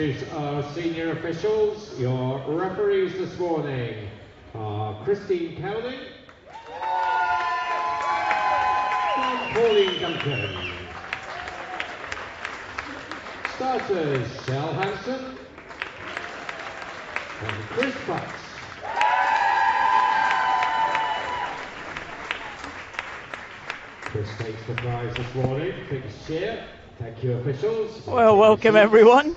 introduce our senior officials. Your referees this morning are Christine Cowling and Pauline Duncan. Starters, Shell Hansen and Chris Butts. Chris takes the prize this morning. Big cheer. Thank you, officials. Well, welcome everyone.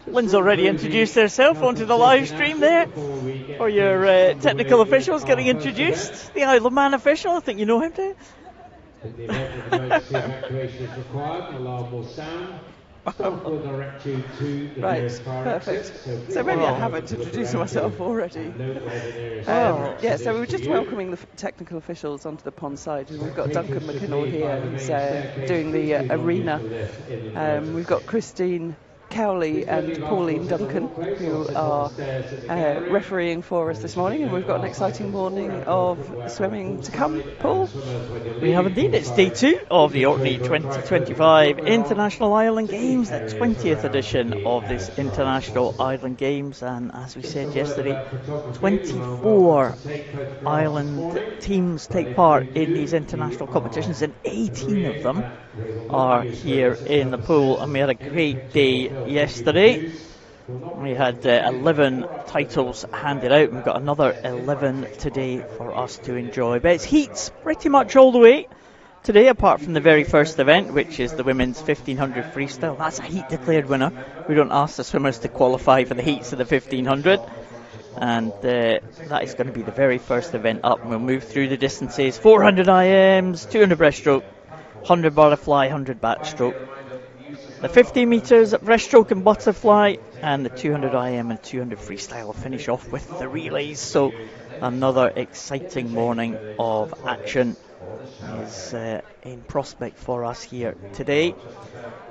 Lynn's already introduced herself onto the live stream there. For your technical officials getting introduced. The Isle of Man official, I think you know him too. In the event of emergency evacuation is required, an alarm will sound. Staff will direct you to the nearest fire exit. So maybe I haven't introduced myself already. So we were just welcoming the technical officials onto the pond side. And we've got Duncan McKinnell here who's doing the arena. We've got Christine Cowley and Pauline Duncan, who are refereeing for us this morning, and we've got an exciting morning of swimming to come. Paul? We have indeed. It's day 2 of the Orkney 2025 International Island Games, the 20th edition of this International Island Games, and as we said yesterday, 24 island teams take part in these international competitions, and 18 of them are here in the pool, and we had a great day yesterday. We had 11 titles handed out. We've got another 11 today for us to enjoy, but it's heats pretty much all the way today, apart from the very first event, which is the women's 1500 freestyle. That's a heat declared winner. We don't ask the swimmers to qualify for the heats of the 1500, and that is going to be the very first event up, and we'll move through the distances: 400 IMs, 200 breaststroke, 100 butterfly, 100 backstroke, the 50 metres breaststroke and butterfly, and the 200 IM and 200 freestyle will finish off with the relays. So another exciting morning of action is in prospect for us here today.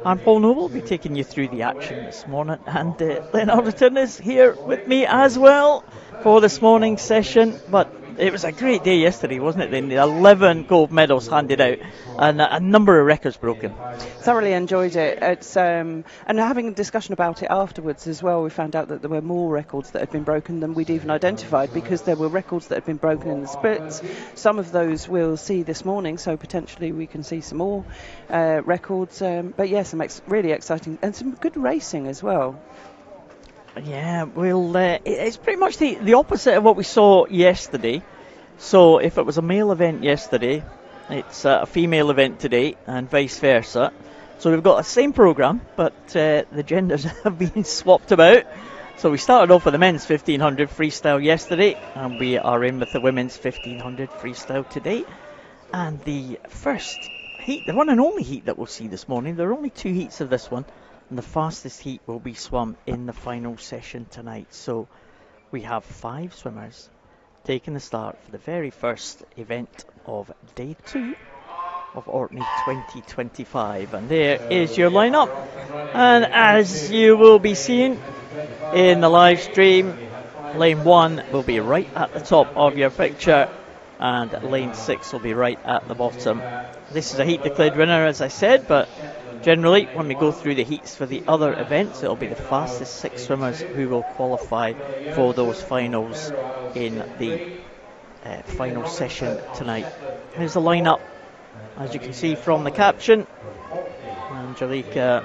I'm Paul Noble, will be taking you through the action this morning, and Lynn Alderton is here with me as well for this morning's session. But it was a great day yesterday, wasn't it? The 11 gold medals handed out and a number of records broken. Thoroughly enjoyed it. It's and having a discussion about it afterwards as well, we found out that there were more records that had been broken than we'd even identified, because there were records that had been broken in the splits. Some of those we'll see this morning, so potentially we can see some more records. But yes, some really exciting and some good racing as well. Yeah, it's pretty much the opposite of what we saw yesterday. So if it was a male event yesterday, it's a female event today, and vice versa. So we've got the same programme, but the genders have been swapped about. So we started off with the men's 1500 freestyle yesterday, and we are in with the women's 1500 freestyle today. And the first heat, the one and only heat that we'll see this morning, there are only 2 heats of this one, and the fastest heat will be swum in the final session tonight. So we have 5 swimmers taking the start for the very first event of day 2 of Orkney 2025. And there is your lineup. And as you will be seeing in the live stream, lane 1 will be right at the top of your picture, and lane 6 will be right at the bottom. This is a heat declared winner, as I said, but generally, when we go through the heats for the other events, it'll be the fastest 6 swimmers who will qualify for those finals in the final session tonight. Here's the lineup, as you can see from the caption. Angelika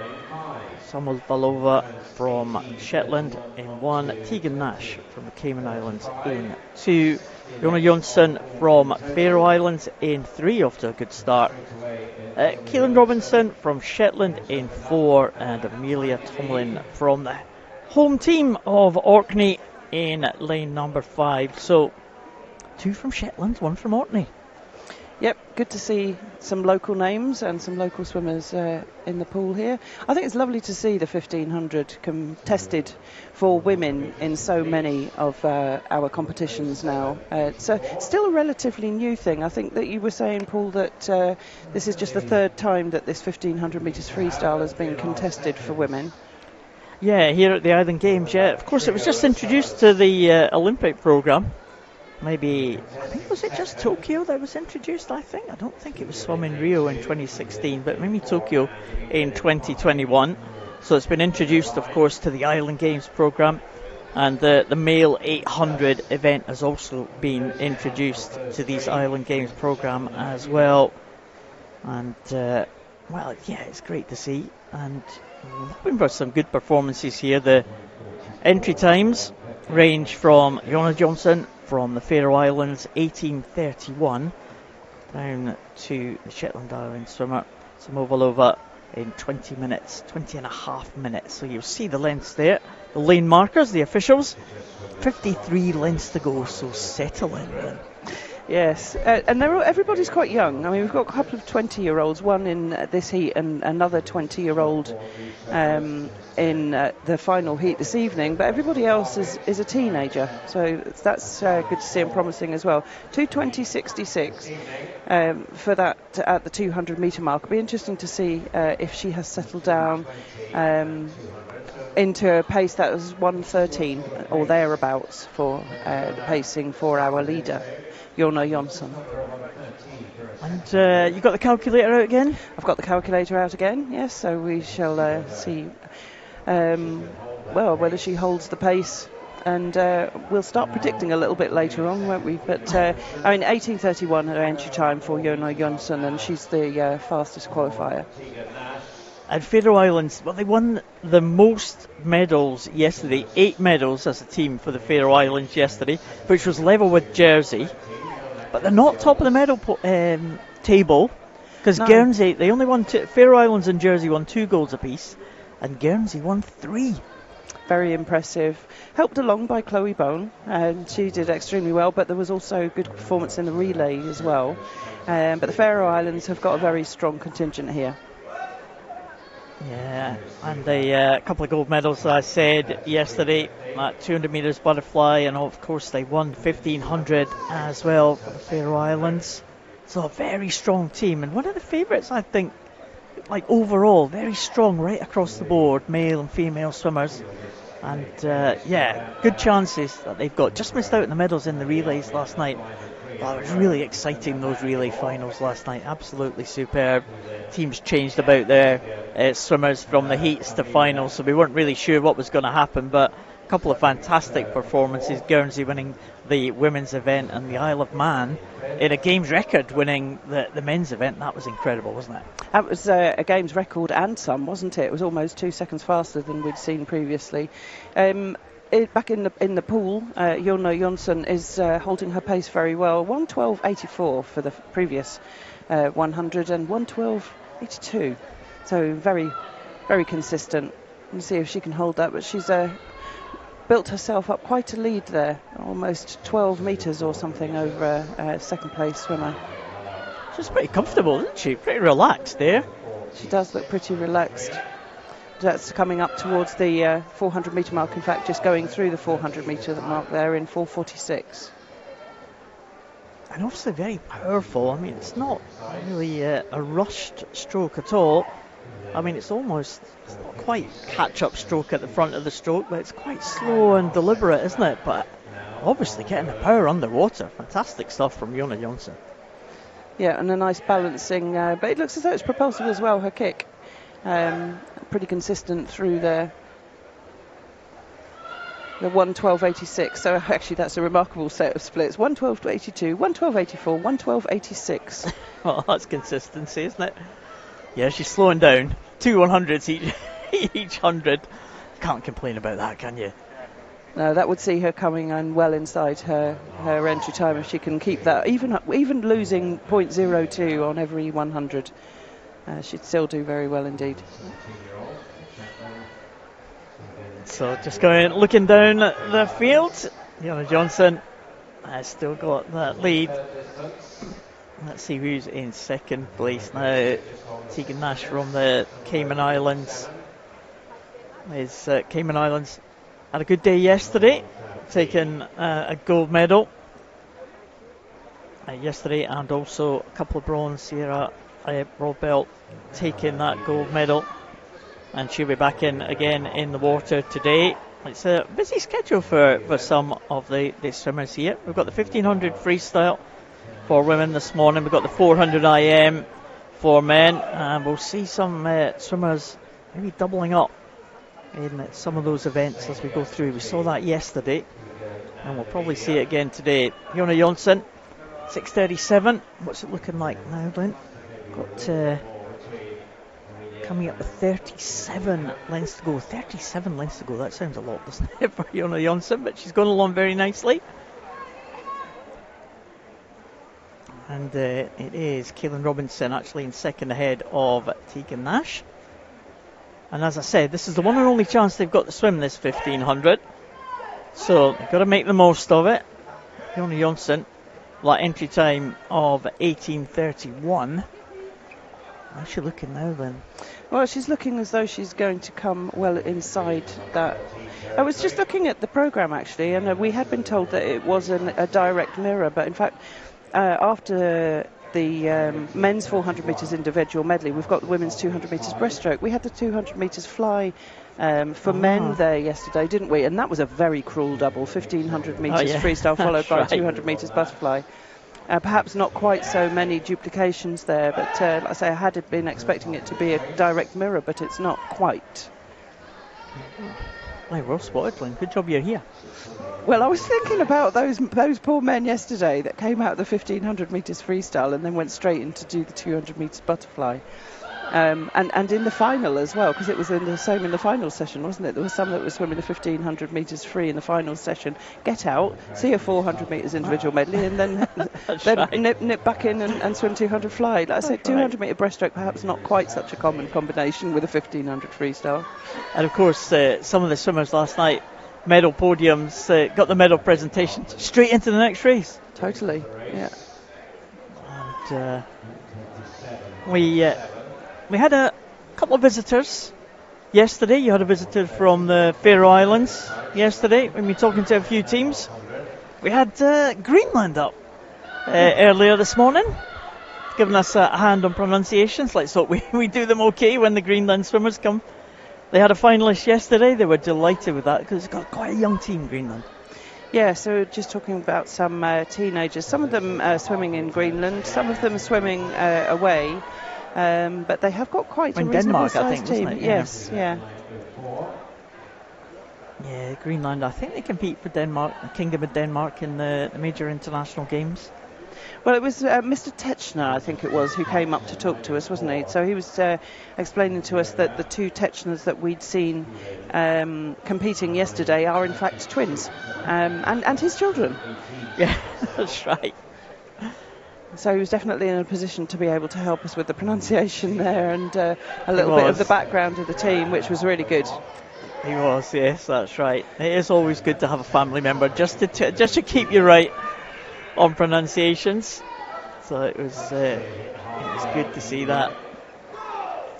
Samovalova from Shetland in 1, Tegan Nash from the Cayman Islands in 2, Jonna Jonsson from Faroe Islands in 3, off to a good start. Keelan Robinson from Shetland in 4, and Amelia Tomlin from the home team of Orkney in lane number 5. So 2 from Shetland, 1 from Orkney. Yep, good to see some local names and some local swimmers in the pool here. I think it's lovely to see the 1500 contested for women in so many of our competitions now. It's still a relatively new thing. I think that you were saying, Paul, that this is just the 3rd time that this 1500 metres freestyle has been contested for women. Yeah, here at the Island Games, yeah. Of course, it was just introduced to the Olympic programme. Maybe, I think, was it just Tokyo that was introduced, I think? I don't think it was swum in Rio in 2016, but maybe Tokyo in 2021. So it's been introduced, of course, to the Island Games programme, and the male 800 event has also been introduced to these Island Games programme as well. And well, yeah, it's great to see, and hoping for some good performances here. The entry times range from Jonna Johnson from the Faroe Islands, 18:31, down to the Shetland Islands swimmer Samovalova in 20 and a half minutes. So you'll see the lengths there, the lane markers, the officials. 53 lengths to go, so settle in, man. Yes, and everybody's quite young. I mean, we've got a couple of 20-year-olds, one in this heat and another 20-year-old in the final heat this evening, but everybody else is a teenager, so that's good to see and promising as well. 2:20.66 for that at the 200-metre mark. It'll be interesting to see if she has settled down into a pace that was 1:13 or thereabouts for the pacing for our leader, Jonna Johnson. And you got the calculator out again? I've got the calculator out again, yes, so we shall see well, whether she holds the pace, and we'll start predicting a little bit later on, won't we? But I mean, 18:31 her entry time for Jonna Johnson, and she's the fastest qualifier. And Faroe Islands, well, they won the most medals yesterday, 8 medals as a team for the Faroe Islands yesterday, which was level with Jersey. But they're not top of the medal table, because no. Guernsey, they only won Faroe Islands and Jersey won 2 golds apiece, and Guernsey won 3. Very impressive. Helped along by Chloe Bone, and she did extremely well, but there was also good performance in the relay as well. But the Faroe Islands have got a very strong contingent here. Yeah, and a couple of gold medals, as I said yesterday, at 200 metres butterfly, and of course they won 1500 as well for the Faroe Islands. So a very strong team, and one of the favourites, I think, like overall, very strong right across the board, male and female swimmers. And yeah, good chances that they've got. Just missed out on the medals in the relays last night. Well, it was really exciting, those relay finals last night. Absolutely superb. Teams changed about their swimmers from the heats to finals, so we weren't really sure what was going to happen, but a couple of fantastic performances. Guernsey winning the women's event, and the Isle of Man in a games record winning the men's event. That was incredible, wasn't it? That was a games record and some, wasn't it? It was almost 2 seconds faster than we'd seen previously. Back in the pool, Jonna Johnson is holding her pace very well. 1:12.84 for the previous 100 and 1:12.82. So very, very consistent. Let's see if she can hold that. But she's built herself up quite a lead there, almost 12 metres or something over a second place swimmer. She's pretty comfortable, isn't she? Pretty relaxed there. She does look pretty relaxed. That's coming up towards the 400 metre mark. In fact, just going through the 400 metre mark there in 4:46. And obviously very powerful. I mean, it's not really a rushed stroke at all. I mean, it's not quite catch-up stroke at the front of the stroke, but it's quite slow and deliberate, isn't it? But obviously getting the power underwater. Fantastic stuff from Jonna Johnson. Yeah, and a nice balancing, but it looks as though it's propulsive as well, her kick. Pretty consistent through the 1:12.86. So actually that's a remarkable set of splits. 1:12.82, 1:12.84, 1:12.86. Well, that's consistency, isn't it? Yeah, she's slowing down. 2 100s each 100. Can't complain about that, can you? No, that would see her coming in well inside her entry time if she can keep that. Even losing 0.02 on every 100, she'd still do very well indeed. So just looking down the field, Jonna Johnson has still got that lead. Let's see who's in second place now. Tegan Nash from the Cayman Islands. Cayman Islands had a good day yesterday, taking a gold medal yesterday, and also a couple of bronze. Sierra Robelt taking that gold medal, and she'll be back in again in the water today. It's a busy schedule for some of the swimmers here. We've got the 1500 freestyle for women this morning. We've got the 400 IM for men, and we'll see some swimmers maybe doubling up in some of those events as we go through. We saw that yesterday, and we'll probably see it again today. Jonna Jonsson, 6:37. What's it looking like now, Lynn? Got coming up with 37 lengths to go. 37 lengths to go. That sounds a lot, doesn't it, for Jonna Jonsson? But she's going along very nicely. And it is Kaylin Robinson actually in second ahead of Tegan Nash. And as I said, this is the one and only chance they've got to swim this 1500. So they've got to make the most of it. Jonna Jonsson, that entry time of 18:31. How's she looking now then? Well, she's looking as though she's going to come well inside that. I was just looking at the programme actually, and we had been told that it was a direct mirror, but in fact, after the men's 400 metres individual medley, we've got the women's 200 metres breaststroke. We had the 200 metres fly for men there yesterday, didn't we? And that was a very cruel double, 1500 metres freestyle followed by 200 metres butterfly. Perhaps not quite so many duplications there, but like I say, I had been expecting it to be a direct mirror, but it's not quite. Well, well spotted, Lynn. Good job you're here. Well, I was thinking about those poor men yesterday that came out of the 1500 metres freestyle and then went straight in to do the 200 metres butterfly. And in the final as well, because it was the same in the final session, wasn't it? There was some that were swimming the 1500 metres free in the final session, get out, see a 400 metres individual medley, and then nip back in and swim 200 fly. Like I said, 200 metre breaststroke, perhaps not quite such a common combination with a 1500 freestyle. And of course, some of the swimmers last night, medal podiums, got the medal presentation straight into the next race. Totally, yeah. And we had a couple of visitors yesterday. You had a visitor from the Faroe Islands yesterday when we were talking to a few teams. We had Greenland up earlier this morning, giving us a hand on pronunciations. Let's hope we do them okay when the Greenland swimmers come. They had a finalist yesterday. They were delighted with that because it's got quite a young team, Greenland. Yeah, so just talking about some teenagers. Some of them swimming in Greenland, some of them swimming away. But they have got quite a reasonable sized team. Wasn't it? Yes, yeah. Yeah, Greenland, I think they compete for Denmark, the Kingdom of Denmark in the major international games. Well, it was Mr. Techner, I think it was, who came up to talk to us, wasn't he? So he was explaining to us that the two Techners that we'd seen competing yesterday are in fact twins, and his children. Yeah, that's right. So he was definitely in a position to be able to help us with the pronunciation there and a little bit of the background of the team, which was really good. He was, yes, that's right. It is always good to have a family member just to keep you right on pronunciations. So it was good to see that.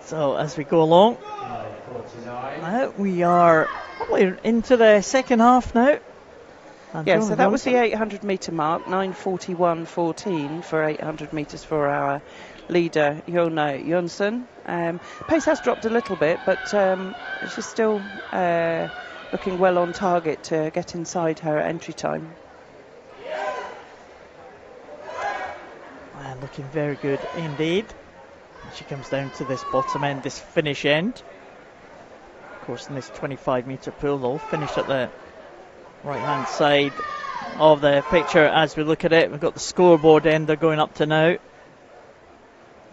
So as we go along, we are probably into the second half now. Yeah, so that was the 800 metre mark, 9:41.14 for 800 metres for our leader, Jonna Jonsson. Pace has dropped a little bit, but she's still looking well on target to get inside her entry time. And looking very good indeed. She comes down to this bottom end, this finish end. Of course, in this 25 metre pool, they'll finish at the right hand side of the picture as we look at it. We've got the scoreboard ender going up to now,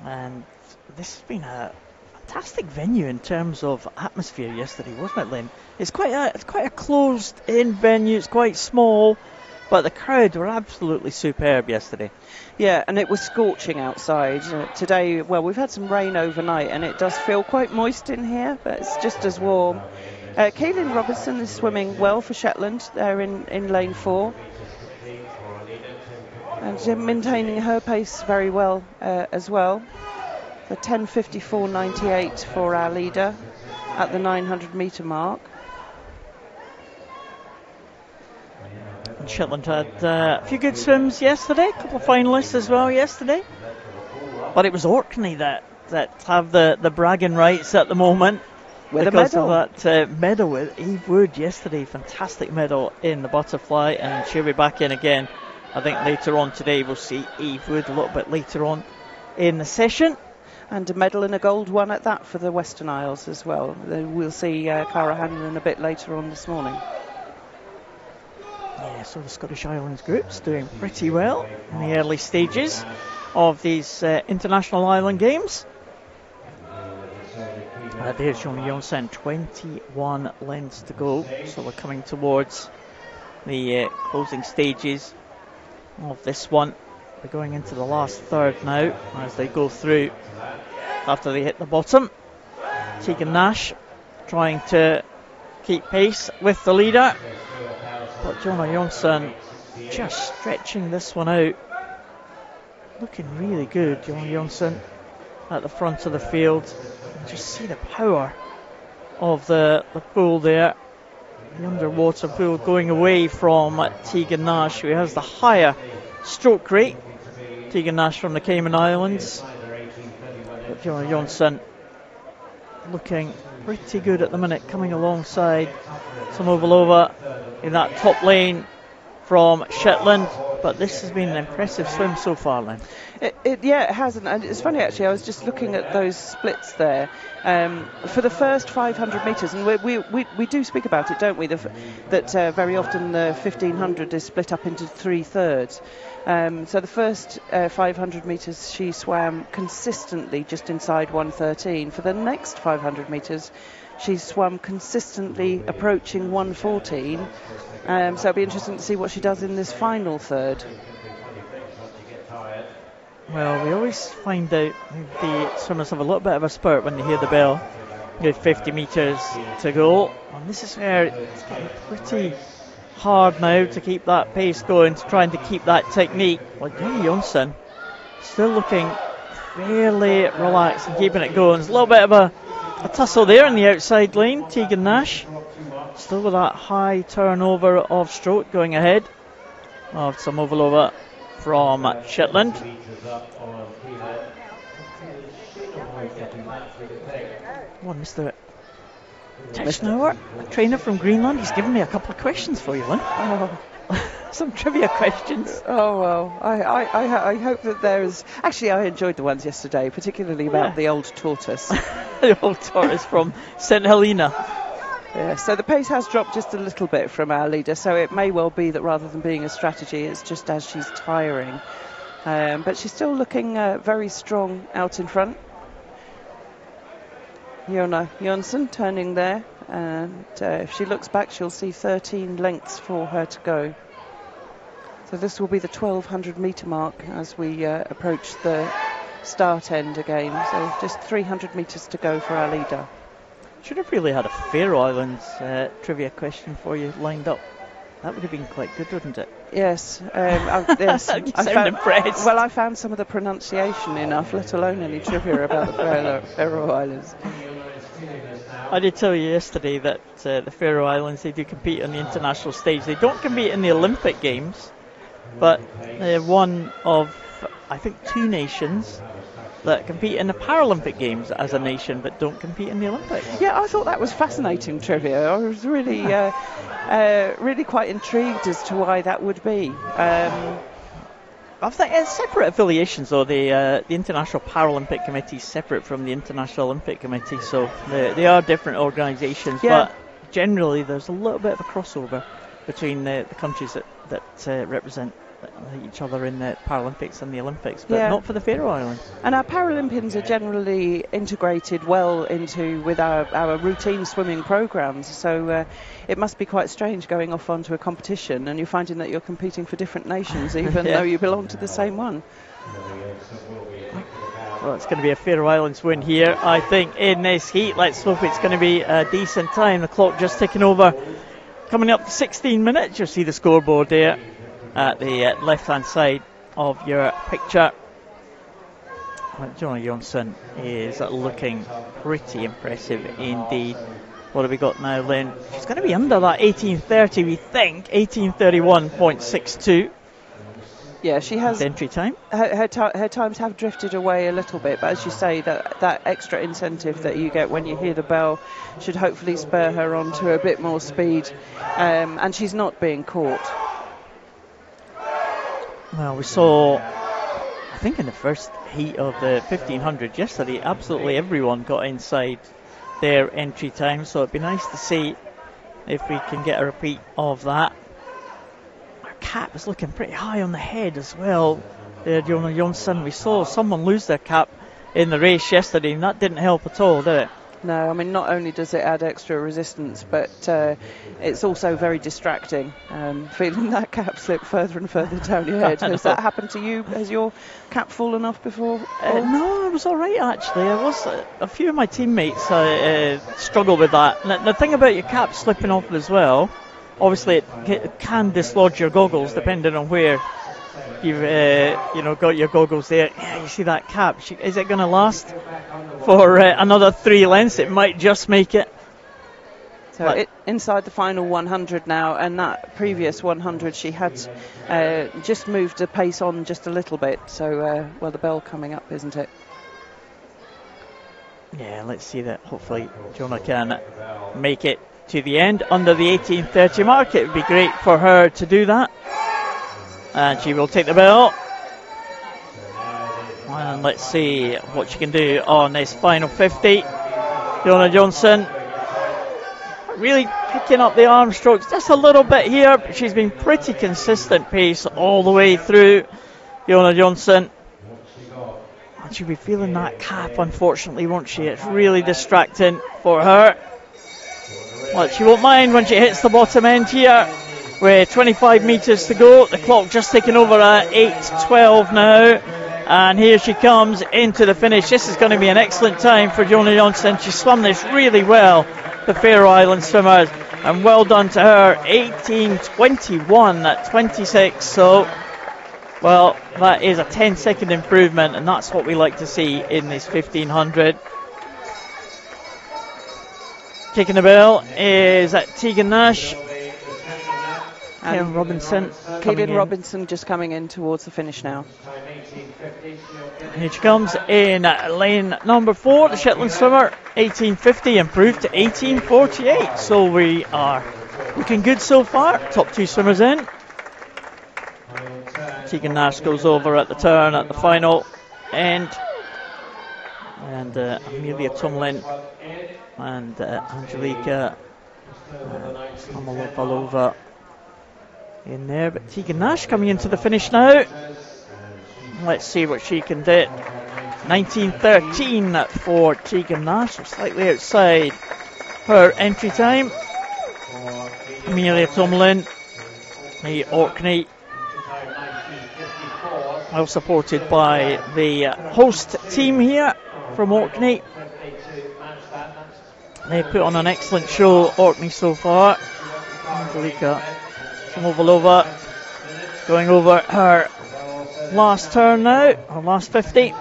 and this has been a fantastic venue in terms of atmosphere yesterday, wasn't it, Lynn? It's quite a closed in venue. It's quite small, but the crowd were absolutely superb yesterday. Yeah, and it was scorching outside today. Well, we've had some rain overnight and it does feel quite moist in here, but it's just as warm. Kaylin Robinson is swimming well for Shetland. They're in lane 4. And maintaining her pace very well as well. The 10:54.98 for our leader at the 900 metre mark. And Shetland had a few good swims yesterday, a couple of finalists as well yesterday. But it was Orkney that have the bragging rights at the moment. With because a medal. Of that medal with Eve Wood yesterday. Fantastic medal in the butterfly, and she'll be back in again. I think later on today we'll see Eve Wood a little bit later on in the session. And a medal and a gold one at that for the Western Isles as well. We'll see Cara Hanlon a bit later on this morning. Yeah, so the Scottish Islands group's doing pretty well in the early stages of these international island games. There's Jonny Jonsson, 21 lengths to go, so we're coming towards the closing stages of this one. We're going into the last third now as they go through after they hit the bottom. Tegan Nash trying to keep pace with the leader, but Jonny Jonsson just stretching this one out. Looking really good, Jonny Jonsson at the front of the field. Just see the power of the pool there. The underwater pool going away from Tegan Nash, who has the higher stroke rate. Tegan Nash from the Cayman Islands. But Jonny Jonsson looking pretty good at the minute, coming alongside Samovalova in that top lane from Shetland. But this has been an impressive swim so far, Lynn. Yeah, it hasn't. And it's funny, actually, I was just looking at those splits there. For the first 500 metres, and we do speak about it, don't we, that very often the 1500 is split up into 3/3. So the first 500 metres she swam consistently just inside 1:13. For the next 500 metres, she swam consistently approaching 1:14. So it'll be interesting to see what she does in this final third. Well, we always find out the swimmers have a little bit of a spurt when they hear the bell. With 50 metres to go. And this is where it's getting pretty hard now to keep that pace going, to trying to keep that technique. Well, Jonny Jonsson still looking fairly relaxed and keeping it going. There's a little bit of a tussle there in the outside lane. Tegan Nash still with that high turnover of stroke going ahead of Samovalova from Shetland. Well, Mr. Tichenauer, a trainer from Greenland, he's given me a couple of questions for you, Lynn. Oh. Some trivia questions. Oh, well, I hope that there's... Actually, I enjoyed the ones yesterday, particularly about the old tortoise. The old tortoise from St Helena. Yeah, so the pace has dropped just a little bit from our leader, so it may well be that rather than being a strategy, it's just as she's tiring. But she's still looking very strong out in front. Jonny Jonsson turning there, and if she looks back, she'll see 13 lengths for her to go. So this will be the 1200 metre mark as we approach the start end again. So just 300 metres to go for our leader. Should have really had a Faroe Islands trivia question for you lined up. That would have been quite good, wouldn't it? Yes. Yes. You sound impressed. Well, I found some of the pronunciation enough, let alone any trivia about the Faroe Islands. I did tell you yesterday that the Faroe Islands, they do compete on the international stage. They don't compete in the Olympic Games, but they're one of, I think, 2 nations that compete in the Paralympic Games as a nation but don't compete in the Olympics. Yeah, I thought that was fascinating trivia. I was really really quite intrigued as to why that would be. I think it's separate affiliations, though. The International Paralympic Committee is separate from the International Olympic Committee, so they are different organisations, but generally there's a little bit of a crossover between the countries that represent each other in the Paralympics and the Olympics, but not for the Faroe Islands. And our Paralympians are generally integrated well with our routine swimming programmes, so it must be quite strange going off onto a competition and you're finding that you're competing for different nations even though you belong to the same one. Well, it's going to be a Faroe Islands win here, I think, in this heat. Let's hope it's going to be a decent time. The clock just ticking over, coming up to 16 minutes. You'll see the scoreboard there at the left-hand side of your picture. Jonny Jonsson is looking pretty impressive indeed. What have we got now, Lynn? She's going to be under that 18:30, we think. 18:31.62. Yeah, she has entry time. Her times have drifted away a little bit, but as you say, that extra incentive that you get when you hear the bell should hopefully spur her on to a bit more speed, and she's not being caught. Well, we saw, I think in the first heat of the 1500 yesterday, absolutely everyone got inside their entry time, so it'd be nice to see if we can get a repeat of that. Our cap is looking pretty high on the head as well there, Jonah Jonsson. We saw someone lose their cap in the race yesterday, and that didn't help at all, did it? No, I mean, not only does it add extra resistance, but it's also very distracting, feeling that cap slip further and further down your head. Has that happened to you? Has your cap fallen off before? No, I was all right, actually. I was a few of my teammates struggle with that. And the thing about your cap slipping off as well, obviously it can dislodge your goggles depending on where you've got your goggles there. Yeah, you see that cap. Is it going to last for another 3 lengths? It might just make it. So inside the final 100 now, and that previous 100 she had just moved the pace on just a little bit. So, the bell coming up, isn't it? Yeah, let's see that. Hopefully Jonah can make it to the end under the 18:30 mark. It would be great for her to do that. And she will take the bell. And let's see what she can do on this final 50. Jonah Jonsson really picking up the arm strokes just a little bit here, but she's been pretty consistent pace all the way through. Jonah Jonsson. And she'll be feeling that cap, unfortunately, won't she? It's really distracting for her. Well, she won't mind when she hits the bottom end here. With 25 metres to go, the clock just taking over at 8:12 now, and here she comes into the finish. This is going to be an excellent time for Jonah Jonsson. She swum this really well, the Faroe Island swimmers, and well done to her. 18:21 at 26, so well, that is a 10-second improvement, and that's what we like to see in this 1500. Taking the bell is Tegan Nash. Keelan Robinson just coming in towards the finish now. Here she comes in lane number 4, the Shetland swimmer. 18:50 improved to 18:48. So we are looking good so far. Top 2 swimmers in. Tegan Nash goes over at the turn at the final end. And Amelia Tomlin and Angelika Samalova in there, but Tegan Nash coming into the finish now. Let's see what she can do. 19:13 for Tegan Nash, slightly outside her entry time. Amelia Tomlin, the Orkney, well supported by the host team here from Orkney. They put on an excellent show, Orkney, so far. Angelika Samovalova going over her last turn now, her last 50.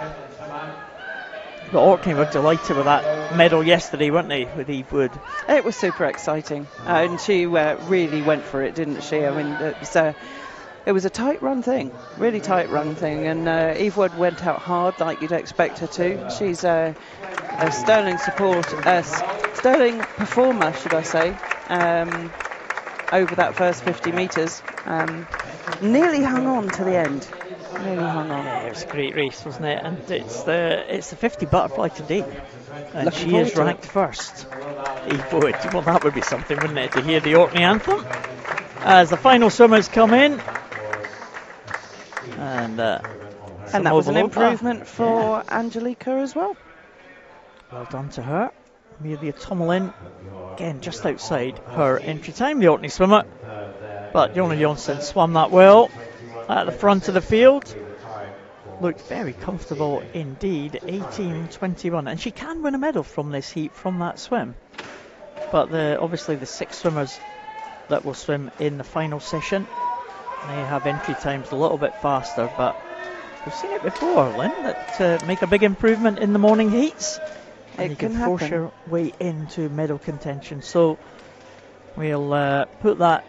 The Orkney were delighted with that medal yesterday, weren't they, with Eve Wood? It was super exciting, and she really went for it, didn't she? I mean, it was a tight run thing, really tight run thing, and Eve Wood went out hard like you'd expect her to. She's a sterling performer, should I say, over that first 50 metres. Nearly hung on to the end. Nearly hung on. Yeah, it was a great race, wasn't it? And it's the 50 butterfly today, and Looking she is ranked first. Eve Wood. Well, that would be something, wouldn't it, to hear the Orkney anthem as the final swimmers come in. And that was an improvement for Angelika as well. Well done to her. Amelia Tomlin, again just outside her entry time, the Orkney swimmer. But Jonah Jonsson swam that well at the front of the field. Looked very comfortable indeed. 18:21, and she can win a medal from this heat, from that swim. But obviously the 6 swimmers that will swim in the final session, they have entry times a little bit faster, but we've seen it before, Lynn, that make a big improvement in the morning heats. And you can force your way into medal contention. So we'll put that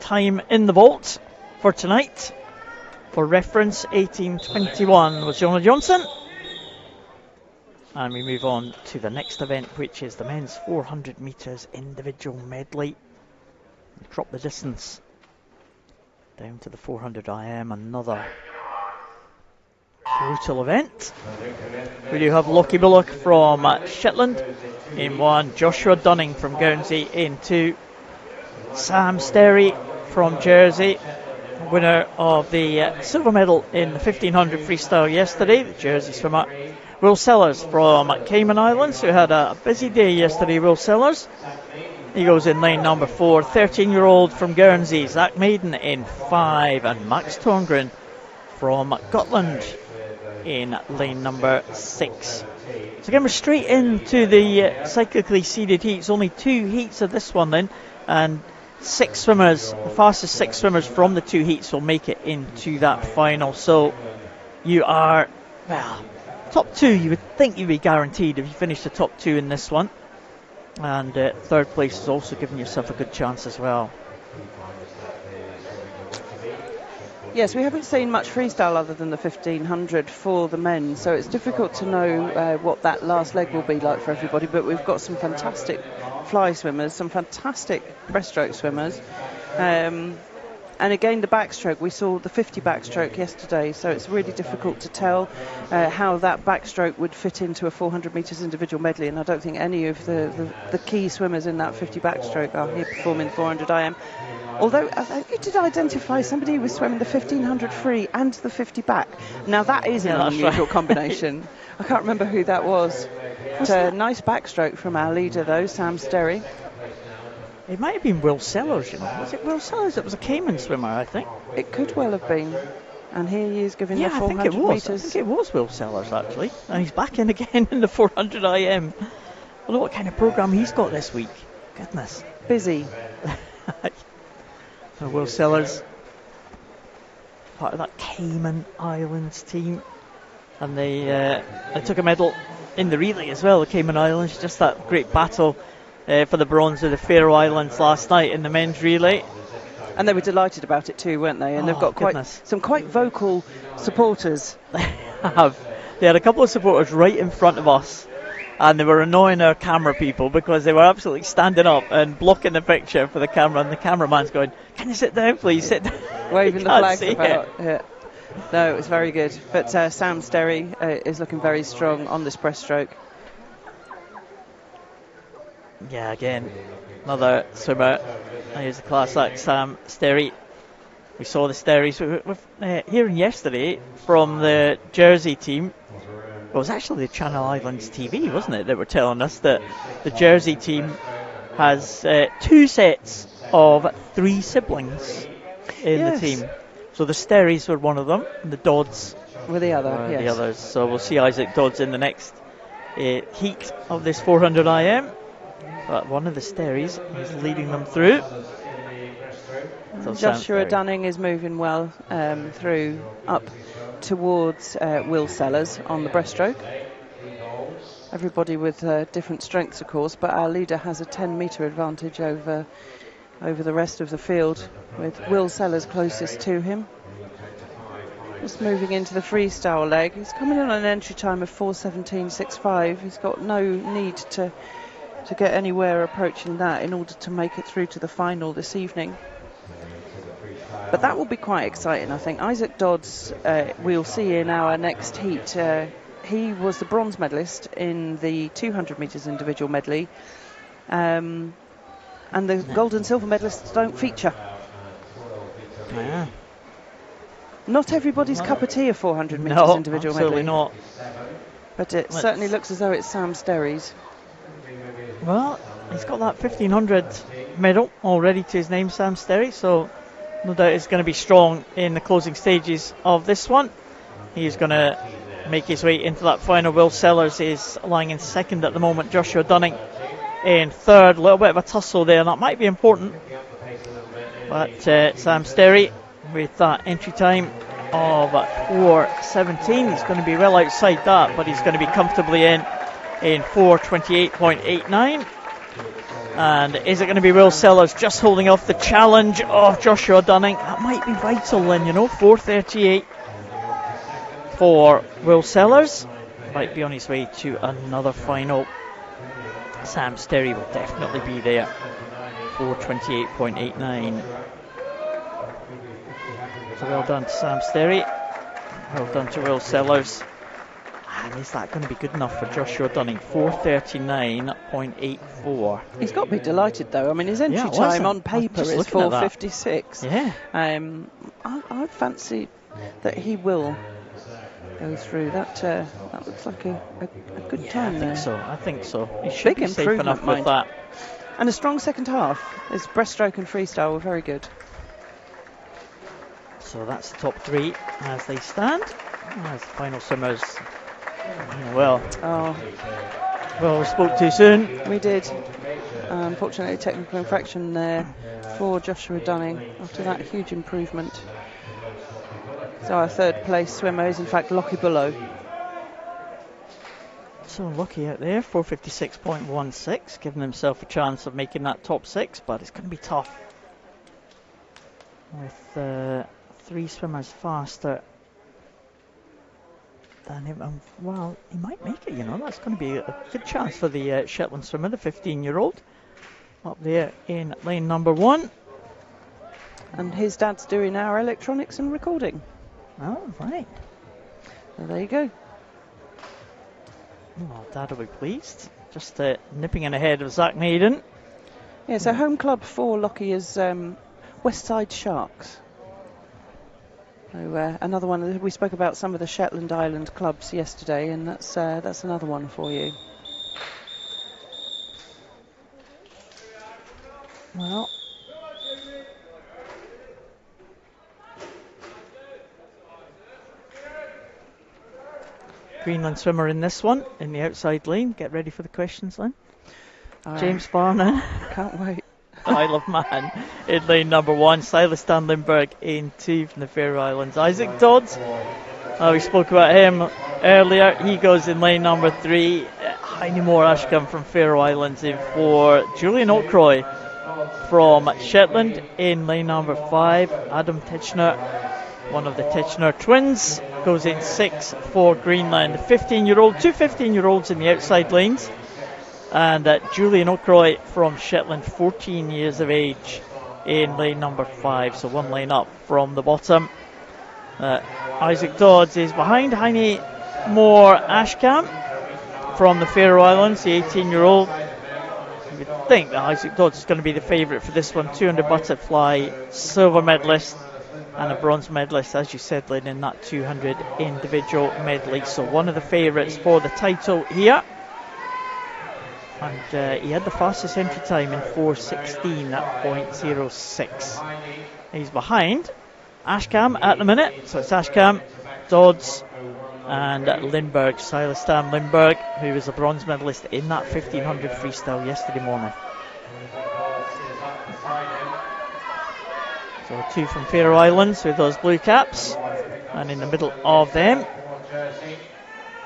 time in the vault for tonight. For reference, 18:21 was Jonah Jonsson. And we move on to the next event, which is the men's 400 metres individual medley. Drop the distance down to the 400 IM, another brutal event. We do have Lockie Bullock from Shetland in 1, Joshua Dunning from Guernsey in 2, Sam Sterry from Jersey, winner of the silver medal in the 1500 freestyle yesterday, the Jersey swimmer. Will Sellers from Cayman Islands, who had a busy day yesterday. Will Sellers, he goes in lane number 4. 13-year-old from Guernsey, Zach Maiden in 5, and Max Torngren from Gotland in lane number 6. So again, we're straight into the cyclically seeded heats. Only 2 heats of this one then, and 6 swimmers, the fastest 6 swimmers from the 2 heats will make it into that final. So you are, well, top 2, you would think you'd be guaranteed if you finish the top 2 in this one. And 3rd place is also giving yourself a good chance as well. Yes, we haven't seen much freestyle other than the 1500 for the men, so it's difficult to know what that last leg will be like for everybody, but we've got some fantastic fly swimmers, some fantastic breaststroke swimmers, and again the backstroke. We saw the 50 backstroke yesterday, so it's really difficult to tell how that backstroke would fit into a 400 metres individual medley, and I don't think any of the key swimmers in that 50 backstroke are here performing 400 IM. Although you did identify somebody who was swimming the 1500 free and the 50 back. Now that is an unusual combination. I can't remember who that was. But a nice backstroke from our leader though, Sam Sterry. It might have been Will Sellers, you know. Was it Will Sellers? It was a Cayman swimmer, I think. It could well have been. And here he is giving the 400 I think it was. metres. I think it was Will Sellers actually. And he's back in again in the 400 IM. I wonder what kind of programme he's got this week. Goodness. Busy. Will Sellers, part of that Cayman Islands team, and they took a medal in the relay as well, the Cayman Islands. Just that great battle for the bronze of the Faroe Islands last night in the men's relay. And they were delighted about it too, weren't they? And they've got some quite vocal supporters. They have. They had a couple of supporters right in front of us, and they were annoying our camera people because they were absolutely standing up and blocking the picture for the camera, and the cameraman's going, "Can you sit down, please? Sit down." Waving the flag about. Yeah. No, it was very good. But Sam Sterry is looking very strong on this breaststroke. Yeah, again, another swimmer. Here's the class act, Sam Sterry. We saw the Sterries hearing yesterday from the Jersey team. It was actually the Channel Islands TV, wasn't it, that were telling us that the Jersey team has 2 sets of 3 siblings in the team. So the Sterries were one of them, and the Dodds were the other. The others. So we'll see Isaac Dodds in the next heat of this 400 IM. But one of the Sterries is leading them through. So Joshua Dunning is moving well through up towards Will Sellers on the breaststroke. Everybody with different strengths, of course, but our leader has a 10-metre advantage over the rest of the field, with Will Sellers closest to him. Just moving into the freestyle leg. He's coming in on an entry time of 4:17.65. He's got no need to get anywhere approaching that in order to make it through to the final this evening. But that will be quite exciting, I think. Isaac Dodds, we'll see in our next heat. He was the bronze medalist in the 200 metres individual medley. And the gold and silver medalists don't feature. Yeah. Not everybody's cup of tea, a 400 metres individual medley. No, absolutely not. But it certainly looks as though it's Sam Sterry's. Well, he's got that 1500 medal already to his name, Sam Sterry, so no doubt it's going to be strong in the closing stages of this one. He's going to make his way into that final. Will Sellers is lying in second at the moment. Joshua Dunning in third. A little bit of a tussle there, and that might be important. But Sam Sterry with that entry time of 4:17. He's going to be well outside that, but he's going to be comfortably in 4:28.89. And is it going to be Will Sellers just holding off the challenge of Joshua Dunning? That might be vital then, 4:38 for Will Sellers. Might be on his way to another final. Sam Sterry will definitely be there. 4:28.89. So well done to Sam Sterry. Well done to Will Sellers. And is that going to be good enough for Joshua Dunning? 4:39.84. He's got to be delighted, though. I mean, his entry time on paper is 4:56. Yeah. I fancy that he will go through. That looks like a good time there. I think so. He should be safe enough with that. And a strong second half. His breaststroke and freestyle were very good. So that's the top three as they stand. As the final swimmers. Well, we spoke too soon. We did. Unfortunately, technical infraction there for Joshua Dunning after that huge improvement. So our third place swimmer is in fact Lockie Bullough. So Lockie out there, 4:56.16, giving himself a chance of making that top six, but it's going to be tough with three swimmers faster than him. Well, he might make it, that's going to be a good chance for the Shetland swimmer, the 15-year-old, up there in lane number 1. And his dad's doing our electronics and recording. Oh, right. So there you go. Oh, Dad will be pleased. Just nipping in ahead of Zach Naden. Yeah, so home club for Lockie is Westside Sharks. So another one. We spoke about some of the Shetland Island clubs yesterday, and that's another one for you. Well, Greenland swimmer in this one, in the outside lane. Get ready for the questions, Lynn. James Farnan. Can't wait. Isle of Man in lane number 1. Silas Dan Lindberg in 2 from the Faroe Islands. Isaac Dodds, we spoke about him earlier. He goes in lane number 3. Heine Moore Ashcombe from Faroe Islands in 4. Julian O'Croy from Shetland in lane number 5. Adam Titchener, one of the Titchener twins, goes in 6 for Greenland. 15-year-old, 2 15-year-olds in the outside lanes. And Julian O'Croy from Shetland, 14 years of age, in lane number 5. So 1 lane up from the bottom. Isaac Dodds is behind Heine Moore Ashcombe from the Faroe Islands, the 18-year-old. You would think that Isaac Dodds is going to be the favourite for this one. 200 butterfly, silver medalist, and a bronze medalist, as you said, Lynn, in that 200 individual medley. So one of the favourites for the title here. And he had the fastest entry time in 4:16.06. He's behind Ashcombe at the minute. So it's Ashcombe, Dodds, and Lindberg. Silas Dan Lindberg, who was a bronze medalist in that 1500 freestyle yesterday morning. So 2 from Faroe Islands with those blue caps. And in the middle of them,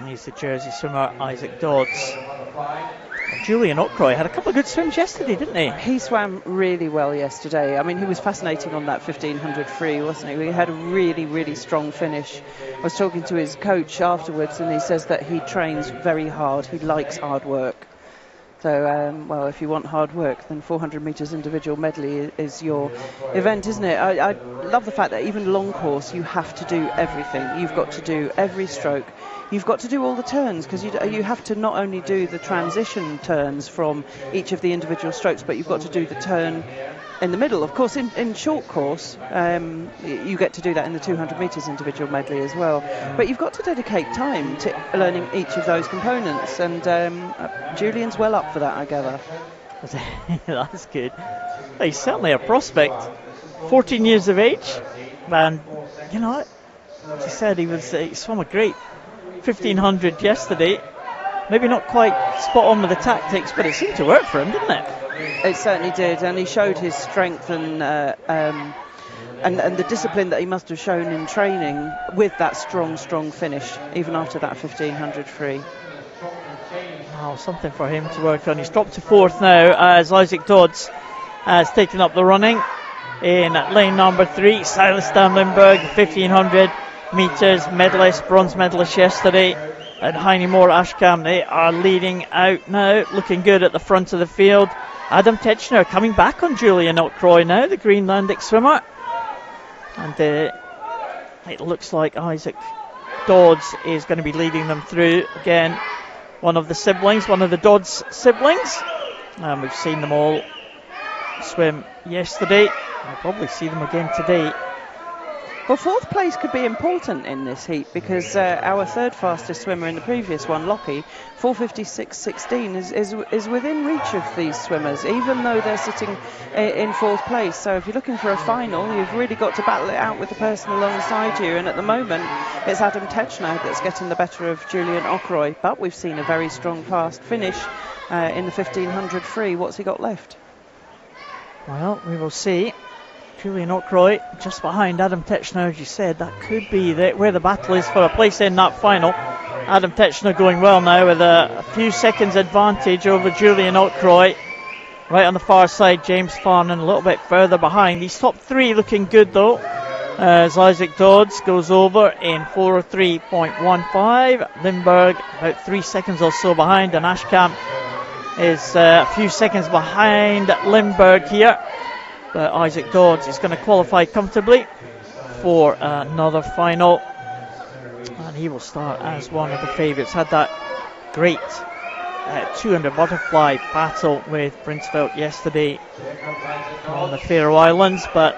he's the Jersey swimmer, Isaac Dodds. Julian O'Croy had a couple of good swims yesterday, didn't he? He swam really well yesterday. I mean, he was fascinating on that 1500 free, wasn't he? He had a really, really strong finish. I was talking to his coach afterwards, and he says that he trains very hard. He likes hard work. So, well, if you want hard work, then 400 metres individual medley is your event, isn't it? I love the fact that even long course, you have to do everything. You've got to do every stroke. You've got to do all the turns, because you have to not only do the transition turns from each of the individual strokes, but you've got to do the turn in the middle. Of course, in short course, you get to do that in the 200 metres individual medley as well. But you've got to dedicate time to learning each of those components, and Julian's well up for that, I gather. That's good. He's certainly a prospect. 14 years of age, and you know, as I said, he swam a great 1500 yesterday. Maybe not quite spot on with the tactics, but it seemed to work for him, didn't it? It certainly did, and he showed his strength and the discipline that he must have shown in training with that strong finish, even after that 1500 free. Oh, something for him to work on. He's dropped to 4th now as Isaac Dodds has taken up the running in lane number 3. Silas Dan Lindberg, 1500 metres medalist, bronze medalist yesterday, and Heine Moore Ashcombe, they are leading out now, looking good at the front of the field. Adam Titchener coming back on Julian O'Croy now, the Greenlandic swimmer, and it looks like Isaac Dodds is going to be leading them through. Again, one of the Dodds siblings. And we've seen them all swim yesterday. We'll probably see them again today. Well, fourth place could be important in this heat because our third fastest swimmer in the previous one, Lockie, 4:56.16, is within reach of these swimmers, even though they're sitting in fourth place. So if you're looking for a final, you've really got to battle it out with the person alongside you. And at the moment, it's Adam Techner that's getting the better of Julian Ockroy. But we've seen a very strong fast finish in the 1500 free. What's he got left? Well, we will see. Julian Ockroy just behind Adam Techner, as you said. That could be where the battle is for a place in that final. Adam Techner going well now with a few seconds advantage over Julian Ockroy. Right on the far side, James Farnan a little bit further behind. These top three looking good though, as Isaac Dodds goes over in 4:03.15. Lindberg about 3 seconds or so behind, and Ashkamp is a few seconds behind Lindberg here. But Isaac Dodds is going to qualify comfortably for another final, and he will start as one of the favourites. Had that great 200 butterfly battle with Brinsfeldt yesterday on the Faroe Islands, but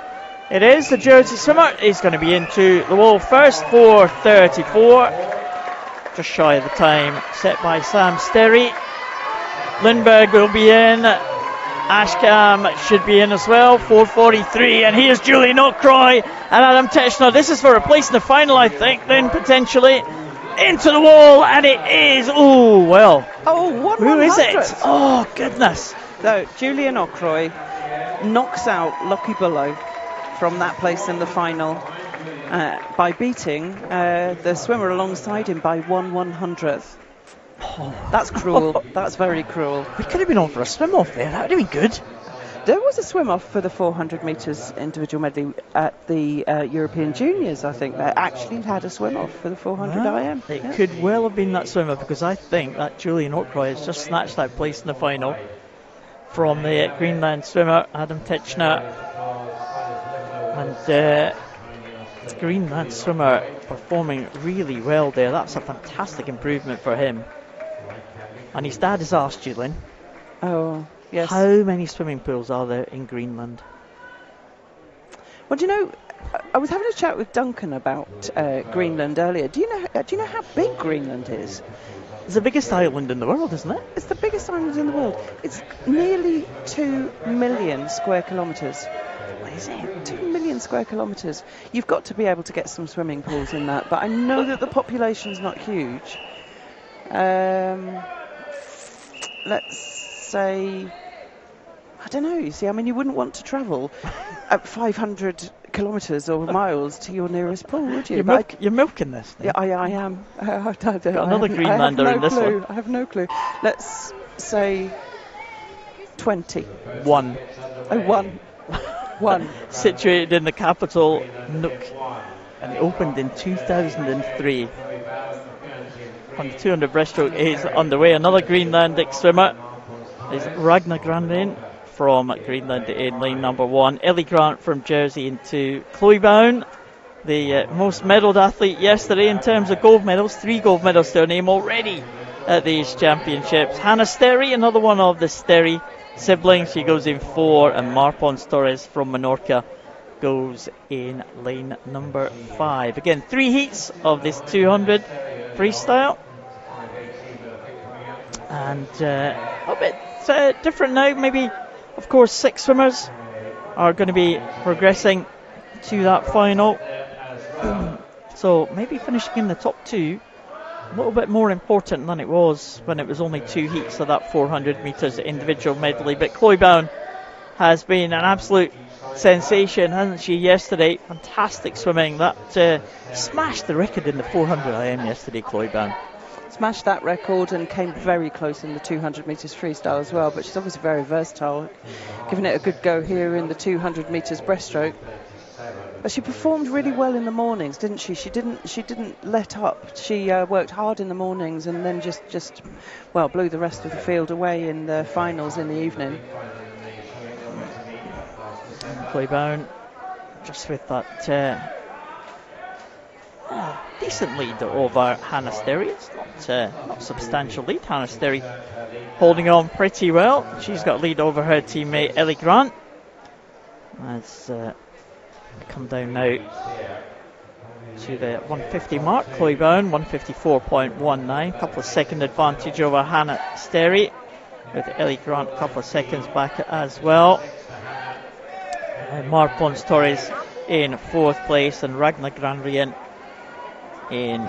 it is the Jersey swimmer. He's going to be into the wall first, 4:34, just shy of the time set by Sam Sterry. Lindberg will be in. Ashkamp should be in as well, 4:43, and here's Julian Ockroy and Adam Techner. This is for a place in the final, I think, then potentially into the wall, and it is. Oh, well. Oh, who is it? Oh, goodness. So, Julian Ockroy knocks out Lockie Bullough from that place in the final by beating the swimmer alongside him by 1/100th. Oh. That's cruel. That's very cruel. We could have been on for a swim off there. That would have been good. There was a swim off for the 400 metres individual medley at the European Juniors, I think. They actually had a swim off for the 400 IM. It could well have been that swimmer, because I think that Julian Ockroy has just snatched that place in the final from the Greenland swimmer, Adam Techner. And the Greenland swimmer performing really well there. That's a fantastic improvement for him. And his dad has asked Julian, oh, yes, how many swimming pools are there in Greenland? Well, do you know, I was having a chat with Duncan about Greenland earlier. Do you know how big Greenland is? It's the biggest island in the world, isn't it? It's the biggest island in the world. It's nearly 2 million square kilometres. What is it? 2 million square kilometres. You've got to be able to get some swimming pools in that, but I know that the population's not huge. Let's say, I don't know, you see, I mean, you wouldn't want to travel at 500 kilometres or miles to your nearest pool, would you? You're milking this thing. Yeah, I am. Got another Greenlander in this one. I have no clue. Let's say 20. One. Oh, one. Situated in the capital, Nuuk, and opened in 2003. On the 200 breaststroke is underway. Another Greenlandic swimmer is Ragnar Grandin from Greenland in lane number 1. Ellie Grant from Jersey into Chloe Bown, the most medalled athlete yesterday in terms of gold medals. 3 gold medals to her name already at these championships. Hannah Sterry, another one of the Sterry siblings, she goes in 4, and Marpons Torres from Menorca goes in lane number 5. Again, 3 heats of this 200 freestyle, and a bit different now. Maybe, of course, 6 swimmers are going to be progressing to that final, so maybe finishing in the top 2 a little bit more important than it was when it was only 2 heats of that 400 metres individual medley. But Chloe Bown has been an absolute sensation, hasn't she, yesterday? Fantastic swimming. That smashed the record in the 400 IM yesterday, Chloe Bown. Smashed that record and came very close in the 200 metres freestyle as well, but she's obviously very versatile, giving it a good go here in the 200 metres breaststroke. But she performed really well in the mornings, didn't she? She didn't let up. She worked hard in the mornings and then just blew the rest of the field away in the finals in the evening. Chloe Bown just with that decent lead over Hannah Sterry. It's not substantial lead. Hannah Sterry holding on pretty well. She's got a lead over her teammate Ellie Grant. As come down now to the 150 mark. Chloe Bowen 154.19, a couple of second advantage over Hannah Sterry, with Ellie Grant a couple of seconds back as well. Mar Pons Torres in 4th place and Ragnar Granrien in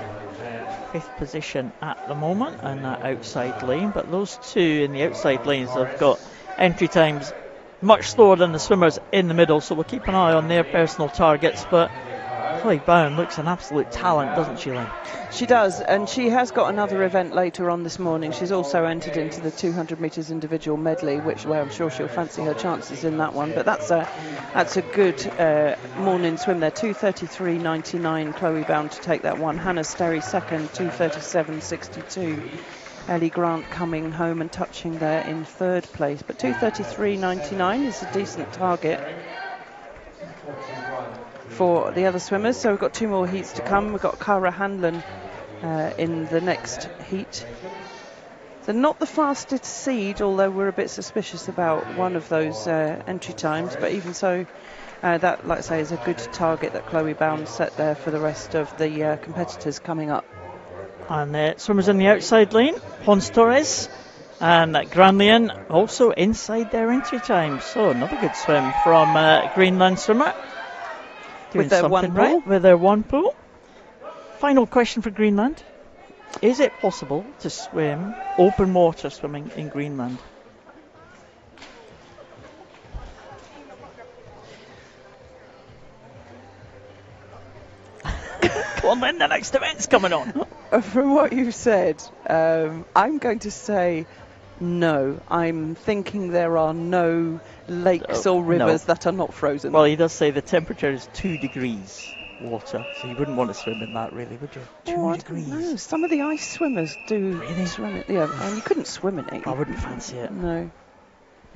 5th position at the moment in that outside lane. But those two in the outside lanes have got entry times much slower than the swimmers in the middle, so we'll keep an eye on their personal targets. But Chloe Bowen looks an absolute talent, doesn't she, Lynn? She does, and she has got another event later on this morning. She's also entered into the 200 metres individual medley, where I'm sure she'll fancy her chances in that one. But that's a good morning swim there. 2:33.99, Chloe Bowen to take that one. Hannah Sterry second, 2:37.62. Ellie Grant coming home and touching there in 3rd place. But 2:33.99 is a decent target for the other swimmers. So we've got 2 more heats to come. We've got Cara Hanlon in the next heat. So not the fastest seed, although we're a bit suspicious about one of those entry times. But even so, that, like I say, is a good target that Chloe Bowen set there for the rest of the competitors coming up. And swimmers in the outside lane, Pons Torres and Granlien also inside their entry time. So another good swim from Greenland swimmer. Doing with their something one right pool. with their one pool. Final question for Greenland. Is it possible to swim open water swimming in Greenland? Come on then, the next event's coming on. From what you've said, I'm going to say no. I'm thinking there are no lakes or rivers that are not frozen. Well, he does say the temperature is 2 degrees water, so you wouldn't want to swim in that, really, would you? 2 degrees. No, some of the ice swimmers do swim it. Yeah, and you couldn't swim in it. I wouldn't fancy it. No.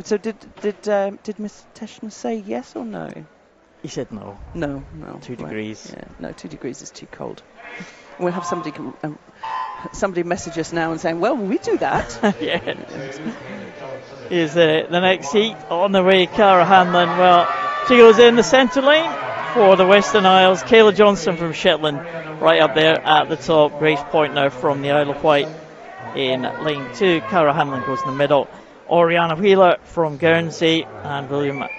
So did Miss Teschner say yes or no? He said no. No. 2 degrees. Yeah, no, 2 degrees is too cold. We'll have somebody message us now and saying, well, we do that. Yeah. Here's the next heat on the way. Cara Hanlon, well, she goes in the centre lane for the Western Isles. Kayla Johnson from Shetland right up there at the top. Grace Pointner from the Isle of Wight in lane 2. Cara Hanlon goes in the middle. Oriana Wheeler from Guernsey and Wilma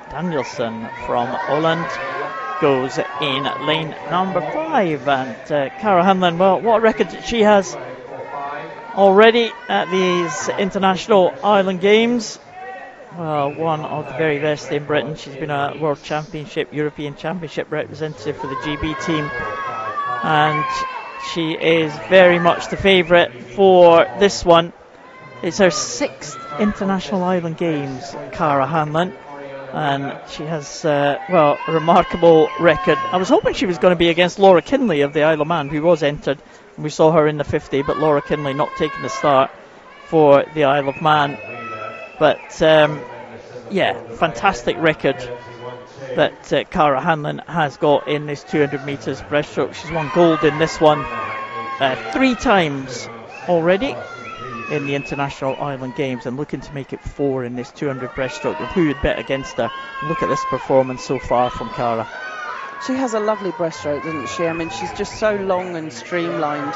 Danielson from Holland goes in lane number 5. And Cara Hanlon, well, what a record she has already at these International Island Games. Well, one of the very best in Britain. She's been a World Championship, European Championship representative for the GB team, and she is very much the favourite for this one. It's her 6th International Island Games, Cara Hanlon, and she has, a remarkable record. I was hoping she was going to be against Laura Kinley of the Isle of Man, who was entered, and we saw her in the 50, but Laura Kinley not taking the start for the Isle of Man. But, fantastic record that Cara Hanlon has got in this 200 metres breaststroke. She's won gold in this one 3 times already in the International Island Games, and looking to make it 4 in this 200 breaststroke. Who would bet against her? Look at this performance so far from Cara. She has a lovely breaststroke, doesn't she? I mean, she's just so long and streamlined,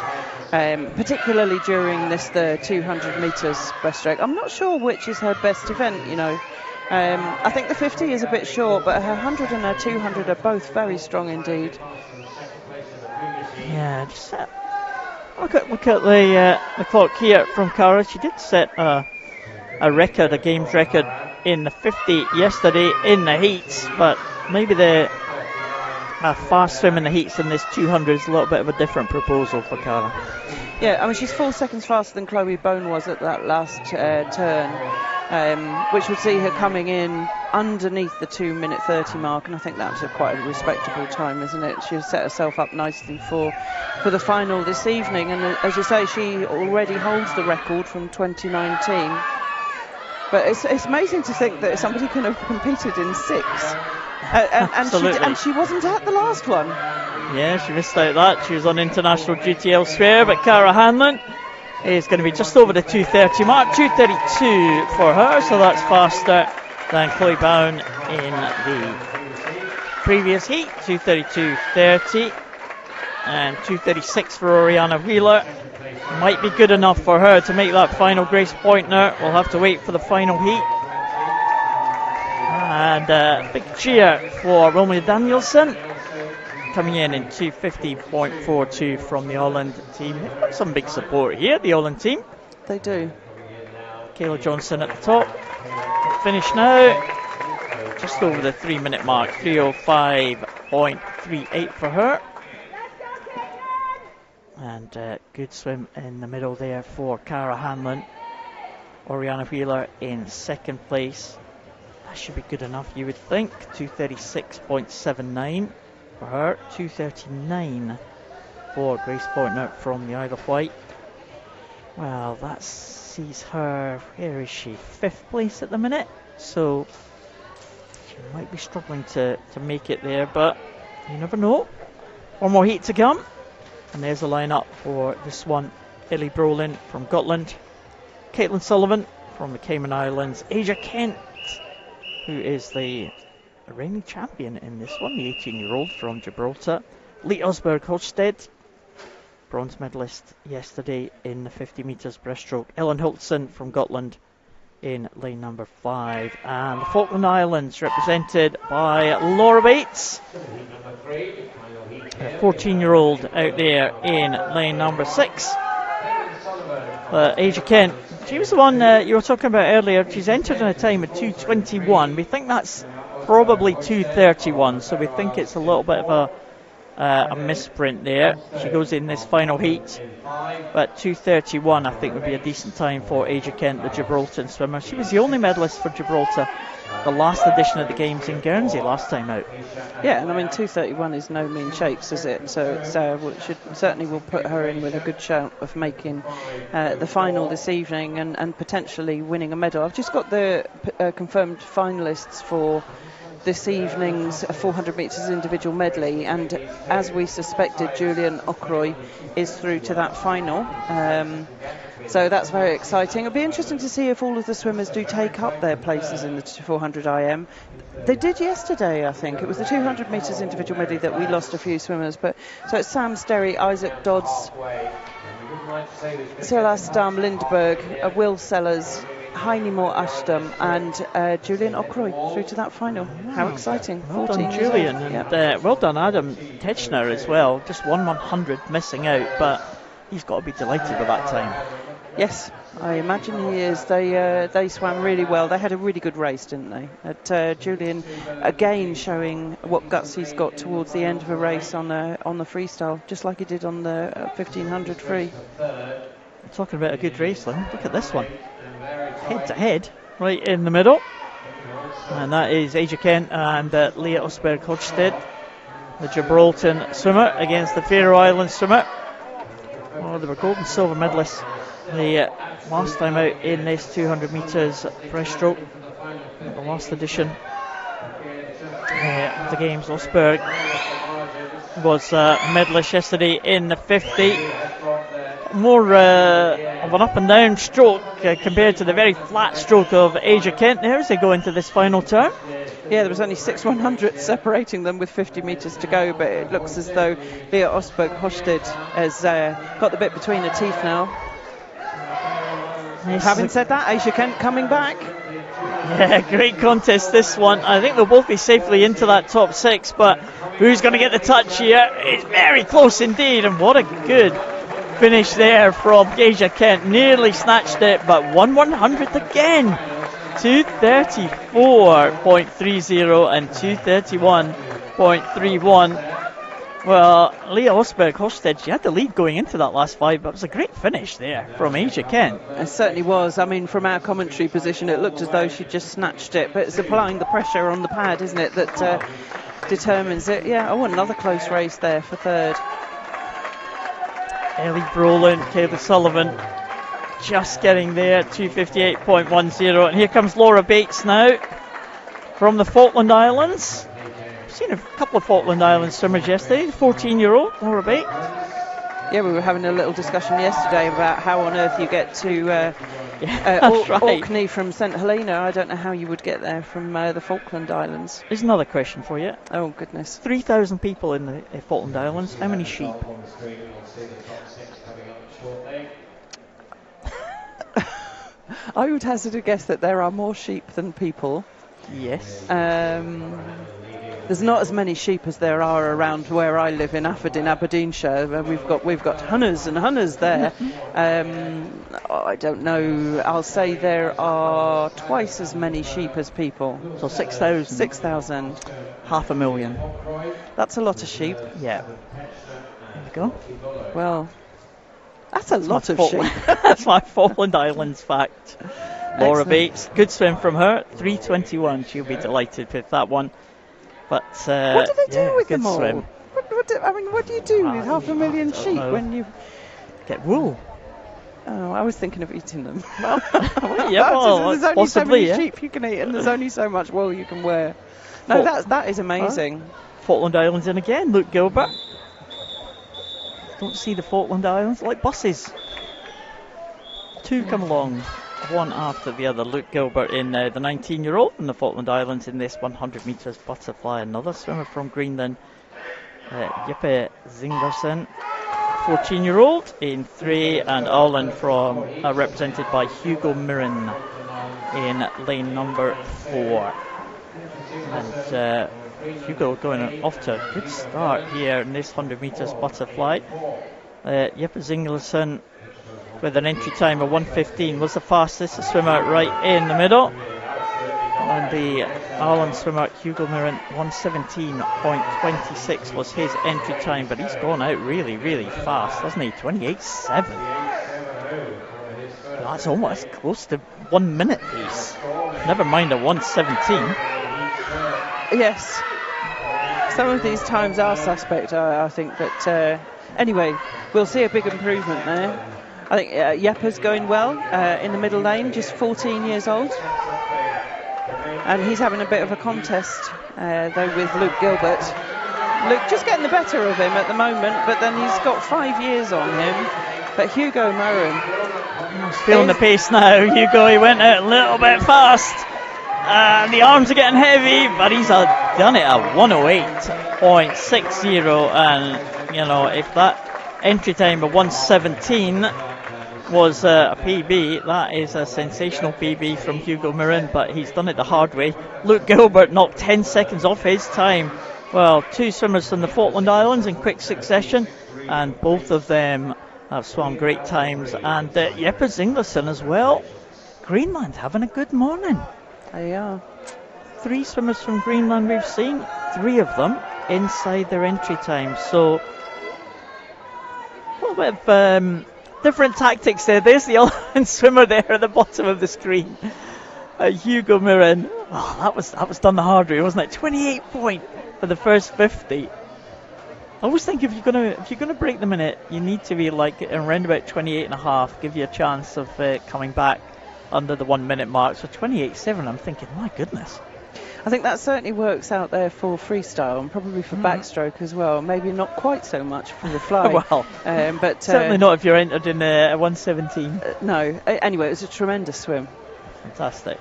particularly during the 200 metres breaststroke. I'm not sure which is her best event, you know. I think the 50 is a bit short, but her 100 and her 200 are both very strong indeed. Yeah, just look at the clock here from Cara. She did set a record, a games record in the 50 yesterday in the heats, but maybe the fast swim in the heats in this 200 is a little bit of a different proposal for Cara. Yeah, I mean, she's 4 seconds faster than Chloe Bowen was at that last turn, which would see her coming in underneath the 2:30 mark, and I think that's quite a respectable time, isn't it? She'll set herself up nicely for the final this evening, and as you say, she already holds the record from 2019. But it's amazing to think that somebody can have competed in 6 Absolutely. And she wasn't at the last one. Yeah, she missed out that. She was on international duty elsewhere, but Cara Hanlon is going to be just over the 2:30 mark, 2:32 for her, so that's faster than Chloe Bowen in the previous heat, 2:32.30, and 2:36 for Oriana Wheeler. Might be good enough for her to make that final Grace Pointner. We'll have to wait for the final heat. And big cheer for Romeo Danielson, coming in 2:50.42 from the Holland team. They've got some big support here, the Holland team. They do. Kayla Johnson at the top. Finish now. Just over the 3-minute mark, 3:05.38 for her. And good swim in the middle there for Cara Hanlon. Oriana Wheeler in second place. That should be good enough, you would think. 2:36.79 for her. 2:39 for Grace Pointner from the Isle of Wight. Well, that sees her, where is she? 5th place at the minute. So she might be struggling to make it there, but you never know. One more heat to come. And there's the lineup for this one. Ellie Brolin from Gotland, Caitlin Sullivan from the Cayman Islands, Asia Kent, who is the reigning champion in this one, the 18-year-old from Gibraltar, Lee Osberg Hodgstead, bronze medalist yesterday in the 50 metres breaststroke, Ellen Hultson from Gotland in lane number 5, and the Falkland Islands represented by Laura Bates, 14-year-old out there in lane number 6. Asia Kent, she was the one you were talking about earlier. She's entered in a time of 2:21. We think that's probably 2:31, so we think it's a little bit of a misprint there. She goes in this final heat, but 2:31 I think would be a decent time for Asia Kent, the Gibraltar swimmer. She was the only medalist for Gibraltar the last edition of the Games in Guernsey last time out. Yeah, and I mean 2:31 is no mean shakes, is it? So it's certainly will put her in with a good shout of making the final this evening and potentially winning a medal. I've just got the confirmed finalists for this evening's 400 metres individual medley, and as we suspected, Julian Ockroy is through to that final. So that's very exciting. It'll be interesting to see if all of the swimmers do take up their places in the 400 IM. They did yesterday, I think. It was the 200 metres individual medley that we lost a few swimmers. But so it's Sam Sterry, Isaac Dodds, Silas Dam Lindberg, Will Sellers, Heine Moore Ashton, and Julian Ockroy through to that final. How exciting. Well done, Julian. And well done, Adam Techner as well. Just 1/100 missing out, but he's got to be delighted with that time. Yes, I imagine he is. They swam really well. They had a really good race, didn't they? Julian again showing what guts he's got towards the end of a race on the freestyle, just like he did on the 1500 free. Talking about a good race, though. Look at this one. Head to head, right in the middle. And that is Asia Kent and Leah Osberg Hodgstead, the Gibraltar swimmer, against the Faroe Islands swimmer. Oh, they were gold and silver medalists the last time out in this 200 metres breaststroke, the last edition of the Games. Osberg was medalist yesterday in the 50. More of an up and down stroke compared to the very flat stroke of Asia Kent there as they go into this final turn. Yeah, there was only 6/100 separating them with 50 metres to go, but it looks as though Leah Osberg Hodgstead has got the bit between her teeth now. Yes. Having said that, Asia Kent coming back. Yeah, great contest this one. I think they'll both be safely into that top 6, but who's going to get the touch here? It's very close indeed, and what a good finish there from Asia Kent. Nearly snatched it, but 1/100 again. 2:34.30 and 2:31.31. Well, Leah Osberg Hodgstead, she had the lead going into that last 5, but it was a great finish there from Asia Kent. It certainly was. I mean, from our commentary position, it looked as though she just snatched it, but it's applying the pressure on the pad, isn't it, that determines it. Yeah, another close race there for third. Ellie Brolin, Kayla Sullivan just getting there, 2:58.10. And here comes Laura Bates now from the Falkland Islands. seen a couple of Falkland Islands swimmers yesterday. The 14-year-old Laura Bates. Yeah, we were having a little discussion yesterday about how on earth you get to right. Orkney from St Helena. I don't know how you would get there from the Falkland Islands. There's another question for you. Oh, goodness. 3,000 people in the Falkland Islands. How many sheep? I would hazard a guess that there are more sheep than people. Yes. There's not as many sheep as there are around where I live in Aberdeenshire. We've got hunters and hunters there. I don't know. I'll say there are twice as many sheep as people. So 6,000. 6,000. 500,000. That's a lot of sheep. Yeah. There we go. Well, that's a lot of sheep. That's my Falkland Islands fact. Laura Excellent. Bates, good swim from her. 3:21. She'll be delighted with that one. But what do they do with good them all? swim. What do you do with 500,000 sheep when you get wool? Oh, I was thinking of eating them. Well, yeah, well, there's only possibly, so many yeah. sheep you can eat, and there's only so much wool you can wear. No, that is amazing. Falkland Islands in again. Luke Gilbert. Don't see the Falkland Islands like buses. Two come along, one after the other. Luke Gilbert in the 19-year-old from the Falkland Islands in this 100 metres butterfly. Another swimmer from Greenland, Jeppe Zingersen, 14-year-old in 3, and Ireland from represented by Hugo Mirren in lane number 4. And Hugo going off to a good start here in this 100 metres butterfly. Jeppe Zingersen with an entry time of 1:15 was the fastest swimmer right in the middle. And the Ireland swimmer Hugo Mirren, 1:17.26 was his entry time, but he's gone out really, really fast, hasn't he? 28.7. That's almost close to 1 minute pace. Never mind a 1:17. Yes. Some of these times are suspect, I think, but anyway, we'll see a big improvement there. I think Jeppe's going well in the middle lane, just 14 years old. And he's having a bit of a contest, though, with Luke Gilbert. Luke just getting the better of him at the moment, but then he's got 5 years on him. But Hugo Mirren... He's feeling the pace now. Hugo, he went out a little bit fast. The arms are getting heavy, but he's done it at 1:08.60. And, you know, if that entry time of 1:17 was a PB, that is a sensational PB from Hugo Mirren, but he's done it the hard way. Luke Gilbert knocked 10 seconds off his time. Well, 2 swimmers from the Falkland Islands in quick succession, and both of them have swum great times. And Jeppe Zingersen as well. Greenland having a good morning. They are. 3 swimmers from Greenland we've seen, 3 of them inside their entry time. So a little bit of different tactics there. There's the Ireland swimmer there at the bottom of the screen, Hugo Mirren. Oh, that was done the hard way, wasn't it? 28 point for the first 50. I always think if you're gonna break the minute, you need to be like around about 28.5, give you a chance of coming back under the 1 minute mark. So 28.7, I'm thinking, my goodness. I think that certainly works out there for freestyle and probably for backstroke as well. Maybe not quite so much for the fly. Well, but certainly not if you're entered in a 1:17. No. Anyway, it was a tremendous swim. Fantastic.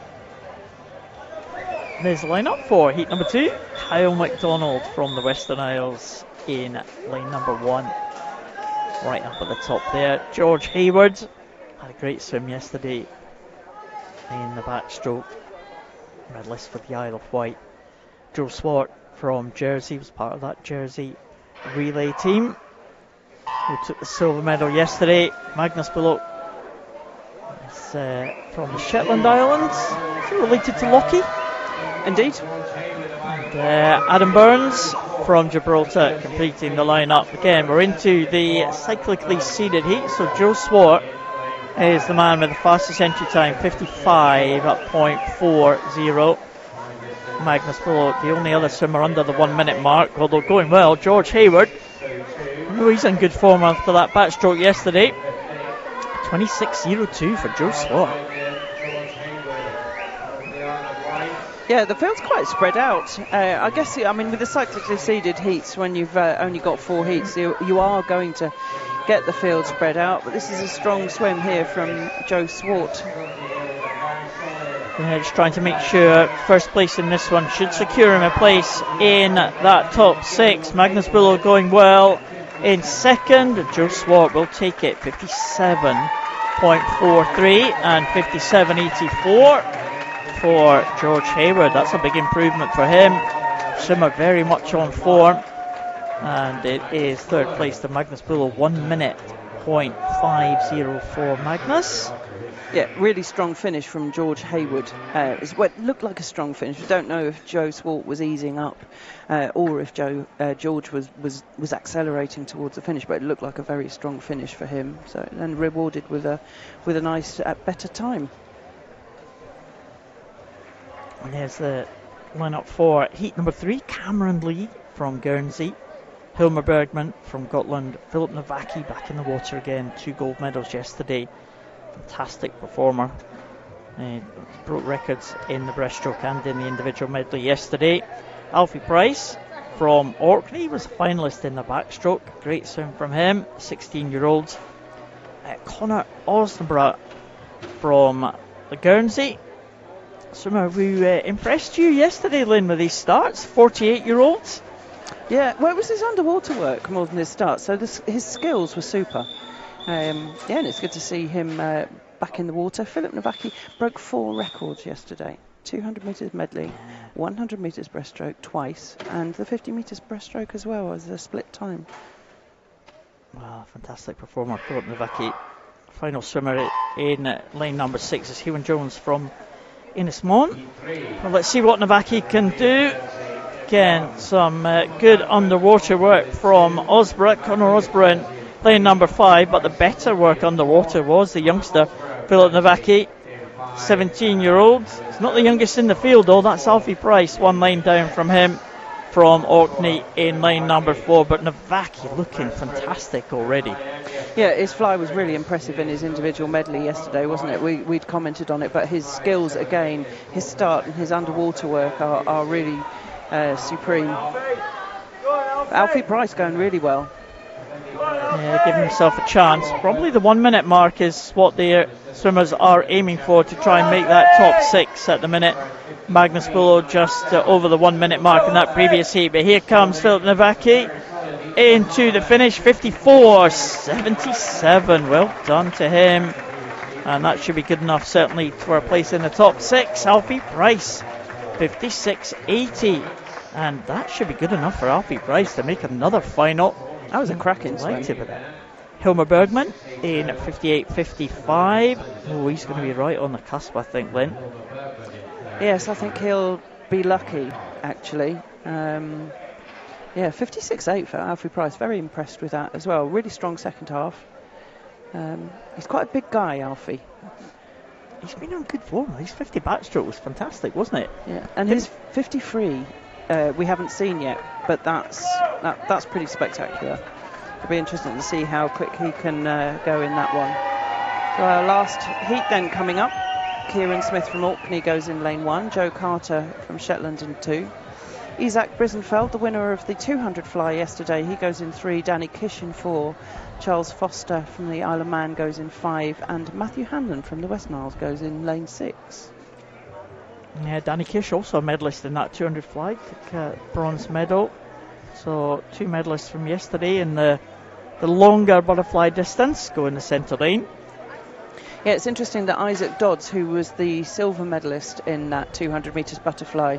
There's the lineup for heat number 2. Kyle MacDonald from the Western Isles in lane number 1. Right up at the top there. George Hayward had a great swim yesterday in the backstroke. Medalist for the Isle of Wight. Joe Swart from Jersey was part of that Jersey relay team who took the silver medal yesterday. Magnus Bullock is from the Shetland Islands. Is he related to Lockie? Indeed. And Adam Burns from Gibraltar completing the lineup. Again, we're into the cyclically seeded heat, so Joe Swart is the man with the fastest entry time, 55.40. Magnus Bullock, the only other swimmer under the 1 minute mark, although going well. George Hayward, he's in good form after that backstroke yesterday. 26.02 for Joe Swart. Yeah, the field's quite spread out. I guess, I mean, with the cyclically seeded heats, when you've only got 4 heats, you are going to get the field spread out. But this is a strong swim here from Joe Swart. Yeah, just trying to make sure first place in this one should secure him a place in that top 6. Magnus Buller going well in second. Joe Swart will take it, 57.43 and 57.84 for George Hayward. That's a big improvement for him. Swimmer very much on form, and it is third place to Magnus Buller, 1 minute 0.504 Magnus. Yeah, really strong finish from George Hayward. It looked like a strong finish. We don't know if Joe Swart was easing up or if George was accelerating towards the finish, but it looked like a very strong finish for him. So then rewarded with a nice better time. And there's the lineup for heat number 3. Cameron Lee from Guernsey, Hilmer Bergman from Gotland, Philip Nowacki back in the water again, 2 gold medals yesterday. Fantastic performer. Broke records in the breaststroke and in the individual medley yesterday. Alfie Price from Orkney was a finalist in the backstroke. Great swim from him, 16-year-old. Connor Osnaborough from the Guernsey. Swimmer who impressed you yesterday, Lynn, with his starts, 48-year-olds. Yeah, well, it was his underwater work more than his start, so his skills were super. And it's good to see him back in the water. Philip Nowacki broke 4 records yesterday. 200 metres medley, 100 metres breaststroke twice, and the 50 metres breaststroke as well as a split time. Wow, fantastic performer, Philip Nowacki. Final swimmer in lane number 6 is Hewan Jones from Innismont. Well, let's see what Nowacki can do. Again, some good underwater work from Osborough. Conor Osborough in lane number 5, but the better work underwater was the youngster Philip Nowacki, 17-year-old. He's not the youngest in the field though. That's Alfie Price, 1 lane down from him from Orkney in lane number 4. But Nowacki looking fantastic already. Yeah, his fly was really impressive in his individual medley yesterday, wasn't it? We'd commented on it, but his skills again, his start and his underwater work are really supreme. Alfie Price going really well. Yeah, giving himself a chance. Probably the 1 minute mark is what the swimmers are aiming for to try and make that top 6 at the minute. Magnus Buller just over the 1 minute mark in that previous heat. But here comes Philip Nowacki into the finish, 54.77. Well done to him. And that should be good enough, certainly, for a place in the top 6. Alfie Price, 56.80. And that should be good enough for Alfie Price to make another final. That was a cracking swim. Hilmer Bergman in 58.55. Oh, he's going to be right on the cusp, I think, Lynn. Yes, I think he'll be lucky, actually. 56.8 for Alfie Price. Very impressed with that as well. Really strong second half. He's quite a big guy, Alfie. He's been on good form. His 50 backstroke was fantastic, wasn't it? Yeah, and his 53 we haven't seen yet, but that's pretty spectacular. It'll be interesting to see how quick he can go in that one. So our last heat then coming up. Kieran Smith from Orkney goes in lane 1. Joe Carter from Shetland in 2. Isaac Brisenfeld, the winner of the 200 fly yesterday, he goes in 3. Danny Kish in 4. Charles Foster from the Isle of Man goes in 5. And Matthew Hanlon from the West Niles goes in lane 6. Yeah, Danny Kish also a medalist in that 200 fly, took a bronze medal. So 2 medalists from yesterday in the longer butterfly distance go in the centre lane. Yeah, it's interesting that Isaac Dodds, who was the silver medalist in that 200 metres butterfly,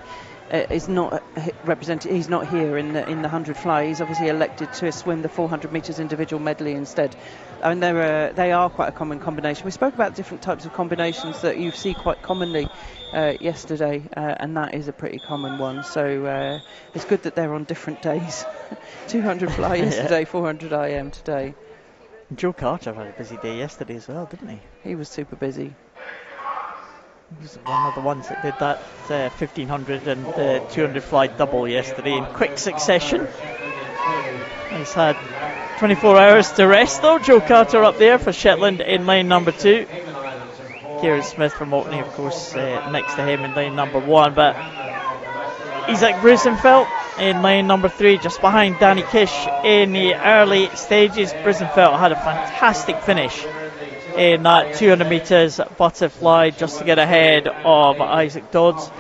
is not represented. He's not here in the 100 fly. He's obviously elected to swim the 400 metres individual medley instead. I mean, they are quite a common combination. We spoke about different types of combinations that you see quite commonly yesterday, and that is a pretty common one. So it's good that they're on different days. 200 fly yesterday, 400 IM today. Joe Carter had a busy day yesterday as well, didn't he? He was super busy. He was one of the ones that did that 1500 and 200 fly double yesterday in quick succession. He's had 24 hours to rest though. Joe Carter up there for Shetland in lane number 2. Kieran Smith from Orkney, of course, next to him in lane number 1. But Isaac Brisenfeld in lane number 3, just behind Danny Kish in the early stages. Brisenfeld had a fantastic finish in that 200 metres butterfly just to get ahead of Isaac Dodds,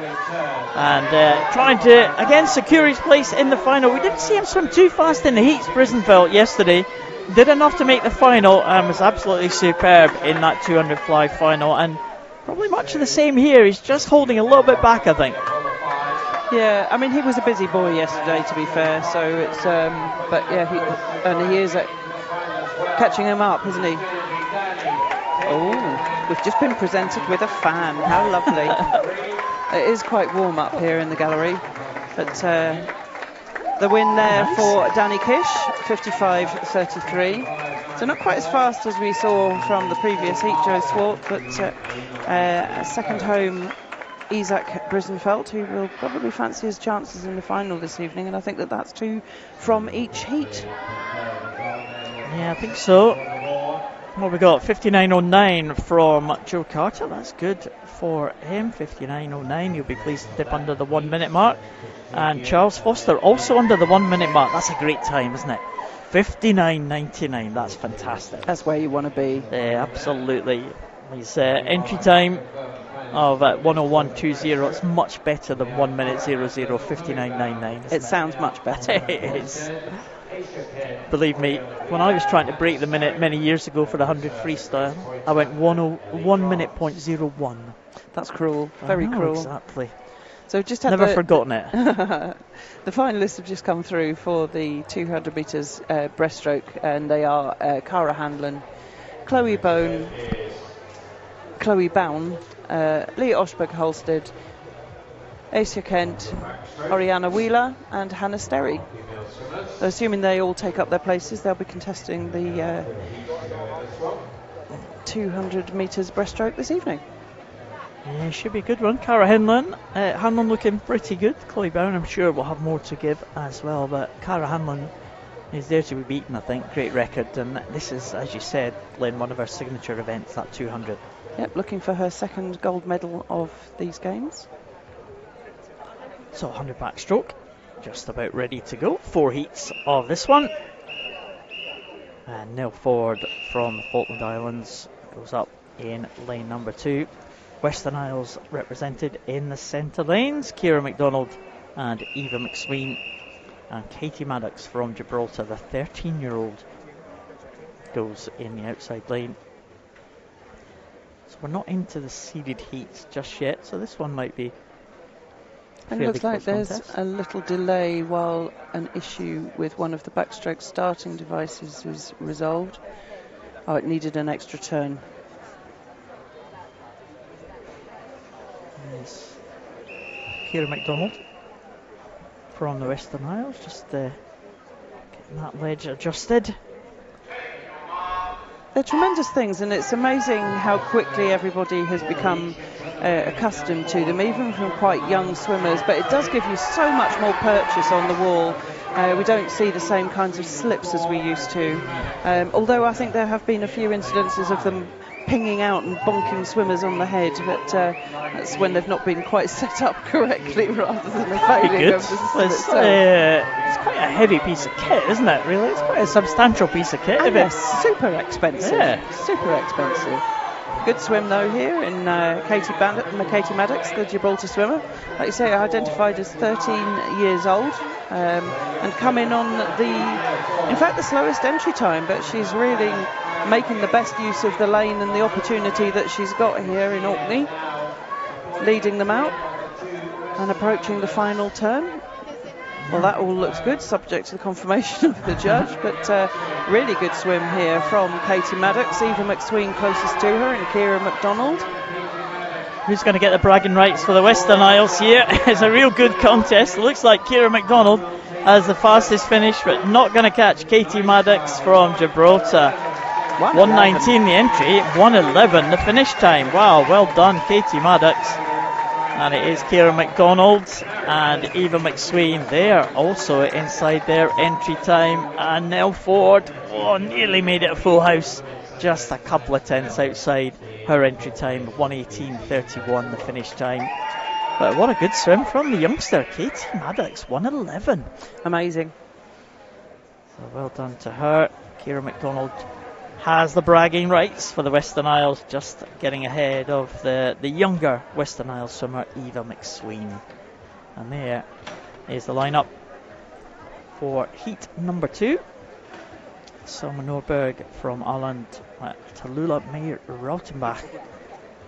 and trying to again secure his place in the final. We didn't see him swim too fast in the heats. Brisenfeld yesterday did enough to make the final and was absolutely superb in that 200 fly final, and probably much of the same here. He's just holding a little bit back, I think. Yeah, I mean, he was a busy boy yesterday, to be fair, so it's but yeah, he is catching him up, isn't he? Oh, we've just been presented with a fan. How lovely. It is quite warm up here in the gallery, but the win there for Danny Kish, 55.33. So not quite as fast as we saw from the previous heat, Joe Swart, but second home, Isaac Brisenfeld, who will probably fancy his chances in the final this evening, and I think that's 2 from each heat. Yeah, I think so. Well, we got 59.09 from Joe Carter. That's good for him. 59.09. He'll be pleased to dip under the 1 minute mark. And Charles Foster also under the 1 minute mark. That's a great time, isn't it? 59.99. That's fantastic. That's where you want to be. Yeah, absolutely. His entry time of 1:01.20. It's much better than 1 minute 00. 59.99. It sounds much better. It is. Believe me, when I was trying to break the minute many years ago for the 100 freestyle, I went 1 minute .01. That's cruel, very cruel. Exactly. So just had never forgotten it. The finalists have just come through for the 200 metres breaststroke, and they are Cara Hanlon, Chloe Bown, Leah Oshberg-Holstead, Asia Kent, Oriana Wheeler and Hannah Sterry. So assuming they all take up their places, they'll be contesting the 200 metres breaststroke this evening. Yeah, should be a good one. Cara Hanlon looking pretty good. Chloe Bown, I'm sure, will have more to give as well, but Cara Hanlon is there to be beaten, I think. Great record, and this is, as you said, Lynn, one of her signature events, that 200. Yep, looking for her second gold medal of these games. So 100 backstroke, just about ready to go. 4 heats of this one. And Neil Ford from the Falkland Islands goes up in lane number 2. Western Isles represented in the centre lanes. Ciara McDonald and Eva McSween. And Katie Maddox from Gibraltar, the 13-year-old, goes in the outside lane. So we're not into the seeded heats just yet, so this one might be. And it looks like there's a little delay while an issue with one of the backstroke starting devices is resolved. Oh, it needed an extra turn. Yes. Ciara McDonald from the Western Isles, just getting that ledge adjusted. They're tremendous things, and it's amazing how quickly everybody has become accustomed to them, even from quite young swimmers, but it does give you so much more purchase on the wall. We don't see the same kinds of slips as we used to, although I think there have been a few incidences of them pinging out and bonking swimmers on the head, but that's when they've not been quite set up correctly rather than a failing of the system itself. It's quite a heavy piece of kit, isn't it, really? It's quite a substantial piece of kit. And it's super expensive. Yeah. Super expensive. Good swim though here in Katie Maddox, the Gibraltar swimmer. Like you say, identified as 13 years old and come in on the slowest entry time, but she's really making the best use of the lane and the opportunity that she's got here in Orkney, leading them out and approaching the final turn. Well, that all looks good, subject to the confirmation of the judge, but really good swim here from Katie Maddox, Eva McSween closest to her, and Ciara McDonald. Who's going to get the bragging rights for the Western Isles here? It's a real good contest. It looks like Ciara McDonald has the fastest finish, but not going to catch Katie Maddox from Gibraltar. 1:19 the entry, 1:11 the finish time. Wow, well done, Katie Maddox. And it is Ciara McDonald and Eva McSween there, also inside their entry time. And Nell Ford, nearly made it a full house, just a couple of tenths outside her entry time. 1:18.31 the finish time. But what a good swim from the youngster, Katie Maddox, 1:11. Amazing. So well done to her. Ciara McDonald has the bragging rights for the Western Isles, just getting ahead of the younger Western Isles swimmer, Eva McSween. And there is the lineup for heat number 2. Selma Norberg from Ireland, Tallulah May Rautenbach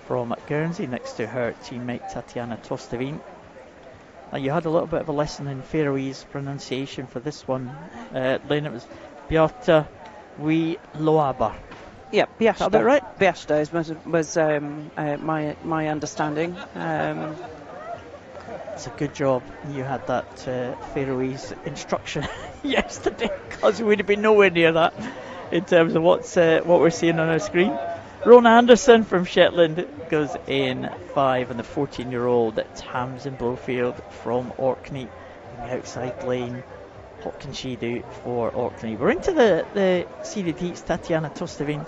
from Guernsey next to her teammate Tatiana Tostavin. Now you had a little bit of a lesson in Faroese pronunciation for this one, Lynn. It was Beata Loabar. Yeah, Beata. Is that about right? Beata was my understanding. It's a good job you had that Faroese instruction yesterday, because we would have been nowhere near that in terms of what we're seeing on our screen. Rona Anderson from Shetland goes in 5, and the 14-year-old Tamsin Blofield from Orkney in the outside lane. What can she do for Orkney? We're into the seeded heats. Tatiana Tostavin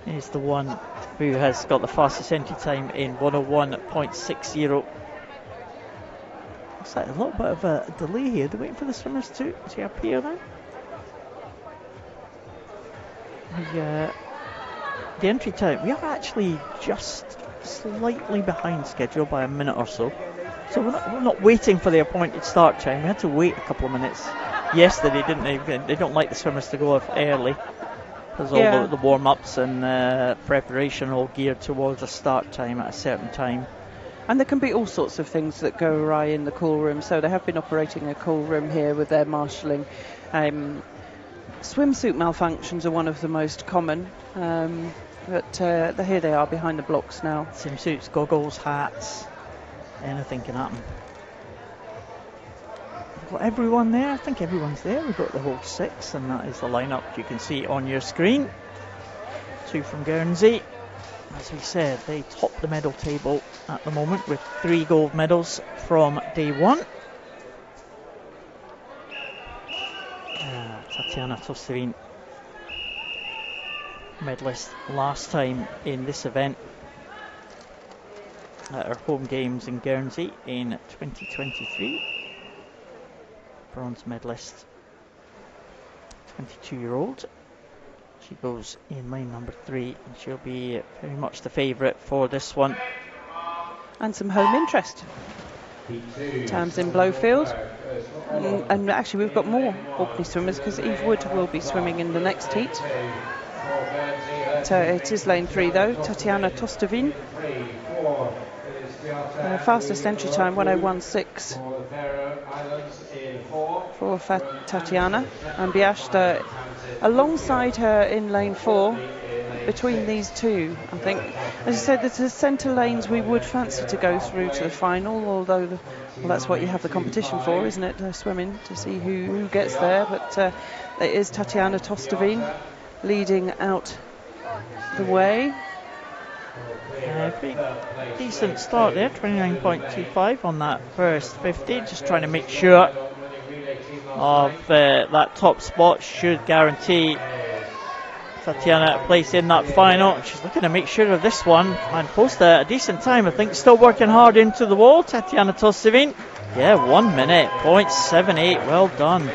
is the one who has got the fastest entry time in 1:01.60. Looks like a little bit of a delay here. They're waiting for the swimmers to appear now. The entry time, we are actually just slightly behind schedule by a minute or so. So we're not waiting for the appointed start time. We had to wait a couple of minutes yesterday, didn't they? They don't like the swimmers to go off early, because all the warm-ups and preparation all geared towards a start time at a certain time. And there can be all sorts of things that go awry in the call room. So they have been operating a call room here with their marshalling. Swimsuit malfunctions are one of the most common. But here they are behind the blocks now. Swimsuits, goggles, hats, anything can happen. We've got everyone there. I think everyone's there. We've got the whole 6, and that is the lineup you can see on your screen. 2 from Guernsey. As we said, they top the medal table at the moment with 3 gold medals from day 1. Tatiana Tostavin, medalist last time in this event at her home games in Guernsey in 2023. Bronze medalist, 22-year-old. She goes in lane number 3, and she'll be very much the favourite for this one. And some home interest. Tamsin Blofield. And actually we've got more Orkney swimmers, because Eve Wood will be swimming in the next heat. So it is lane 3 though. Tatiana Tostavin. Fastest entry time 1:01.6 for Tatiana. And Beata alongside her in lane 4. Between these two, I think, as I said, the centre lanes we would fancy to go through to the final, although that's what you have the competition for, isn't it? Swimming to see who gets there. But it is Tatiana Tostavin leading out the way. Pretty decent start there, 29.25 on that first 50. Just trying to make sure of that top spot. Should guarantee Tatiana a place in that final. She's looking to make sure of this one and post a decent time. I think still working hard into the wall, Tatiana Tostavin. Yeah, 1 minute, 0.78. Well done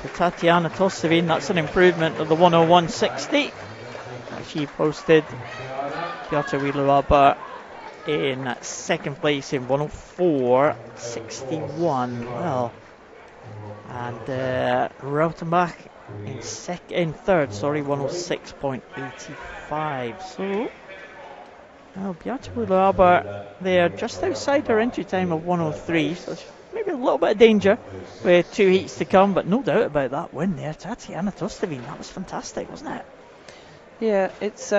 to Tatiana Tostavin. That's an improvement of the 1:01.60 she posted. Beata Loabar in second place in 1:04.61. Well, and Rautenbach in third, 1:06.85. So, well, Beata Loabar there just outside her entry time of 1:03. So maybe a little bit of danger with 2 heats to come, but no doubt about that win there. Tatiana Tostavin, that was fantastic, wasn't it? Yeah, it's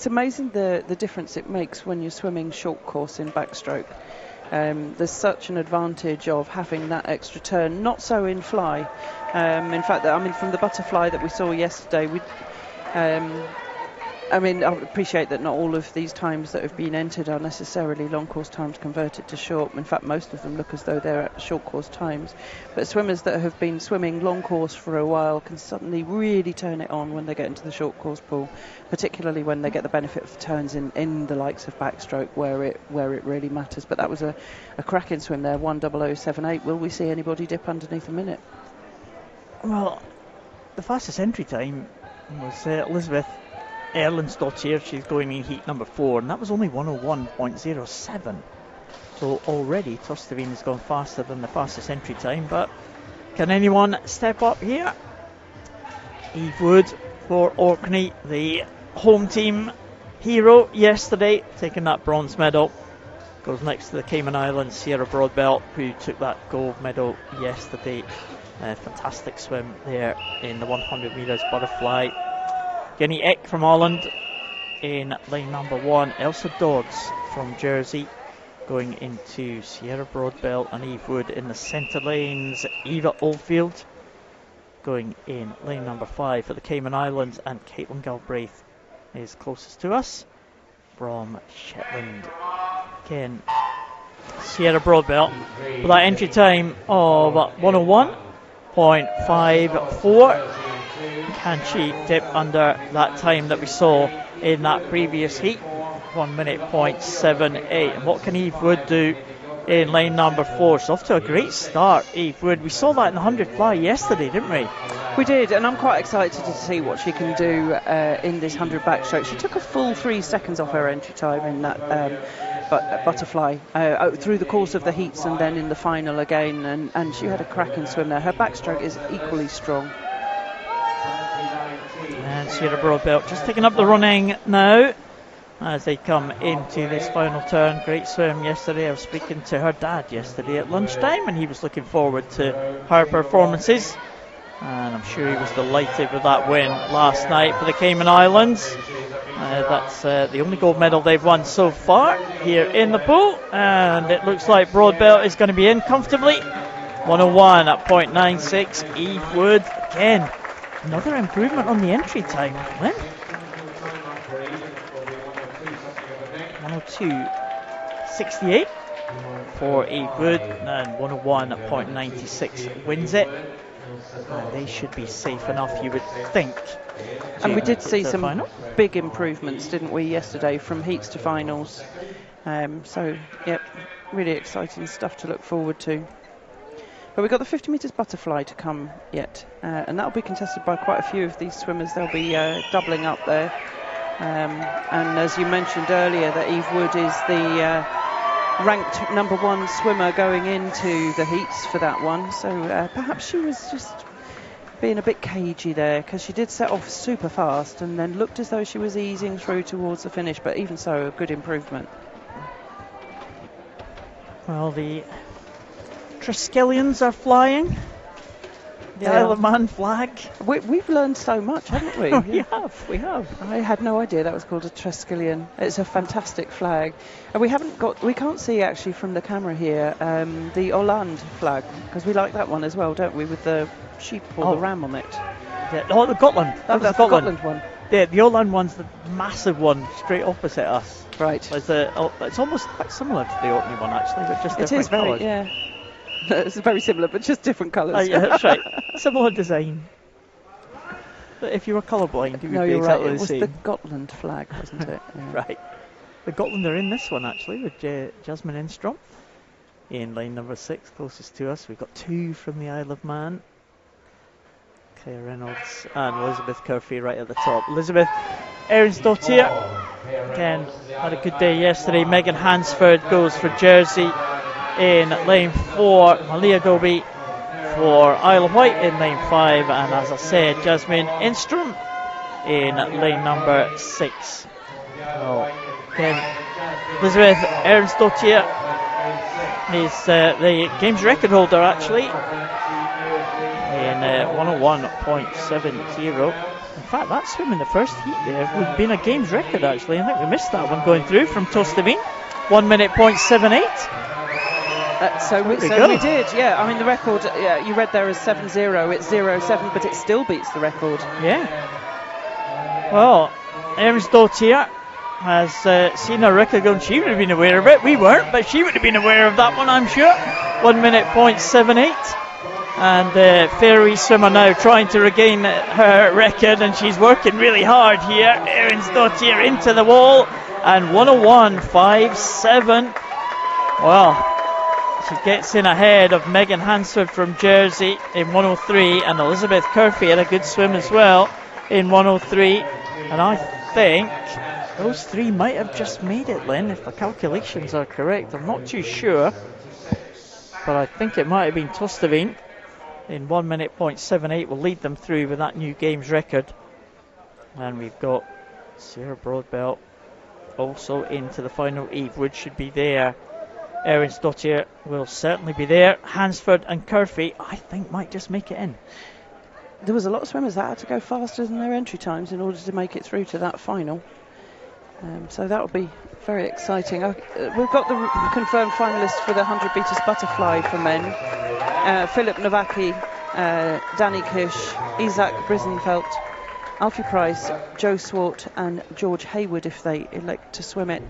amazing the difference it makes when you're swimming short course in backstroke. There's such an advantage of having that extra turn, not so in fly. In fact, from the butterfly that we saw yesterday, I mean, I appreciate that not all of these times that have been entered are necessarily long course times converted to short. In fact, most of them look as though they're at short course times. But swimmers that have been swimming long course for a while can suddenly really turn it on when they get into the short course pool, particularly when they get the benefit of turns in the likes of backstroke where it really matters. But that was a cracking swim there, 1:00.78. Will we see anybody dip underneath a minute? Well, the fastest entry time was Elizabeth Erlendsdottir. She's going in heat number 4, and that was only 1:01.07. So already Torstein has gone faster than the fastest entry time. But can anyone step up here? Eve Wood for Orkney, the home team hero yesterday, taking that bronze medal. Goes next to the Cayman Islands, Sierra Broadbelt, who took that gold medal yesterday. Fantastic swim there in the 100 metres butterfly. Jenny Eck from Holland in lane number 1. Elsa Dodds from Jersey going into Sierra Broadbelt, and Eve Wood in the centre lanes. Eva Oldfield going in lane number 5 for the Cayman Islands, and Caitlin Galbraith is closest to us from Shetland. Again, Sierra Broadbelt with that entry time of 1:01.54. Can she dip under that time that we saw in that previous heat? 1:08.78. And what can Eve Wood do in lane number 4? She's off to a great start, Eve Wood. We saw that in the 100 fly yesterday, didn't we? We did, and I'm quite excited to see what she can do in this 100 backstroke. She took a full 3 seconds off her entry time in that butterfly through the course of the heats, and then in the final again, and she had a cracking swim there. Her backstroke is equally strong. And Sierra Broadbelt just taking up the running now as they come into this final turn. Great swim yesterday. I was speaking to her dad yesterday at lunchtime, and he was looking forward to her performances, and I'm sure he was delighted with that win last night for the Cayman Islands. That's the only gold medal they've won so far here in the pool, and it looks like Broadbelt is going to be in comfortably. 1:01.96. Eve Wood again. Another improvement on the entry time. 1:02.68 for Eve Wood, and 1:01.96 wins it. And they should be safe enough, you would think. And we did see some big improvements, didn't we, yesterday from heats to finals. So, yep, really exciting stuff to look forward to. But we've got the 50 metres butterfly to come yet, and that'll be contested by quite a few of these swimmers. They'll be doubling up there. And as you mentioned earlier, that Eve Wood is the ranked number 1 swimmer going into the heats for that one. So perhaps she was just being a bit cagey there, because she did set off super fast and then looked as though she was easing through towards the finish. But even so, a good improvement. Well, the Triskelions are flying. The Isle of Man flag. We've learned so much, haven't we? We have. I had no idea that was called a Triskelion. It's a fantastic flag. And we can't see actually from the camera here the Holland flag, because we like that one as well, don't we, with the sheep or the ram on it. Yeah. Oh, the Gotland. That's the Gotland one. Yeah, the Holland one's the massive one straight opposite us. Right. It's almost quite similar to the Orkney one, actually, but just different colours. It is very, yeah. It's very similar, but just different colours. Yeah, that's right. Similar design. But if you were colourblind, you would be exactly the same. It was the Gotland flag, wasn't it? Yeah. Right. The Gotland are in this one, actually, with Jasmine Enstrom in lane number 6, closest to us. We've got 2 from the Isle of Man. Claire Reynolds and Elizabeth Curfey right at the top. Elizabeth Erlendsdottir, again, had a good day yesterday. Megan Hansford goes for Jersey in lane 4. Malia Doby for Isle of Wight in lane 5. And as I said, Jasmine Enstrom in lane number 6. Oh, again, Elizabeth Erlendsdottir is the games record holder, actually, in 1:01.70. In fact, that swim in the first heat there would be a games record, actually. I think we missed that one going through from Torstein. 1:08.78. So we did, yeah. I mean, the record, you read there as 7:0. It's 0:07, but it still beats the record. Yeah. Well, Evansdottir has seen her record going. She would have been aware of it. We weren't, but she would have been aware of that one, I'm sure. 1 minute 0.78. And Fairway swimmer now trying to regain her record, and she's working really hard here. Evansdottir into the wall, and 101.57. Well, she gets in ahead of Megan Hansford from Jersey in 103, and Elizabeth Curfey had a good swim as well in 103. And I think those three might have just made it, Lynn, if the calculations are correct. I'm not too sure, but I think it might have been Tostavine in 1 minute 0.78 will lead them through with that new games record. And we've got Sarah Broadbelt also into the final. Eve Wood should be there. Evansdottir will certainly be there. Hansford and Curfey, I think, might just make it in. There was a lot of swimmers that had to go faster than their entry times in order to make it through to that final. So that will be very exciting. We've got the confirmed finalists for the 100 metres butterfly for men. Philip Novacki, Danny Kish, Isaac Brisenfeld, Alfie Price, Joe Swart and George Hayward, if they elect to swim it,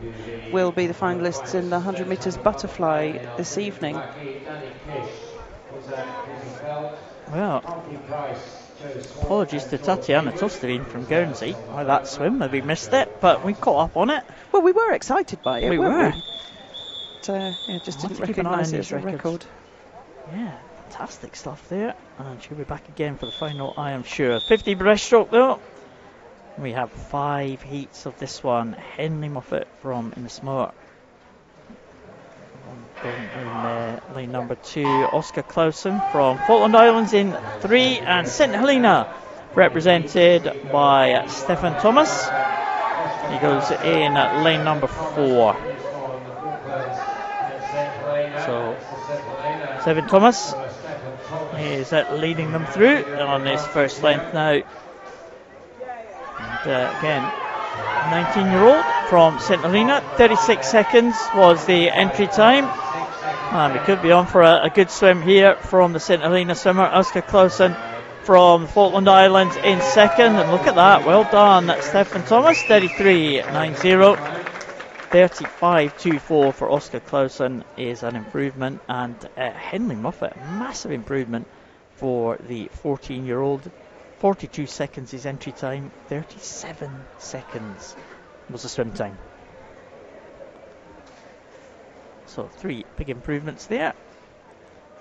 will be the finalists in the 100 metres butterfly this evening. Well, apologies to Tatiana Tostavine from Guernsey by that swim. Maybe missed it, but we caught up on it. Well, we were excited by it, we were. But, just didn't recognise it as a record. Yeah, fantastic stuff there. And she'll be back again for the final, I am sure. 50 breaststroke though. We have 5 heats of this one. Henley Moffat from Innismore going in lane number 2. Oscar Clausen from Falkland Islands in 3, and St Helena represented by Stefan Thomas. He goes in lane number 4. So Stefan Thomas is leading them through on his first length now. And again, 19-year-old from St Helena. 36 seconds was the entry time. And we could be on for a good swim here from the St Helena swimmer. Oscar Clausen from Falkland Islands in second. And look at that, well done, Stefan Thomas. 33.90. 35.24 for Oscar Clausen is an improvement. And Henley Moffat, massive improvement for the 14-year-old. 42 seconds his entry time. 37 seconds was the swim time. So 3 big improvements there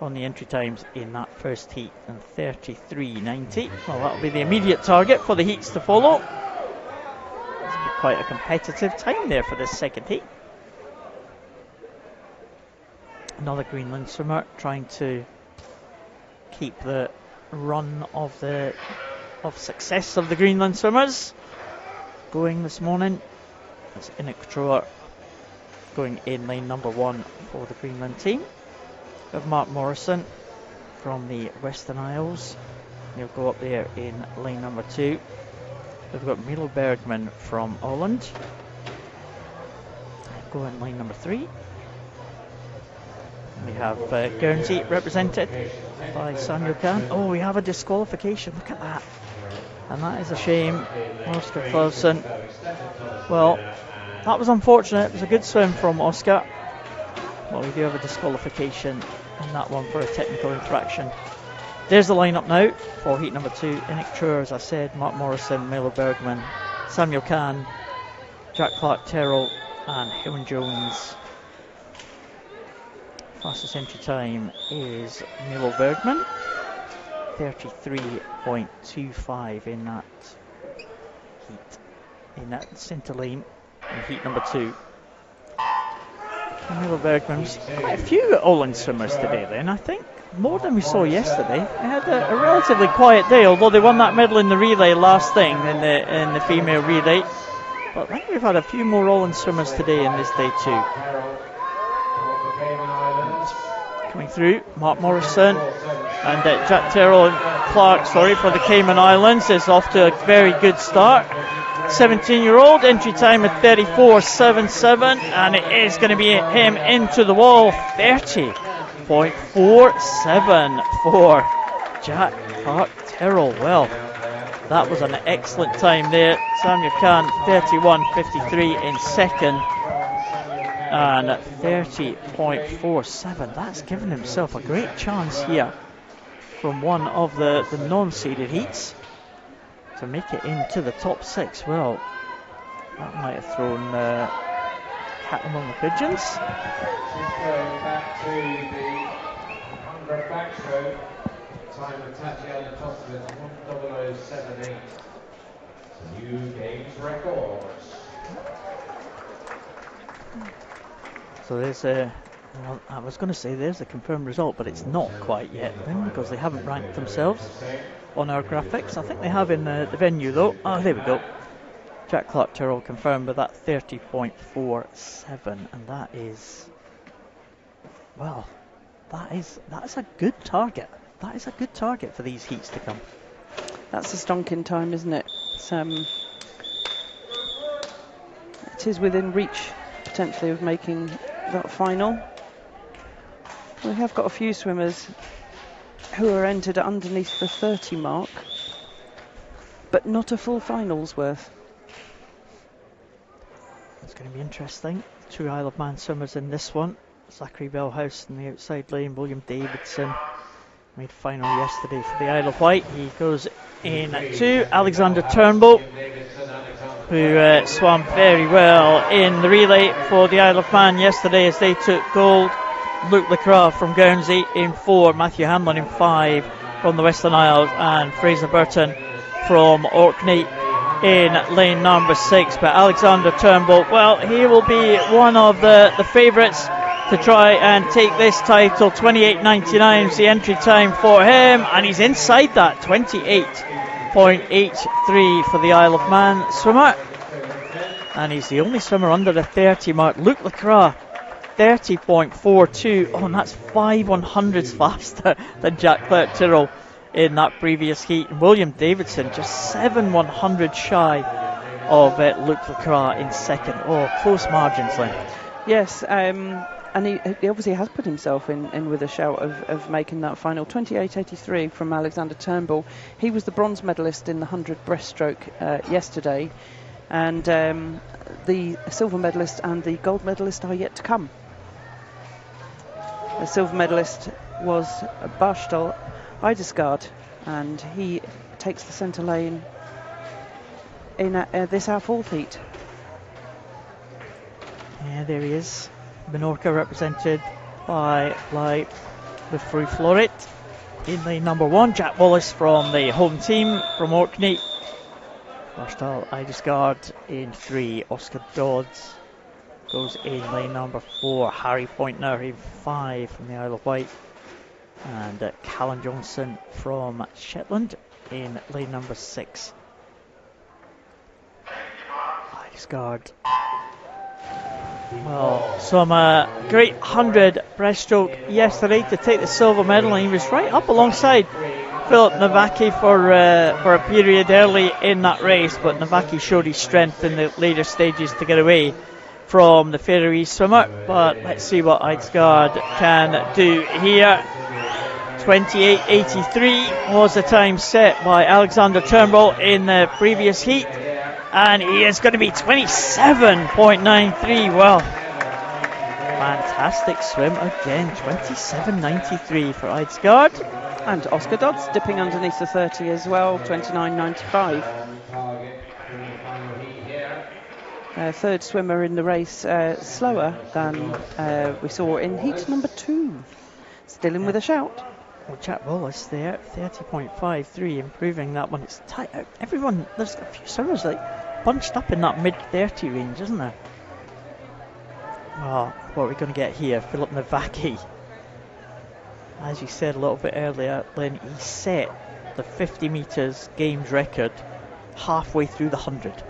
on the entry times in that first heat, and 33.90. Well, that'll be the immediate target for the heats to follow. This will be quite a competitive time there for this second heat. Another Greenland swimmer trying to keep the run of success of the Greenland swimmers going this morning. It's Inik Troer going in lane number 1 for the Greenland team. We have Mark Morrison from the Western Isles. He'll go up there in lane number 2. We've got Milo Bergman from Holland. He'll go in lane number 3. We have Guernsey represented by Samuel Kahn. Oh, we have a disqualification. Look at that. And that is a shame. Oscar Clausen. Well, that was unfortunate. It was a good swim from Oscar. Well, we do have a disqualification on that one for a technical infraction. There's the lineup now for heat number 2. Inik Troer, as I said, Mark Morrison, Milo Bergman, Samuel Kahn, Jack Clark-Terrell and Helen Jones. Fastest entry time is Milo Bergman. 33.25 in that heat, in that centre lane in heat number 2. Milo Bergman's quite a few Åland swimmers today then, I think. More than we saw yesterday. They had a relatively quiet day, although they won that medal in the relay last thing, in the female relay. But I think we've had a few more Åland swimmers today in this day too. Coming through, Mark Morrison and Jack Terrell and Clark, for the Cayman Islands, is off to a very good start. 17-year-old, entry time at 34.77, and it is going to be him into the wall. 30.47 for Jack Clark-Terrell. Well, That was an excellent time there. Samir Khan 31.53 in second, and 30.47. That's given himself a great chance here from one of the non-seeded heats to make it into the top 6. Well, that might have thrown cat among the pigeons. She's going back to the 100 backstroke. Time of Tatiana Tostovic, 1:00.78. New games records. So there's a, well, I was going to say there's a confirmed result, but it's not quite yet then, because they haven't ranked themselves on our graphics. I think they have in the venue though. Oh, there we go. Jack Clark-Tyrrell confirmed with that 30.47, and that is, well, that's a good target. That is a good target for these heats to come. That's a stonking time, isn't it? It is within reach potentially of making that final. We have got a few swimmers who are entered underneath the 30 mark, but not a full final's worth. It's going to be interesting. 2 Isle of Man swimmers in this one. Zachary Bellhouse in the outside lane. William Davidson made final yesterday for the Isle of Wight. He goes in to Alexander Turnbull, who swam very well in the relay for the Isle of Man yesterday as they took gold. Luke Lacroix from Guernsey in 4, Matthew Hanlon in 5 from the Western Isles, and Fraser Burton from Orkney in lane number 6. But Alexander Turnbull, well, he will be one of the favourites to try and take this title. 28.99 is the entry time for him, and he's inside that, 28.83 for the Isle of Man swimmer, and he's the only swimmer under the 30 mark. Luke Lacroix 30.42. Oh, and that's 5 100ths faster than Jack Clark-Tyrrell in that previous heat. And William Davidson just 7 100 shy of Luke Lacroix in second. Oh, close margins then. Yes, and he obviously has put himself in with a shout of making that final. 28.83 from Alexander Turnbull. He was the bronze medalist in the 100 breaststroke yesterday, and the silver medalist and the gold medalist are yet to come. The silver medalist was Barstal Eidesgaard, and he takes the centre lane in this our 4th heat. Yeah, there he is. Menorca represented by Lefroy Floret in lane number 1. Jack Wallace from the home team from Orkney. Barstal Eidesgaard in 3. Oscar Dodds goes in lane number 4. Harry Pointner in 5 from the Isle of Wight. And Callan Johnson from Shetland in lane number 6. Eidesgaard, well, some great 100 breaststroke yesterday to take the silver medal, and he was right up alongside Philip Navaki for a period early in that race, but Navaki showed his strength in the later stages to get away from the Faroese swimmer. But let's see what Eidesgaard can do here. 28.83 was the time set by Alexander Turnbull in the previous heat, and he is going to be 27.93. Well, fantastic swim again. 27.93 for Eidesgaard. And Oscar Dodds dipping underneath the 30 as well, 29.95. Third swimmer in the race, slower than we saw in heat number 2. Still in with a shout. Well, Jack Wallace there, 30.53, improving that one. It's tight. Everyone, there's a few swimmers like bunched up in that mid-30 range, isn't there? Well, what are we going to get here? Philip Navaki. As you said a little bit earlier, Lynn, he set the 50 metres games record halfway through the 100.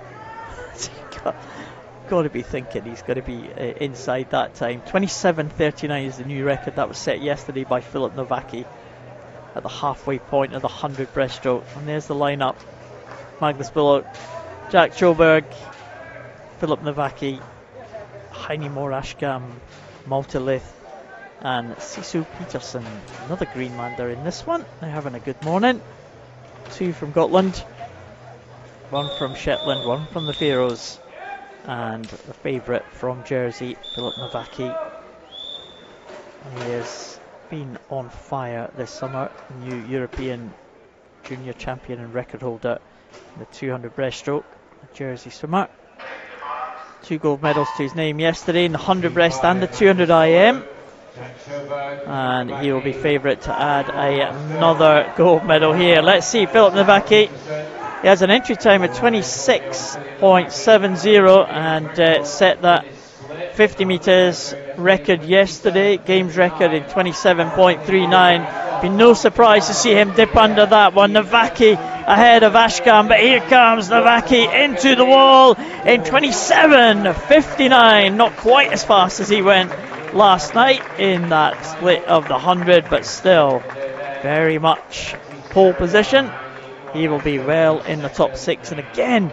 Got to be thinking he's going to be inside that time. 27.39 is the new record that was set yesterday by Philip Navaki at the halfway point of the 100 breaststroke. And there's the lineup: Magnus Bullock, Jack Joberg, Philip Navaki, Heine Moore-Ashcam, Malte Lith, and Sisu Peterson, another Greenlander in this one. They're having a good morning. 2 from Gotland, one from Shetland, one from the Faroes, and the favourite from Jersey, Philip Nowacki. He has been on fire this summer, new European junior champion and record holder in the 200 breaststroke, a Jersey swimmer. 2 gold medals to his name yesterday in the 100 breast and the 200 IM. And he will be favourite to add another gold medal here. Let's see, Philip Nowacki. He has an entry time of 26.70 and set that 50 metres record yesterday, games record in 27.39. Be no surprise to see him dip under that one. Nowacki ahead of Ashcombe, but here comes Nowacki into the wall in 27.59. Not quite as fast as he went last night in that split of the 100, but still very much pole position. He will be well in the top 6, and again,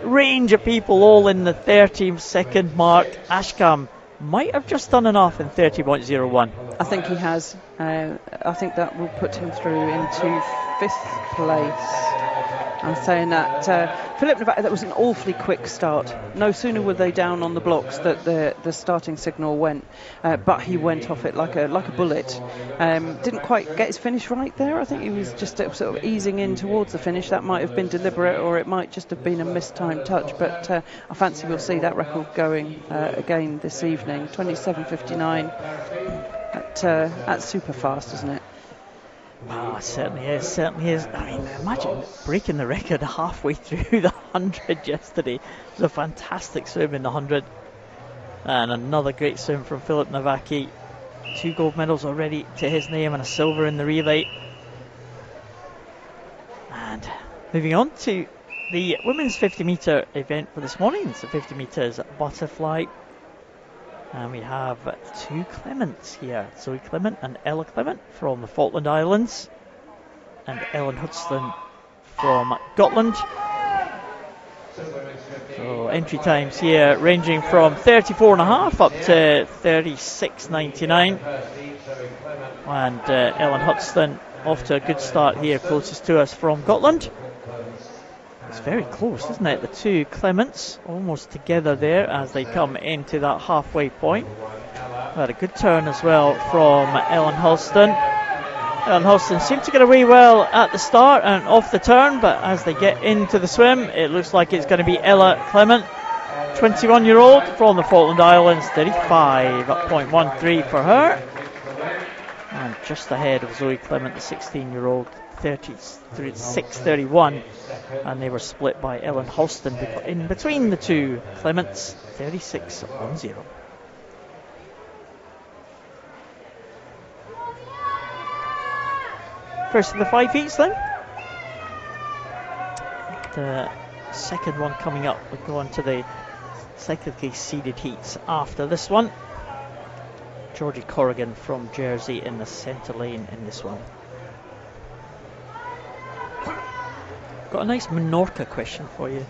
range of people all in the 30-second mark. Ashcombe might have just done enough in 30.01. I think he has. I think that will put him through into 5th place. I'm saying that Philip Nowacki, that was an awfully quick start. No sooner were they down on the blocks that the starting signal went, but he went off it like a bullet. Didn't quite get his finish right there. I think he was just sort of easing in towards the finish. That might have been deliberate, or it might just have been a mistimed touch. But I fancy we'll see that record going again this evening. 27.59. That's super fast, isn't it? Wow, it certainly is, certainly is. I mean, imagine breaking the record halfway through the 100 yesterday. It was a fantastic swim in the 100. And another great swim from Philip Nowacki. 2 gold medals already to his name and a silver in the relay. And moving on to the women's 50 metre event for this morning. It's the 50 metres butterfly. And we have 2 Clements here, Zoe Clement and Ella Clement from the Falkland Islands, and Ellen Hudson from Gotland. So entry times here ranging from 34.5 up to 36.99. And Ellen Hudson off to a good start here, closest to us from Gotland. It's very close, isn't it? The 2 Clements almost together there as they come into that halfway point. Had a good turn as well from Ellen Hulston. Ellen Hulston seemed to get away well at the start and off the turn, but as they get into the swim, it looks like it's going to be Ella Clement, 21-year-old from the Falkland Islands, 35.13 for her. And just ahead of Zoe Clement, the 16-year-old, 36.31, and they were split by Ellen Hulston in between the 2 Clements, 36.10. First of the 5 heats then. The second one coming up, we'll go on to the secondly seeded heats after this one. Georgie Corrigan from Jersey in the centre lane in this one. Got a nice Menorca question for you.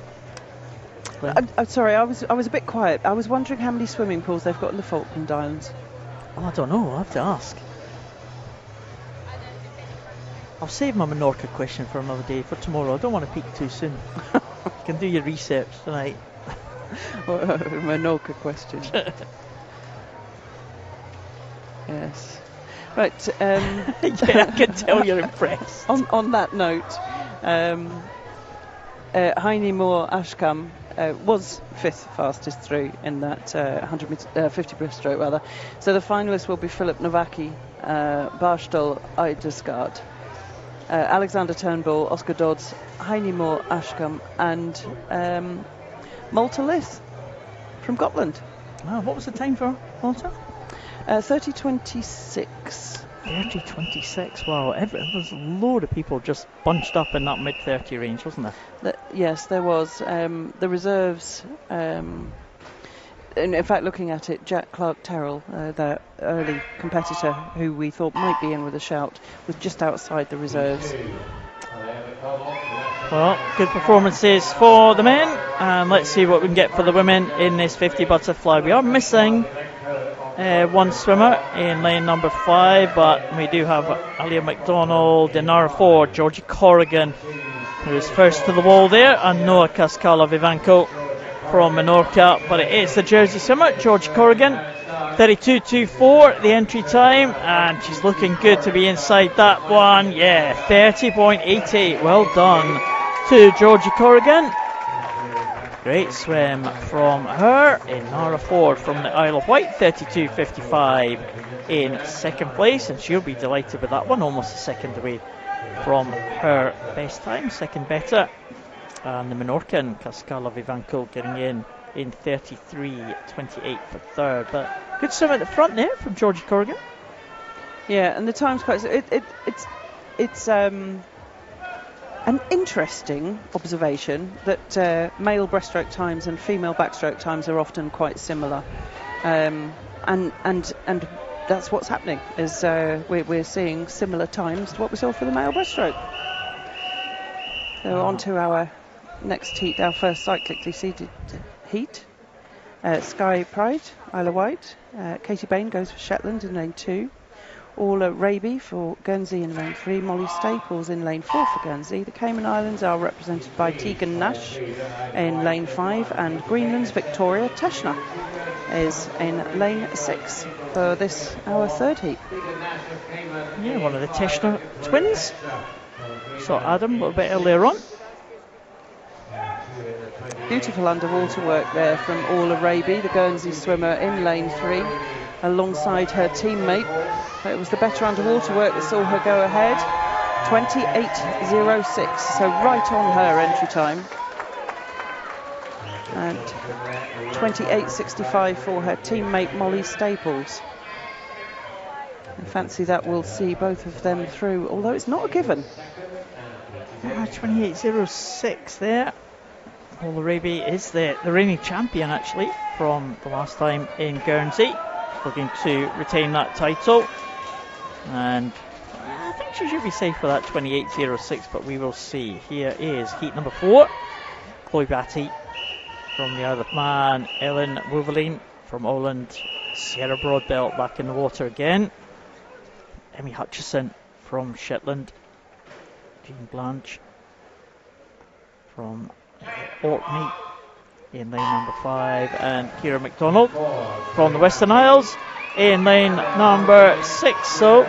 I'm sorry, I was a bit quiet. I was wondering how many swimming pools they've got in the Falkland Islands. Oh, I don't know, I'll have to ask. I'll save my Menorca question for another day, for tomorrow. I don't want to peak too soon. You can do your research tonight. Menorca question. Yes. Right. Yeah, I can tell you're impressed. On that note, Heine Moore Ashcombe was 5th fastest through in that 50 breaststroke rather. So the finalists will be Philip Nowacki, Barstool Eidesgaard, Alexander Turnbull, Oscar Dodds, Heine Moore Ashcombe, and Malta Lith from Gotland. Wow, what was the time for Malta? 30.26. 30.26. Wow, there was a load of people just bunched up in that mid-30 range, wasn't there? Yes, there was. The reserves, in fact, looking at it, Jack Clark-Terrell, the early competitor who we thought might be in with a shout, was just outside the reserves. Well, good performances for the men, and let's see what we can get for the women in this 50 butterfly. We are missing one swimmer in lane number 5, but we do have Alia McDonald, Dinara Ford, Georgie Corrigan, who's first to the wall there, and Noah Cascala Vivanco from Menorca. But it is the Jersey swimmer, George Corrigan, 32.24 the entry time, and she's looking good to be inside that one. Yeah, 30.88. Well done to Georgie Corrigan. Great swim from her. In Nara Ford from the Isle of Wight, 32.55 in second place, and she'll be delighted with that one, almost a second away from her best time, second better. And the Menorcan Cascala Vivanco getting in 33.28 for third. But good swim at the front there from Georgie Corrigan. Yeah, and the time's quite. It's an interesting observation that male breaststroke times and female backstroke times are often quite similar, and that's what's happening. Is we're seeing similar times to what we saw for the male breaststroke. So on to our next heat, our first cyclically seeded heat. Sky Pride, Isle of Wight. Katie Bain goes for Shetland in lane 2. Orla Raby for Guernsey in lane 3. Molly Staples in lane 4 for Guernsey. The Cayman Islands are represented by Tegan Nash in lane 5, and Greenland's Victoria Teschner is in lane 6 for this, our third heat. Yeah, one of the Teschner twins. Saw Adam a little bit earlier on. Beautiful underwater work there from Orla Raby, the Guernsey swimmer, in lane 3 alongside her teammate. It was the better underwater work that saw her go ahead. 28.06, so right on her entry time. And 28.65 for her teammate Molly Staples. I fancy that we'll see both of them through, although it's not a given. 28.06 there. Orla Raby is the reigning champion, actually, from the last time in Guernsey, looking to retain that title. And I think she should be safe for that 28.06, but we will see. Here is heat number 4. Chloe Batty from the Isle of Man, Ellen Wolverine from Åland, Sierra Broadbelt back in the water again, Emmy Hutchison from Shetland, Jean Blanche from Orkney in lane number 5, and Kira McDonald from the Western Isles in lane number 6. So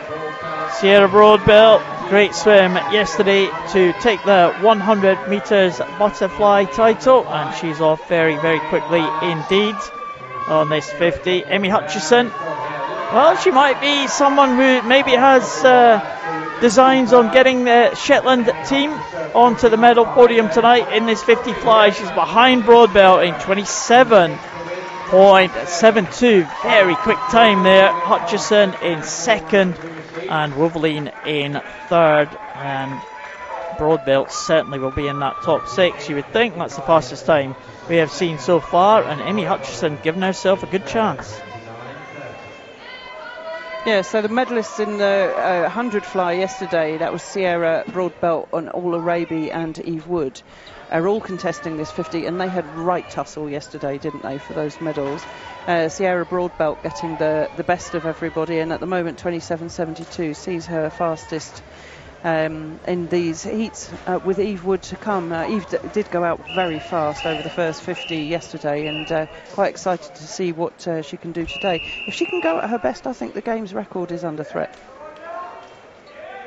Sierra Broadbelt, great swim yesterday to take the 100 metres butterfly title, and she's off very, very quickly indeed on this 50. Emmy Hutchison, well, she might be someone who maybe has designs on getting the Shetland team onto the medal podium tonight in this 50 fly. She's behind Broadbelt in 27.72. Very quick time there. Hutchison in second and Wolverine in third, and Broadbelt certainly will be in that top 6. You would think that's the fastest time we have seen so far, and Emmy Hutchison giving herself a good chance. Yeah, so the medalists in the 100 fly yesterday, that was Sierra Broadbelt and Orla Raby and Eve Wood, are all contesting this 50, and they had right tussle yesterday, didn't they, for those medals. Sierra Broadbelt getting the best of everybody, and at the moment 27.72 sees her fastest in these heats, with Eve Wood to come. Eve did go out very fast over the first 50 yesterday, and quite excited to see what she can do today. If she can go at her best, I think the game's record is under threat.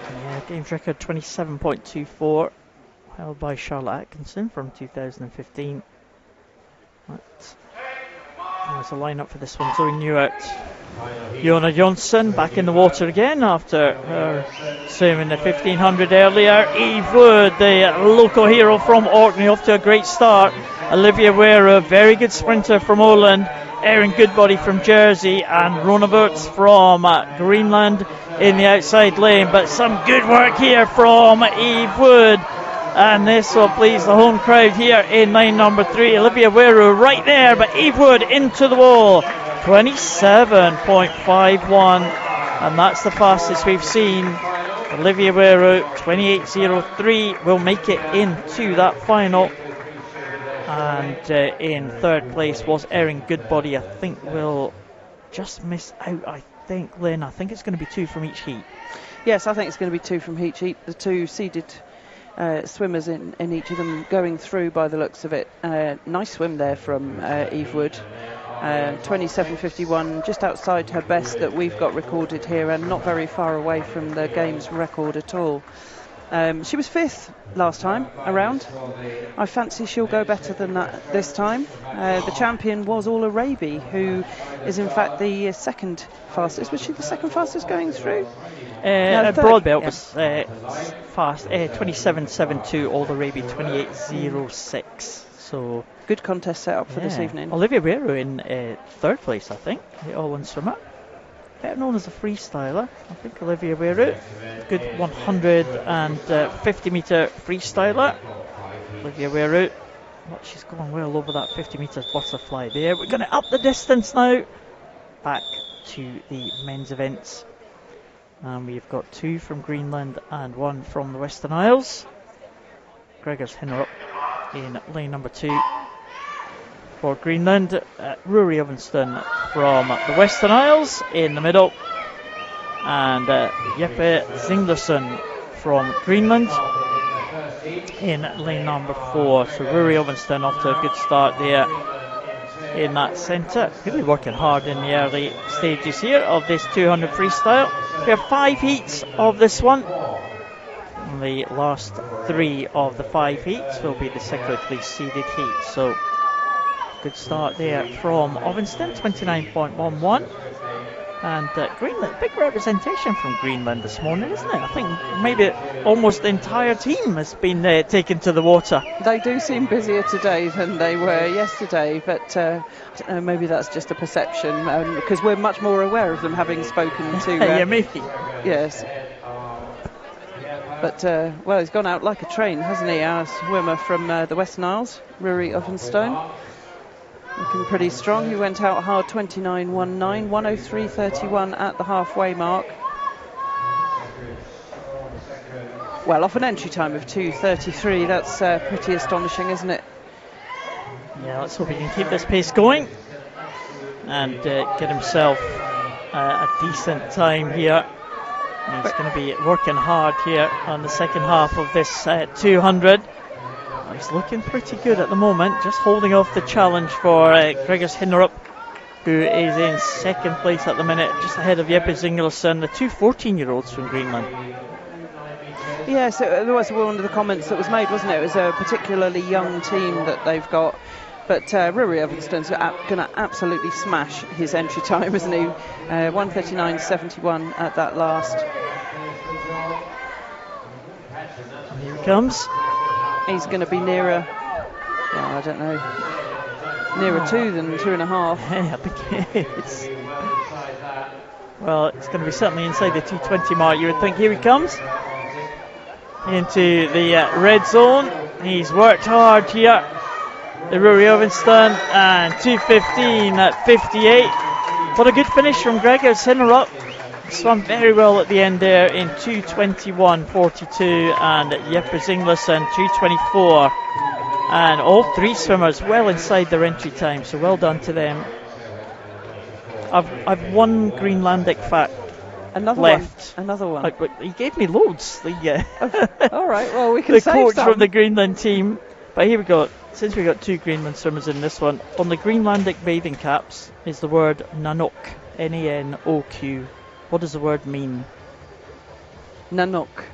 Yeah, game's record 27.24, held by Charlotte Atkinson from 2015. There's a lineup for this one. Zoe Newart, Jona Johnson back in the water again after her swim in the 1500 earlier. Eve Wood, the local hero from Orkney, off to a great start. Olivia Wera, very good sprinter from Åland. Erin Goodbody from Jersey, and Rona Burtz from Greenland in the outside lane. But some good work here from Eve Wood, and this will please the home crowd here in lane number 3. Olivia Weru right there, but Eve Wood into the wall, 27.51, and that's the fastest we've seen. Olivia Weru, 28.03, will make it into that final. And in third place was Erin Goodbody. I think will just miss out, I think, Lynn. I think it's going to be 2 from each heat. Yes, I think it's going to be 2 from each heat. The 2 seeded swimmers in each of them going through by the looks of it. Nice swim there from Eve Wood. 27.51, just outside her best that we've got recorded here, and not very far away from the game's record at all. She was 5th last time around. I fancy she'll go better than that this time. The champion was Orla Raby, who is in fact the second fastest. Was she the second fastest going through? No, Broadbelt was fast, 27.72, Orla Raby 28.06. So good contest set up for this evening. Olivia Guerrero in 3rd place, I think, the all-in swimmer. Better known as a freestyler, I think, Olivia Guerrero. Good 150 metre freestyler. Olivia Guerrero. She's going well over that 50 metre butterfly there. We're going to up the distance now. Back to the men's events. And we've got 2 from Greenland and 1 from the Western Isles. Gregor's Hinnerup in lane number 2 for Greenland. Rory Evanston from the Western Isles in the middle, and Jeppe Zinglerson from Greenland in lane number 4. So Rory Evanston off to a good start there in that centre. Really working hard in the early stages here of this 200 freestyle. We have 5 heats of this one. The last 3 of the 5 heats will be the cyclically seeded heats. So good start there from Evanston, 29.11. And Greenland, big representation from Greenland this morning, isn't it? I think maybe almost the entire team has been taken to the water. They do seem busier today than they were yesterday, but I don't know, maybe that's just a perception, because we're much more aware of them, having spoken to... yeah, maybe. Yes. But, well, he's gone out like a train, hasn't he, our swimmer from the Western Isles, Rory Evanston. Looking pretty strong. He went out hard, 29.19, 103.31 at the halfway mark. Well, off an entry time of 2:33, that's pretty astonishing, isn't it? Yeah, let's hope he can keep this pace going and get himself a decent time here. He's going to be working hard here on the second half of this 200. He's looking pretty good at the moment, just holding off the challenge for Gregors Hinnerup, who is in 2nd place at the minute, just ahead of Jeppe Zinglerson, the 2 14-year-olds from Greenland. Yes, there was one of the comments that was made, wasn't it? It was a particularly young team that they've got. But Rory Evanston's going to absolutely smash his entry time, isn't he? 1:39.71 at that last. And here he comes. He's going to be nearer, well, I don't know, nearer 2 than 2.5. Yeah, I think it's... Well, it's going to be certainly inside the 2:20 mark, you would think. Here he comes into the red zone. He's worked hard here, the Rory Evanston, and 2:15 at 58. What a good finish from Gregors Hinnerup. Swam very well at the end there in 2:21.42, and Jeppe Zinglerson 2:24, and all 3 swimmers well inside their entry time, so well done to them. I've one Greenlandic fact left. Another one. He gave me loads. All right, well, we can the save coach some from the Greenland team. But here we go. Since we got 2 Greenland swimmers in this one, on the Greenlandic bathing caps is the word Nanoq, N-A-N-O-Q. What does the word mean? Nanoq.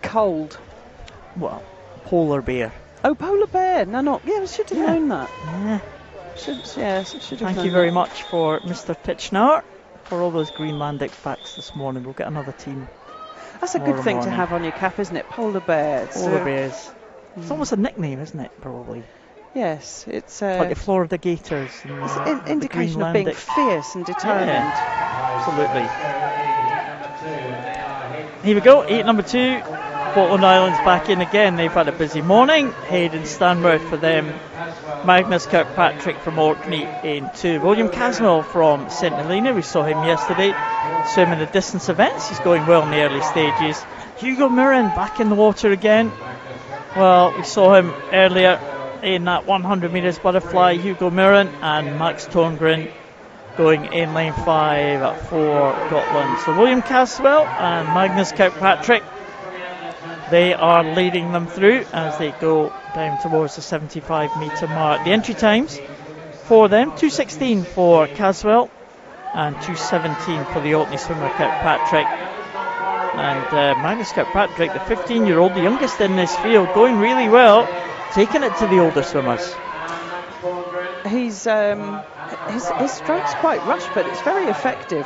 Cold. Well, polar bear. Oh, polar bear. Nanoq. Yeah, we should have known that. Yeah. Should have Thank known you very that. much for Mr. Titchener for all those Greenlandic facts this morning. We'll get another team. That's a good thing to have on your cap, isn't it? Polar bear. Polar bears. It's almost a nickname, isn't it? Probably. Yes, it's like the Florida Gators. And, it's an indication of being fierce and determined. Yeah, absolutely. Here we go, 8 number 2. Portland Islands back in again. They've had a busy morning. Hayden Stanworth for them. Magnus Kirkpatrick from Orkney in 2. William Caswell from St Helena. We saw him yesterday swimming the distance events. He's going well in the early stages. Hugo Mirren back in the water again. Well, we saw him earlier in that 100 metres butterfly. Hugo Mirren and Max Torngren going in lane 5 for Scotland. So William Caswell and Magnus Kirkpatrick, they are leading them through as they go down towards the 75-metre mark. The entry times for them, 2:16 for Caswell and 2:17 for the Orkney swimmer Kirkpatrick. And Magnus Kirkpatrick, the 15-year-old, the youngest in this field, going really well, taking it to the older swimmers. He's his stroke's quite rushed, but it's very effective.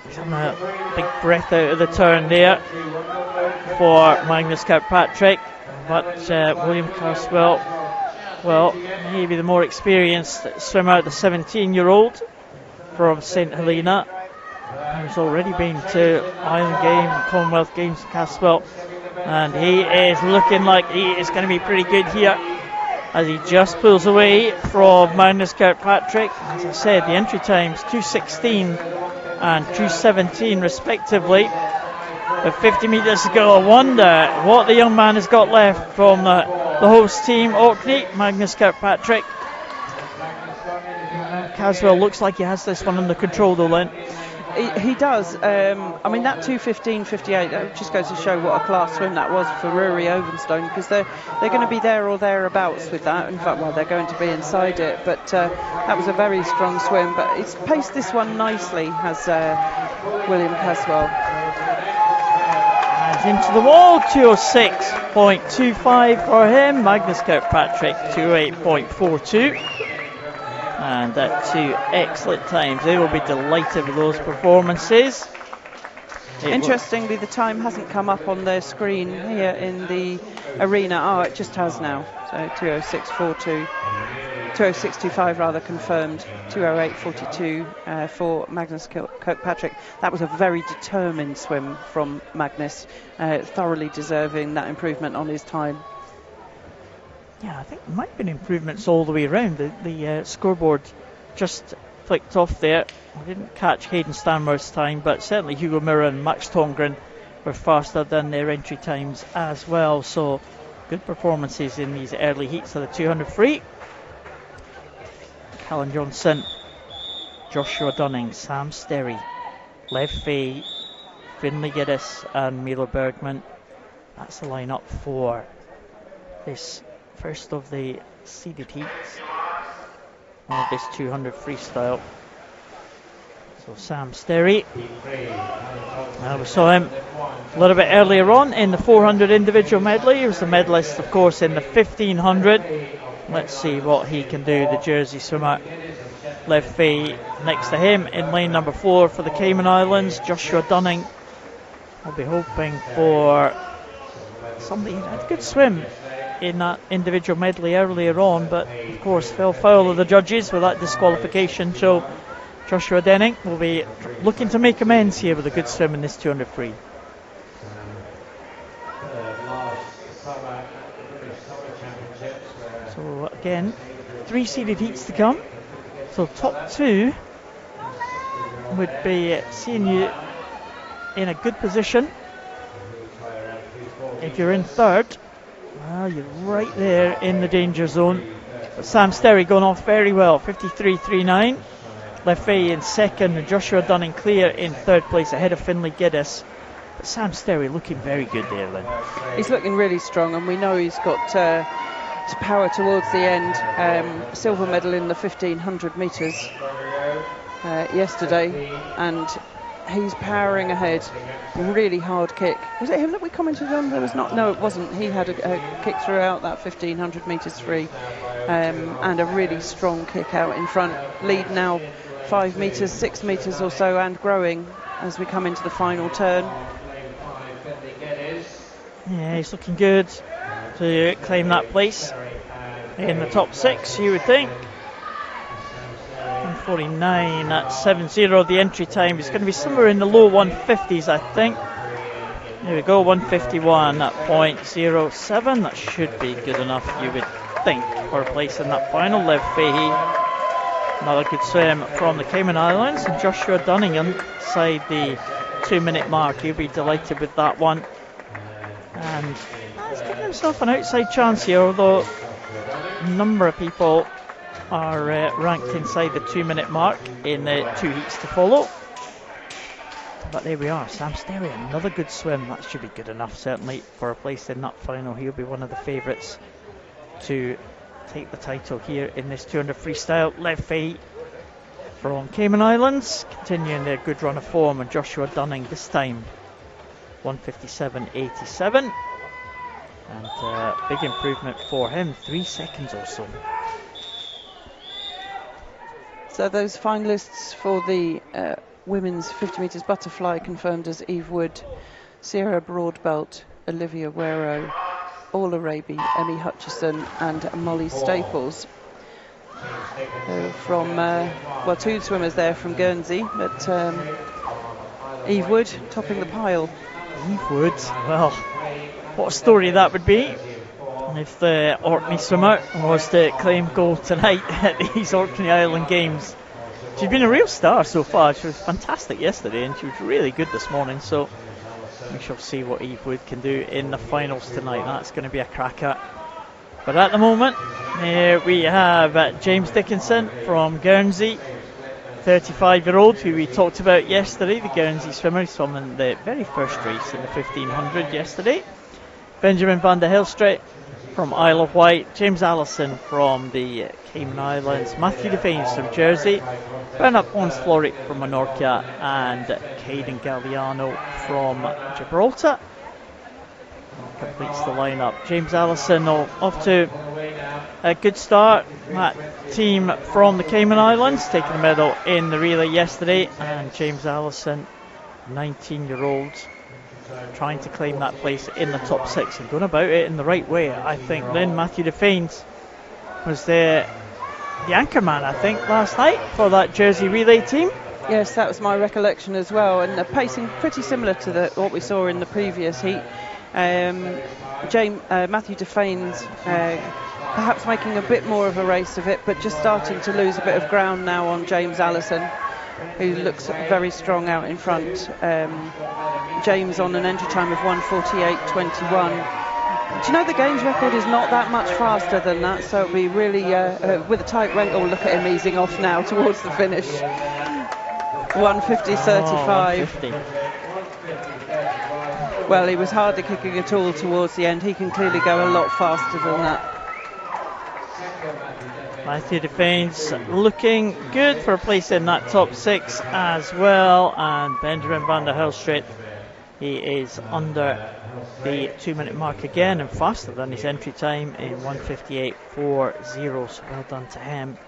He's having a big breath out of the turn there for Magnus Kirkpatrick, but William Caswell, well, maybe the more experienced swimmer, the 17-year-old from St Helena, who's already been to Island Games, Commonwealth Games, Caswell, and he is looking like he is going to be pretty good here as he just pulls away from Magnus Kirkpatrick. As I said, the entry times 2:16 and 2:17 respectively. With 50 metres to go, I wonder what the young man has got left from the host team, Orkney. Magnus Kirkpatrick. Caswell looks like he has this one under control though, Lynn. He does. I mean, that 2:15.58, that just goes to show what a class swim that was for Rory Ovenstone, because they're going to be there or thereabouts with that. In fact, well, they're going to be inside it, but that was a very strong swim. But it's paced this one nicely, has William Caswell. And into the wall, 2:06.25 for him. Magnus Kirkpatrick, 2:08.42. And two excellent times. They will be delighted with those performances. Interestingly, the time hasn't come up on their screen here in the arena. Oh, it just has now. So 2:06.42, 2:06.25 rather, confirmed. 2:08.42 for Magnus Kirkpatrick. That was a very determined swim from Magnus, thoroughly deserving that improvement on his time. Yeah, I think there might have been improvements all the way around. The scoreboard just flicked off there. I didn't catch Hayden Stanworth's time, but certainly Hugo Mirror and Max Tongren were faster than their entry times as well. So good performances in these early heats of the 200 free. Callan Johnson, Joshua Dunning, Sam Sterry, Lev Fay, Finlay Giddis and Milo Bergman. That's the lineup for this first of the seeded heats of this 200 freestyle. So Sam Sterry, we saw him a little bit earlier on in the 400 individual medley. He was the medalist, of course, in the 1500. Let's see what he can do, the Jersey swimmer. Lev Fay next to him in lane number 4 for the Cayman Islands. Joshua Dunning will be hoping for somebody who had a good swim in that individual medley earlier on, but of course fell foul of the judges with that disqualification. So Joshua Dunning will be looking to make amends here with a good swim in this 200 free. So again, 3 seeded heats to come. So top 2 would be seeing you in a good position. If you're in third, well, you're right there in the danger zone. But Sam Sterry going off very well, 53.39. Lev Fay in second and Joshua Dunning clear in third place ahead of Finlay Giddis. But Sam Sterry looking very good there, Lynn. He's looking really strong, and we know he's got to power towards the end. Silver medal in the 1500 metres yesterday, and he's powering ahead. Really hard kick. Was it him that we commented on? There was not. No, it wasn't. He had a kick throughout that 1500 metres free, and a really strong kick out in front. Lead now 5 metres, 6 metres or so, and growing as we come into the final turn. Yeah, he's looking good to claim that place in the top 6, you would think. 149 at 7.0. The entry time is going to be somewhere in the low 150s, I think. There we go, 151 at 0.07. That should be good enough, you would think, for a place in that final. Lev Fahey, another good swim from the Cayman Islands, and Joshua Dunning inside the 2-minute mark. He'll be delighted with that one. And he's giving himself an outside chance here, although a number of people are ranked inside the 2-minute mark in the 2 heats to follow. But there we are, Sam Sterry, another good swim. That should be good enough, certainly, for a place in that final. He'll be one of the favourites to take the title here in this 200 freestyle. Lev Fahey from Cayman Islands, continuing their good run of form, and Joshua Dunning this time 157.87, and big improvement for him, 3 seconds or so. So those finalists for the women's 50 metres butterfly confirmed as Eve Wood, Sierra Broadbelt, Olivia Wero, Orla Raby, Emmy Hutchison and Molly Staples. From, well, 2 swimmers there from Guernsey, but Eve Wood topping the pile. Eve Wood, well, what a story that would be if the Orkney swimmer was to claim gold tonight at these Orkney Island Games. She's been a real star so far. She was fantastic yesterday and she was really good this morning, so we shall see what Eve Wood can do in the finals tonight. That's going to be a cracker. But at the moment, here we have James Dickinson from Guernsey, 35-year-old, who we talked about yesterday, the Guernsey swimmer. He swam in the very first race in the 1500 yesterday. Benjamin van der Helstreet from Isle of Wight, James Allison from the Cayman Islands, Matthew Devanes from Jersey, Bernard Pons-Floric from Menorca, and Caden Galliano from Gibraltar. Completes the lineup. James Allison off to a good start. That team from the Cayman Islands taking the medal in the relay yesterday, and James Allison, 19-year-old, trying to claim that place in the top 6 and going about it in the right way, I think. Then Matthew Defanes was the anchor man, I think, last night for that Jersey relay team. Yes, that was my recollection as well, and the pacing pretty similar to what we saw in the previous heat. Matthew Defanes perhaps making a bit more of a race of it, but just starting to lose a bit of ground now on James Allison, who looks very strong out in front. James on an entry time of 1:48.21. Do you know the games record is not that much faster than that, so it'll be really with a tight rank. Oh, look at him easing off now towards the finish. 1:50.35. Well, he was hardly kicking at all towards the end. He can clearly go a lot faster than that. Matthew Defanes looking good for a place in that top 6 as well. And Benjamin van der Helstreet, he is under the 2-minute mark again and faster than his entry time in 1:58.40. So well done to him.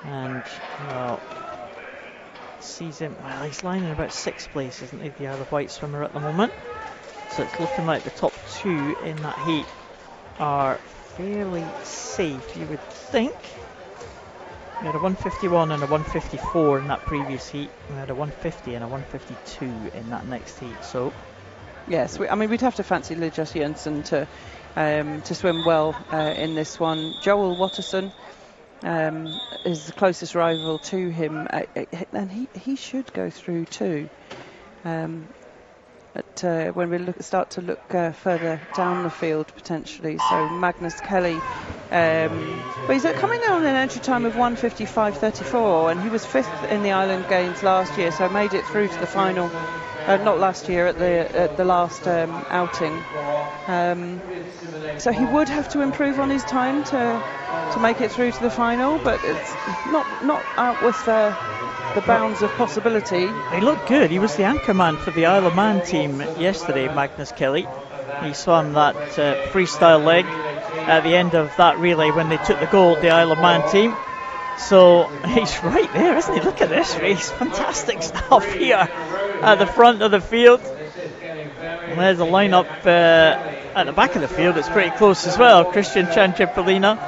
And, well, sees him, well, he's lying in about 6th place, isn't he, the Isle of Wight swimmer at the moment. So it's looking like the top 2 in that heat are fairly safe, you would think. We had a 1:51 and a 1:54 in that previous heat. We had a 1:50 and a 1:52 in that next heat. So yes, I mean, we'd have to fancy Lydia Jensen to swim well in this one. Joel Watterson is the closest rival to him, and he should go through too. But when we start to look further down the field potentially, so Magnus Kelly, but he's coming on an entry time of 1:55.34, and he was 5th in the Island Games last year, so made it through to the final. Not last year, at the last outing. So he would have to improve on his time to make it through to the final, but it's not out with the bounds of possibility. He looked good. He was the anchor man for the Isle of Man team yesterday, Magnus Kelly. He swam that freestyle leg at the end of that relay when they took the gold, the Isle of Man team. So he's right there, isn't he? Look at this race. Fantastic stuff here at the front of the field. And there's a lineup at the back of the field. It's pretty close as well. Christian Chanchipolina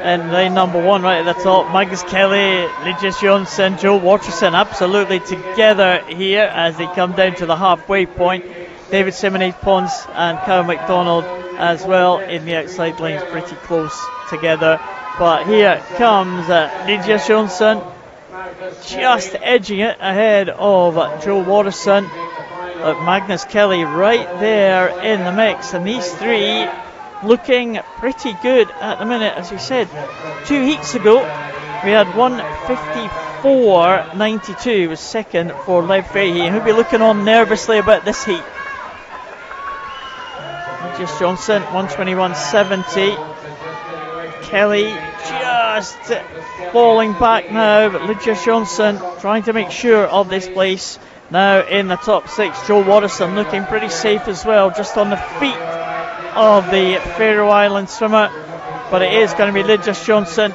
and lane number 1 right at the top. Magnus Kelly, Lydia Jonsson, Joe Watterson absolutely together here as they come down to the halfway point. David Simonet Pons and Kyle McDonald as well in the outside lanes, pretty close together. But here comes Lydia Jonsson, just edging it ahead of Joe Watterson. Look, Magnus Kelly right there in the mix, and these three looking pretty good at the minute. As we said 2 heats ago, we had 1:54.92 was second for Lev Fahey, and he'll be looking on nervously about this heat. Just Johnson 1:21.70. Kelly just falling back now, but Lydia Johnson trying to make sure of this place now in the top 6. Joe Watterson looking pretty safe as well, just on the feet of the Faroe Island swimmer, but it is going to be Lydia Johnson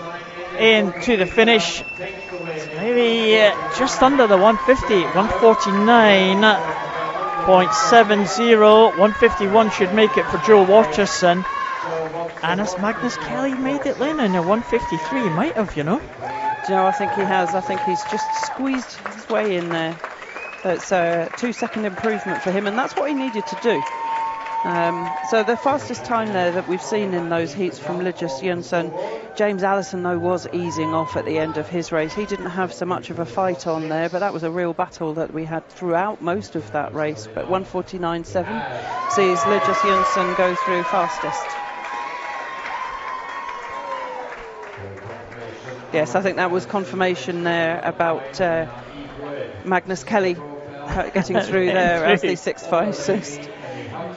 into the finish. Maybe just under the 150, 149.70. 151 should make it for Joe Watterson. And as Magnus Kelly made it in a 153, he might have, Do you know, I think he has. I think he's just squeezed his way in there. It's a 2-second improvement for him, and that's what he needed to do. So the fastest time there that we've seen in those heats from Lydius Jönsson. James Allison, though, was easing off at the end of his race. He didn't have so much of a fight on there, but that was a real battle that we had throughout most of that race. But 1:49.7 sees Lydius Jönsson go through fastest. Yes, I think that was confirmation there about Magnus Kelly getting through there as the 6.56.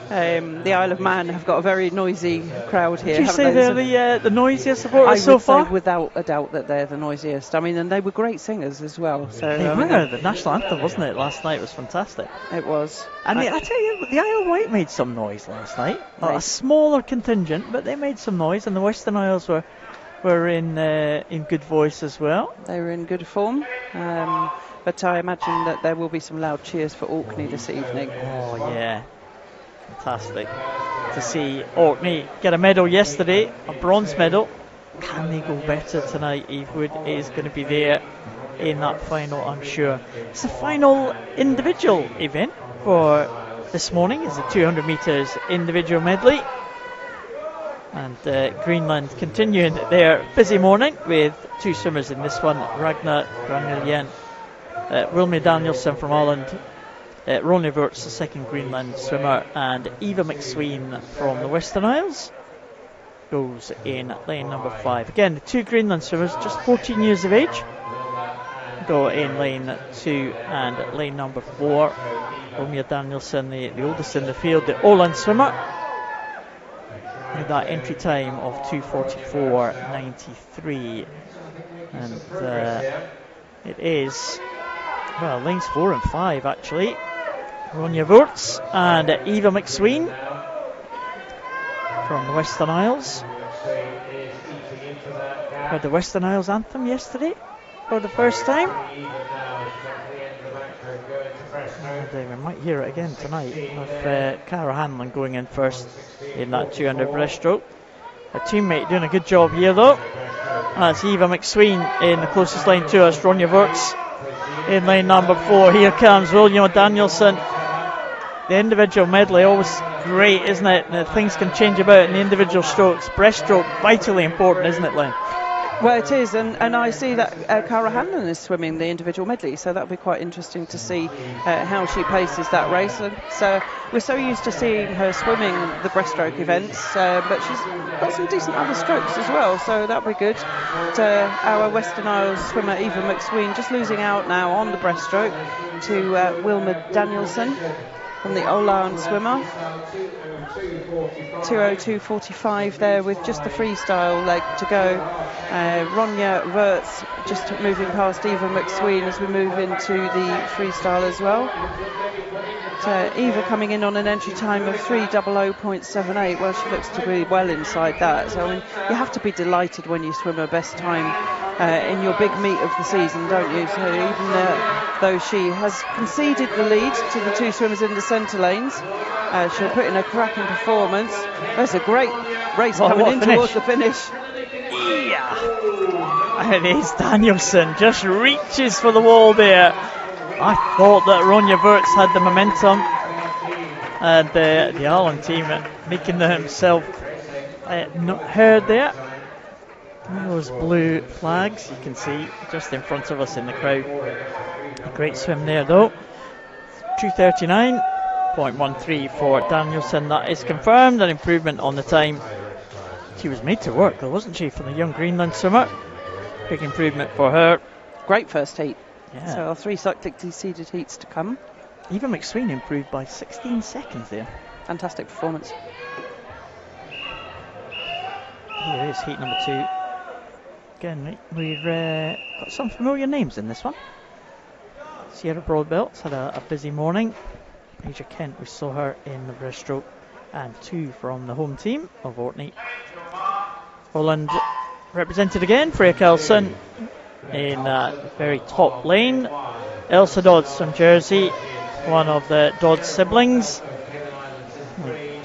The Isle of Man have got a very noisy crowd here. Did you say they're the noisiest supporters so far? I would say without a doubt that they're the noisiest. I mean, and they were great singers as well. So they were. The national anthem, wasn't it, last night? It was fantastic. It was. And I tell you, the Isle of Wight made some noise last night. Right. A smaller contingent, but they made some noise, and the Western Isles were in good voice as well. They were in good form. But I imagine that there will be some loud cheers for Orkney this evening. Oh, yeah. Fantastic to see Orkney get a medal yesterday, a bronze medal. Can they go better tonight? Evewood is going to be there in that final, I'm sure. It's the final individual event for this morning. It's the 200 metres individual medley. And Greenland continuing their busy morning with 2 swimmers in this one. Ragnar Graniljen, Wilma Danielson from Ireland, Ronja Wirtz, the second Greenland swimmer, and Eva McSween from the Western Isles goes in lane number 5. Again, the 2 Greenland swimmers, just 14 years of age, go in lane 2 and lane number 4. Ronja Danielson, the oldest in the field, the Åland swimmer, with that entry time of 2:44.93, and it is, well, lanes 4 and 5 actually. Ronja Wirtz and Eva McSween from the Western Isles. Heard the Western Isles anthem yesterday for the first time. And we might hear it again tonight with Cara Hanlon going in first in that 200 breaststroke. A teammate doing a good job here though. That's Eva McSween in the closest lane to us. Ronja Wirtz in lane number 4. Here comes William Danielson. The individual medley, always great, isn't it? Things can change about in the individual strokes. Breaststroke, vitally important, isn't it, Len? Well, it is, and I see that Cara Hanlon is swimming the individual medley, so that'll be quite interesting to see how she paces that race. And so we're so used to seeing her swimming the breaststroke events, but she's got some decent other strokes as well, so that'll be good. Our Western Isles swimmer Eva McSween just losing out now on the breaststroke to Wilma Danielson from the Åland swimmer. 2:02.45 there with just the freestyle leg to go. Ronja Wirtz just moving past Eva McSween as we move into the freestyle as well. Eva coming in on an entry time of 3:00.78. Well, she looks to be well inside that. So I mean, you have to be delighted when you swim her best time in your big meet of the season, don't you? So even though she has conceded the lead to the 2 swimmers in the centre lanes, she'll put in a cracking performance. There's a great race coming in towards the finish. Yeah. And it is Danielson, just reaches for the wall there. I thought that Ronja Wirtz had the momentum, and the Ireland team making themselves heard there. Those blue flags you can see just in front of us in the crowd. A great swim there though. 2:39. 0.13 for Danielson. That is confirmed, an improvement on the time. She was made to work though, wasn't she, for the young Greenland swimmer? Big improvement for her. Great first heat. Yeah. So our 3 cyclically seeded heats to come. Eva McSween improved by 16 seconds there. Fantastic performance. Here is heat number 2. Again, we've got some familiar names in this one. Sierra Broadbelt's had a busy morning. Asia Kent, we saw her in the breaststroke, and 2 from the home team of Orkney. Holland represented again. Freya Carlson in very top lane. Elsa Dodds from Jersey, one of the Dodds siblings.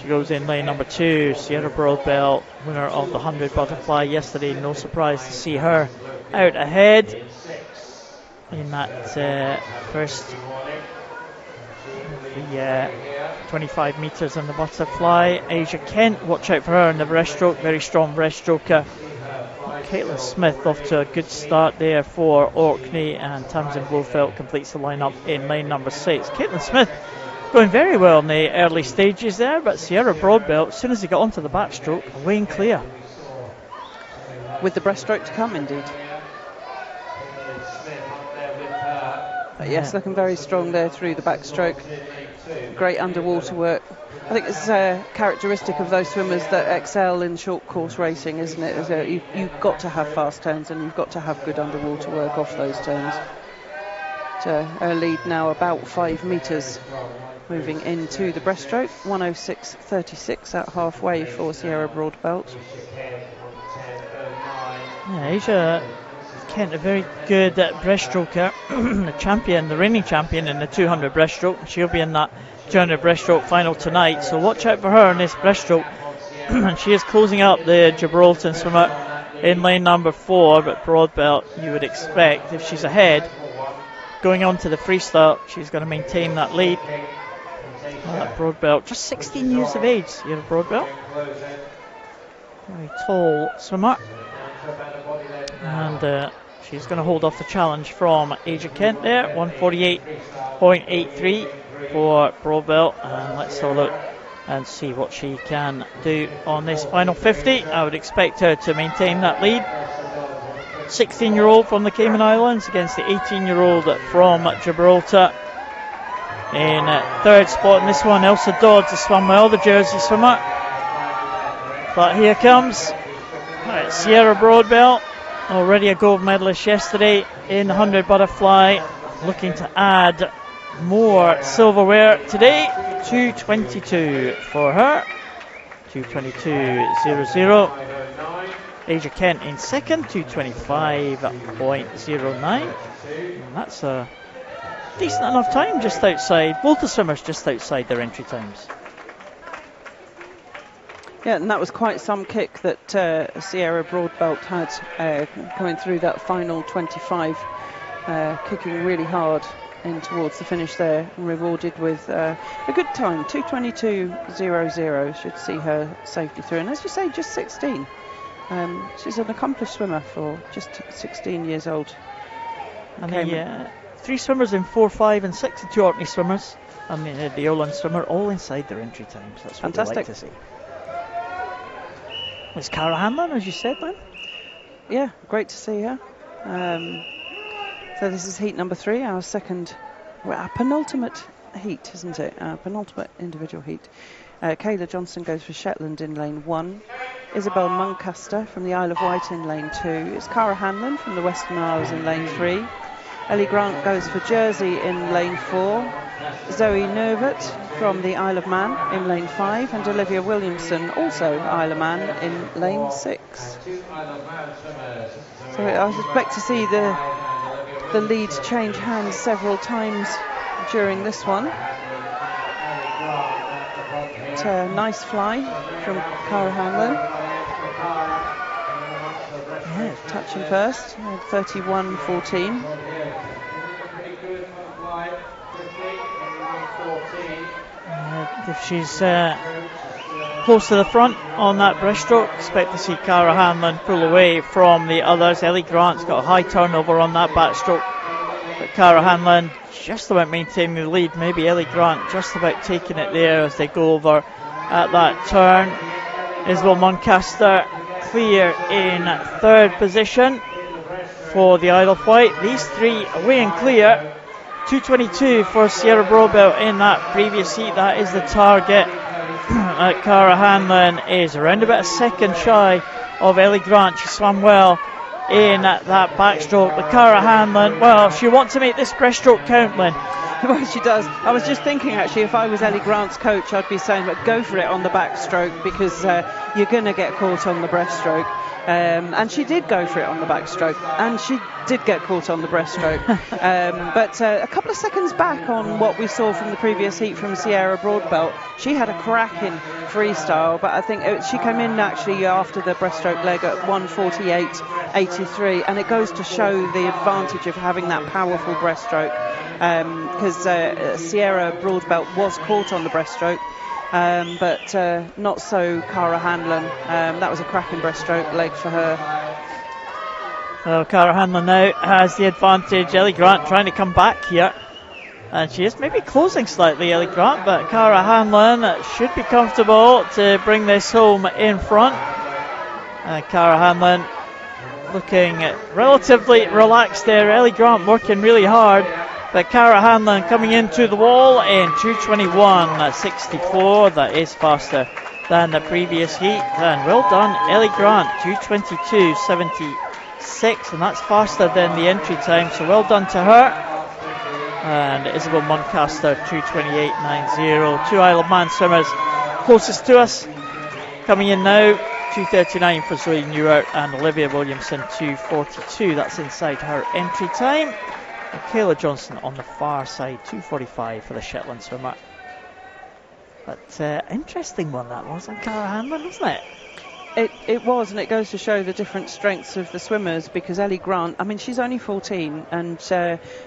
She goes in lane number 2. Sierra Broadbelt, winner of the 100 butterfly yesterday. No surprise to see her out ahead in that first 25 metres on the butterfly. Asia Kent, watch out for her in the breaststroke, very strong breaststroker. Caitlin Smith off to a good start there for Orkney, and Tamsin Blofeld completes the lineup in lane number 6. Caitlin Smith going very well in the early stages there, but Sierra Broadbelt, as soon as he got onto the backstroke, away and clear. With the breaststroke to come, indeed. But yes, looking very strong there through the backstroke. Great underwater work. I think it's characteristic of those swimmers that excel in short course racing, isn't it? You've got to have fast turns and you've got to have good underwater work off those turns. Her lead now about 5 metres. Moving into the breaststroke, 106.36 at halfway for Sierra Broadbelt. Yeah, Asia Kent, a very good breaststroker, the champion, the reigning champion in the 200 breaststroke. She'll be in that 200 breaststroke final tonight, so watch out for her in this breaststroke. And she is closing up the Gibraltar swimmer in lane number 4, but Broadbelt, you would expect, if she's ahead, going on to the freestyle, she's going to maintain that lead. Broadbelt, just 16 years of age, Sierra Broadbelt. Very tall swimmer. And she's going to hold off the challenge from Asia Kent there, 148.83 for Broadbelt. And let's have a look and see what she can do on this final 50. I would expect her to maintain that lead. 16-year-old from the Cayman Islands against the 18-year-old from Gibraltar. In third spot in this one, Elsa Dodds has swum well, the Jersey swimmer. But here comes Sierra Broadbelt, already a gold medalist yesterday in the 100 butterfly, looking to add more silverware today. 2:22 for her, 2:22.00. Asia Kent in second, 2:25.09. And that's a decent enough time, just outside, both the swimmers just outside their entry times. Yeah, and that was quite some kick that Sierra Broadbelt had coming through that final 25, kicking really hard in towards the finish there, rewarded with a good time, 2:22.00. Should see her safely through, and as you say, just 16. She's an accomplished swimmer for just 16 years old. And the 3 swimmers in 4, 5 and 6, the 2 Orkney swimmers, and the Oland swimmer, all inside their entry times. That's what we like to see. It's Cara Hanlon, as you said, then? Yeah, great to see her. So this is heat number 3, our penultimate heat, isn't it? Our penultimate individual heat. Kayla Johnson goes for Shetland in lane 1. Isabel Muncaster from the Isle of Wight in lane 2. It's Cara Hanlon from the Western Isles in lane 3. Ellie Grant goes for Jersey in lane 4. Zoe Nervert from the Isle of Man in lane 5, and Olivia Williamson, also Isle of Man, in lane 6. So I expect to see the lead change hands several times during this one. But nice fly from Cara Hanlon. Yeah, touching first, 31.14. If she's close to the front on that breaststroke, expect to see Cara Hanlon pull away from the others. Ellie Grant's got a high turnover on that backstroke. But Cara Hanlon just about maintaining the lead. Maybe Ellie Grant just about taking it there as they go over at that turn. Isabel Muncaster clear in 3rd position for the Isle of Wight. These three away and clear. 2:22 for Sierra Broadbelt in that previous heat. That is the target. Cara Hanlon is around about a second shy of Ellie Grant. She swam well in that backstroke. But Cara Hanlon, well, she wants to make this breaststroke count, Lynn. Well, she does. I was just thinking, actually, if I was Ellie Grant's coach, I'd be saying, but go for it on the backstroke, because you're going to get caught on the breaststroke. And she did go for it on the backstroke, and she did get caught on the breaststroke. But a couple of seconds back on what we saw from the previous heat from Sierra Broadbelt, she had a cracking freestyle, but I think she came in actually after the breaststroke leg at 1:48.83, and it goes to show the advantage of having that powerful breaststroke, because Sierra Broadbelt was caught on the breaststroke. But not so Cara Hanlon. That was a cracking breaststroke leg for her. Well, Cara Hanlon now has the advantage. Ellie Grant trying to come back here. And she is maybe closing slightly, Ellie Grant, but Cara Hanlon should be comfortable to bring this home in front. And Cara Hanlon looking relatively relaxed there. Ellie Grant working really hard. But Cara Hanlon coming into the wall in 2:21.64. That is faster than the previous heat. And well done, Ellie Grant, 2:22.76. And that's faster than the entry time. So well done to her. And Isabel Muncaster, 2:28.90. 2 Isle of Man swimmers closest to us. Coming in now, 2:39 for Zoe Newart and Olivia Williamson, 2:42. That's inside her entry time. Kayla Johnson on the far side, 2:45 for the Shetland swimmer. But interesting one that was on Cara Hanlon, wasn't it? It was, and it goes to show the different strengths of the swimmers, because Ellie Grant, I mean, she's only 14, and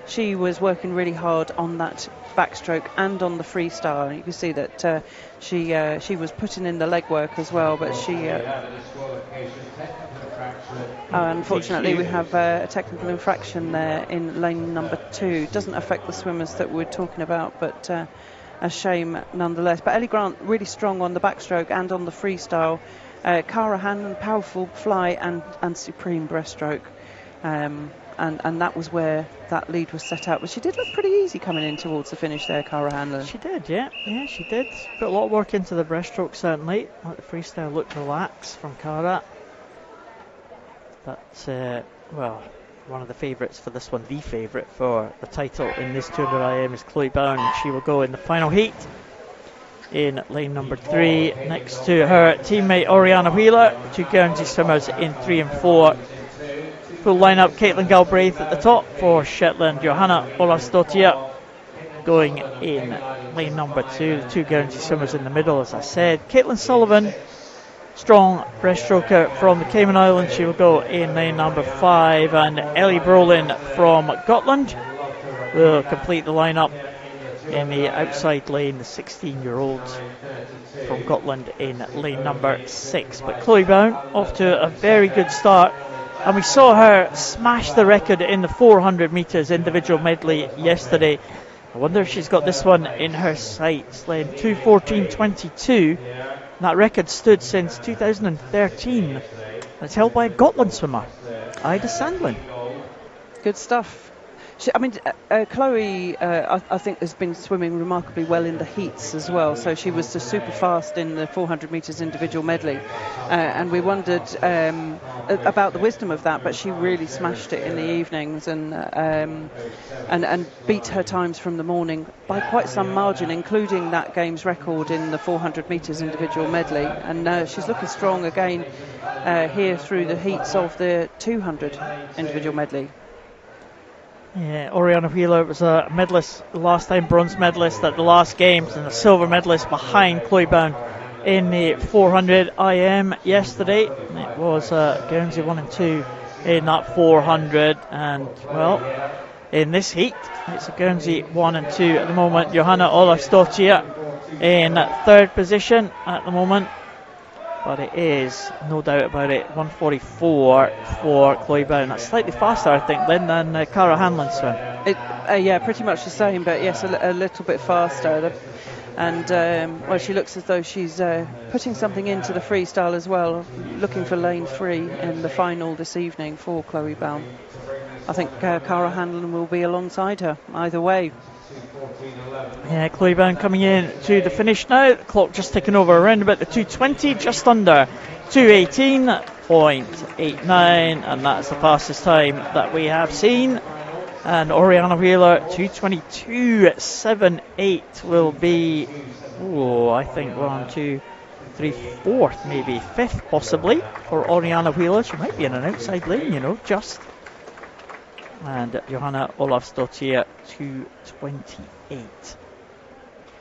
she was working really hard on that backstroke and on the freestyle. You can see that she was putting in the legwork as well, but she unfortunately we have a technical infraction there in lane number 2. Doesn't affect the swimmers that we're talking about, but a shame nonetheless. But Ellie Grant really strong on the backstroke and on the freestyle. Cara Hanlon, powerful fly and supreme breaststroke. And that was where that lead was set out. But she did look pretty easy coming in towards the finish there, Cara Hanlon. She did, yeah, she did. Put a lot of work into the breaststroke, certainly. Let the freestyle look relaxed from Cara. But, well, one of the favourites for this one, the favourite for the title in this 200 IM is Chloe Bowen. She will go in the final heat in lane number 3 next to her teammate Oriana Wheeler. 2 Guernsey swimmers in 3 and 4. Full lineup: Caitlin Galbraith at the top for Shetland, Johanna Olafsdottir going in lane number 2. The 2 Guernsey swimmers in the middle, as I said. Caitlin Sullivan, strong breaststroker from the Cayman Islands, she will go in lane number 5, and Ellie Brolin from Gotland will complete the lineup in the outside lane, the 16-year-olds from Gotland in lane number 6. But Chloe Bowen off to a very good start, and we saw her smash the record in the 400 metres individual medley yesterday. I wonder if she's got this one in her sights. Lane 2:14.22. That record stood since 2013. It's held by a Gotland swimmer, Ida Sandlin. Good stuff. Chloe, I think, has been swimming remarkably well in the heats as well. So she was super fast in the 400 metres individual medley, and we wondered about the wisdom of that. But she really smashed it in the evenings and beat her times from the morning by quite some margin, including that game's record in the 400 metres individual medley. And she's looking strong again here through the heats of the 200 individual medley. Yeah, Oriana Wheeler was a medalist last time, bronze medalist at the last games, and a silver medalist behind Chloe Bowen in the 400 IM yesterday. It was Guernsey 1 and 2 in that 400, and well, in this heat it's a Guernsey 1 and 2 at the moment. Johanna Olafsdottir in 3rd position at the moment, but it is, no doubt about it, 1:44 for Chloe Brown. That's slightly faster, I think, Lynn, than Cara Hanlon's swim. Yeah, pretty much the same, but yes, a little bit faster. And she looks as though she's putting something into the freestyle as well, looking for lane 3 in the final this evening for Chloe Brown. I think Cara Hanlon will be alongside her either way. Yeah, Chloe Brown coming in to the finish now. The clock just ticking over around about the 2:20, just under 2:18.89, and that's the fastest time that we have seen. And Oriana Wheeler, 2:22.78 will be, I think 1, 2, 3, 4th, maybe 5th possibly for Oriana Wheeler. She might be in an outside lane, just. And Johanna Olafsdottir, 2:28.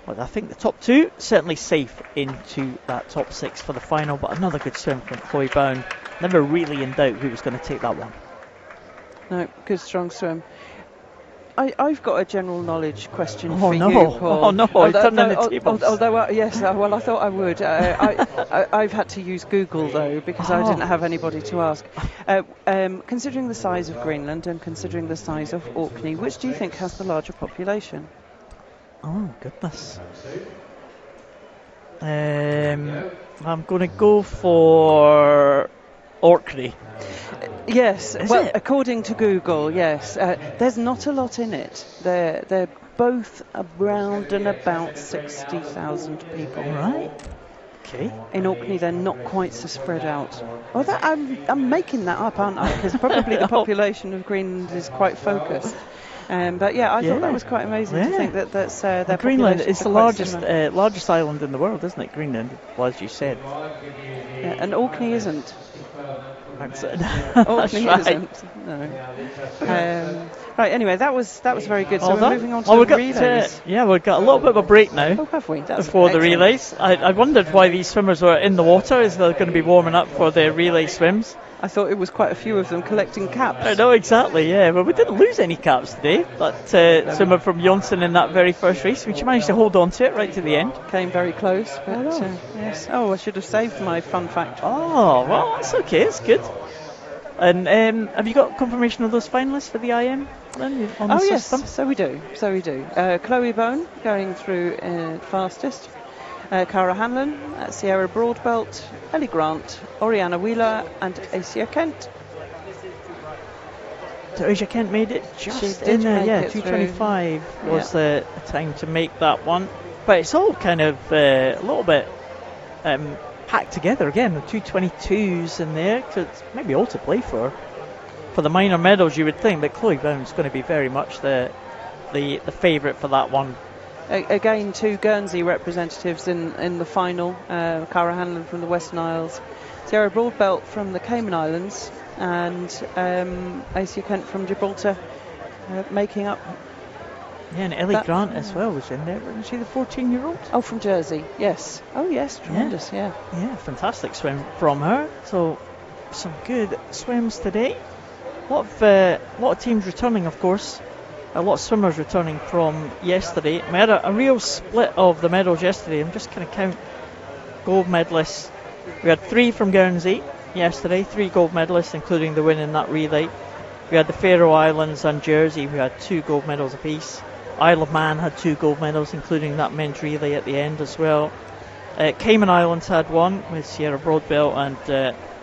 But I think the top 2 certainly safe into that top 6 for the final, but another good swim from Chloe Brown. Never really in doubt who was going to take that one. No, good strong swim. I've got a general knowledge question for you, Paul. Oh no, I turned on the tables. Yes, well, I thought I would. I've had to use Google, though, because I didn't have anybody to ask. Considering the size of Greenland and considering the size of Orkney, which do you think has the larger population? Oh, goodness. I'm going to go for Orkney. Yes, Is it? according to Google, yes. There's not a lot in it. They're both around and about 60,000 people. Right. Okay. In Orkney, they're not quite so spread out. I'm making that up, aren't I? Because probably the population of Greenland is quite focused. But yeah, I thought that was quite amazing to think that's their Greenland is the largest island in the world, isn't it? Greenland, well, as you said. Yeah, and Orkney isn't. Orkney isn't. No. Right. Anyway, that was very good. So we're moving on to the relays. We've got a little bit of a break now. Oh, have we? That's before excellent. The relays. I wondered why these swimmers were in the water. Is they're going to be warming up for their relay swims? I thought it was quite a few of them collecting caps. I know, exactly, yeah. Well, we didn't lose any caps today. That swimmer from Jonsson in that very first race, which managed to hold on to it right to the end. Came very close, but yes. Oh, I should have saved my fun fact. Oh, well, that's okay. It's good. And have you got confirmation of those finalists for the IM then on the system? Yes, so we do. Chloe Bone going through fastest. Cara Hanlon, Sierra Broadbelt, Ellie Grant, Oriana Wheeler and Asia Kent. So Asia Kent made it just in there, 2:25 was the time to make that one. But it's all kind of a little bit packed together again, the 2:22s in there, so it's maybe all to play for the minor medals, you would think, but Chloe Brown's going to be very much the favourite for that one. Again, 2 Guernsey representatives in the final. Cara Hanlon from the Western Isles, Sierra Broadbelt from the Cayman Islands, and Asia Kent from Gibraltar making up. Yeah, and Ellie Grant as well was in there, wasn't she, the 14-year-old? Oh, from Jersey, yes. Oh, yes, tremendous, yeah. Yeah, fantastic swim from her. So, some good swims today. A lot of teams returning, of course. A lot of swimmers returning from yesterday. We had a real split of the medals yesterday. I'm just going to count gold medalists. We had 3 from Guernsey yesterday, 3 gold medalists, including the win in that relay. We had the Faroe Islands and Jersey, who had 2 gold medals apiece. Isle of Man had 2 gold medals, including that men's relay at the end as well. Cayman Islands had 1 with Sierra Broadbelt, and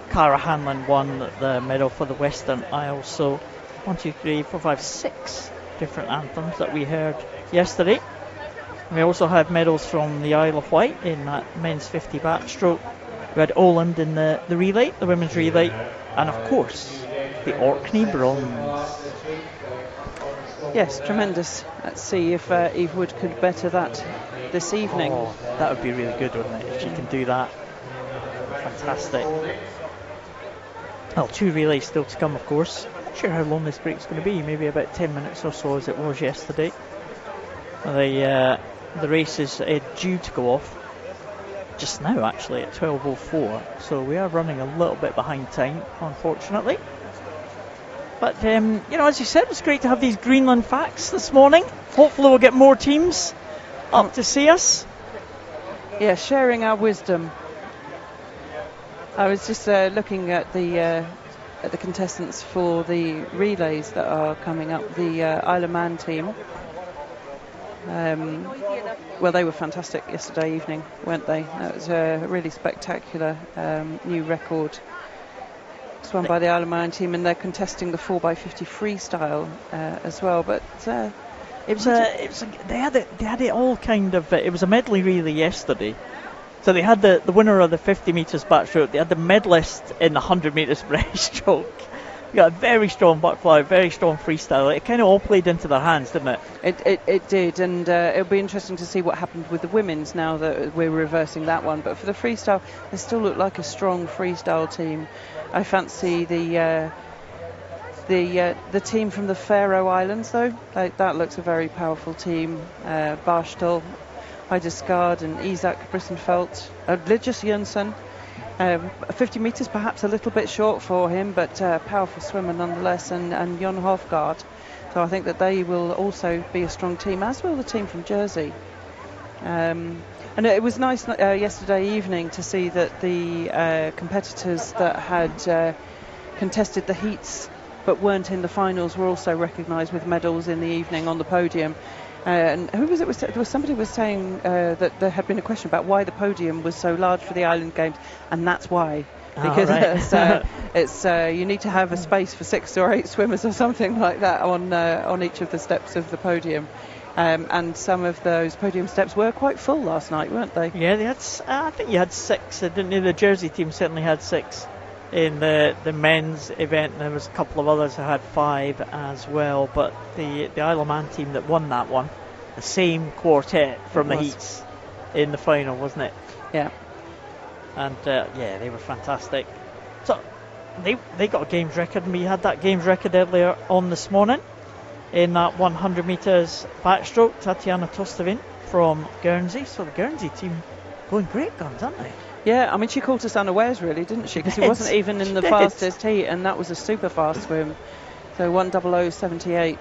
Cara Hanlon won the medal for the Western Isles. So 1, 2, 3, 4, 5, 6 different anthems that we heard yesterday. We also had medals from the Isle of Wight in that men's 50 backstroke. We had Åland in the relay, the women's relay, and of course the Orkney bronze. Yes, tremendous. Let's see if Eve Wood could better that this evening. Oh, that would be really good, wouldn't it, if she can do that. Fantastic. Well, 2 relays still to come, of course. Not sure how long this break's going to be, maybe about 10 minutes or so as it was yesterday. The race is due to go off just now, actually, at 12:04, so we are running a little bit behind time, unfortunately. But, as you said, it's great to have these Greenland facts this morning. Hopefully we'll get more teams up to see us. Yeah, sharing our wisdom. I was just looking at the contestants for the relays that are coming up. The Isle of Man team. Well, they were fantastic yesterday evening, weren't they? That was a really spectacular new record. It's won by the Isle of Man team, and they're contesting the 4x50 freestyle as well. But they had it all kind of. It was a medley relay yesterday. So they had the winner of the 50 metres backstroke. They had the medalist in the 100 metres breaststroke. You got a very strong butterfly, very strong freestyle. It kind of all played into their hands, didn't it? It did, and it'll be interesting to see what happened with the women's now that we're reversing that one. But for the freestyle, they still look like a strong freestyle team. I fancy the team from the Faroe Islands, though. That looks a very powerful team. Barstel, Heideskard and Isak Brissenfeldt, Lidjus Jönsson. 50 metres perhaps a little bit short for him, but powerful swimmer nonetheless, and Jon Hofgaard. So I think that they will also be a strong team, as will the team from Jersey. And it was nice yesterday evening to see that the competitors that had contested the heats but weren't in the finals were also recognised with medals in the evening on the podium. And who was it? There was somebody was saying that there had been a question about why the podium was so large for the Island Games, and that's why. Because it's you need to have a space for 6 or 8 swimmers or something like that on each of the steps of the podium. And some of those podium steps were quite full last night, weren't they? Yeah, they had. I think you had 6, didn't you? The Jersey team certainly had 6 in the men's event. There was a couple of others who had 5 as well. But the Isle of Man team that won that one, the same quartet from the heats in the final, wasn't it? Yeah. And they were fantastic. So they got a games record, and we had that games record earlier on this morning in that 100 metres backstroke. Tatiana Tostevin from Guernsey. So the Guernsey team going great guns, aren't they? Yeah, I mean, she caught us unawares, really, didn't she? Because it wasn't even in the fastest heat, and that was a super fast swim. So 1:00.78,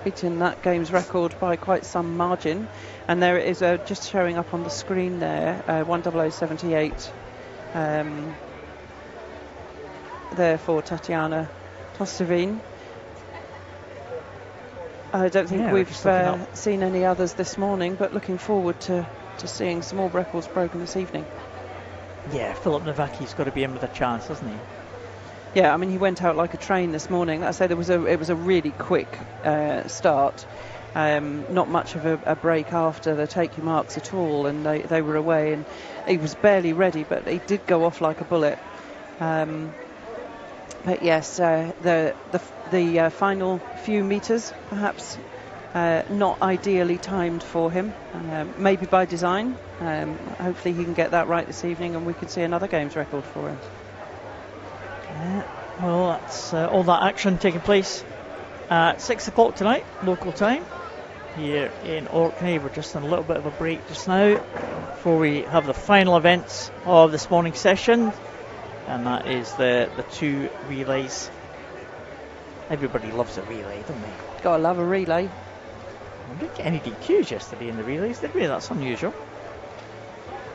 beating that games record by quite some margin. And there it is, just showing up on the screen there, 1:00.78 there for Tatiana Tostevin. I don't think we've seen any others this morning, but looking forward to seeing some more records broken this evening. Yeah, Philip Novaki's got to be in with a chance, hasn't he? Yeah, I mean, he went out like a train this morning. I say it was a really quick start. Not much of a break after the take your marks at all, and they were away, and he was barely ready, but he did go off like a bullet. But yes, the final few metres perhaps not ideally timed for him, maybe by design. Hopefully he can get that right this evening, and we can see another games record for him. Yeah, well, that's all that action taking place at 6 o'clock tonight, local time, here in Orkney. We're just on a little bit of a break just now before we have the final events of this morning's session, and that is the 2 relays. Everybody loves a relay, don't they? Gotta love a relay. We didn't get any DQs yesterday in the relays, did we? That's unusual.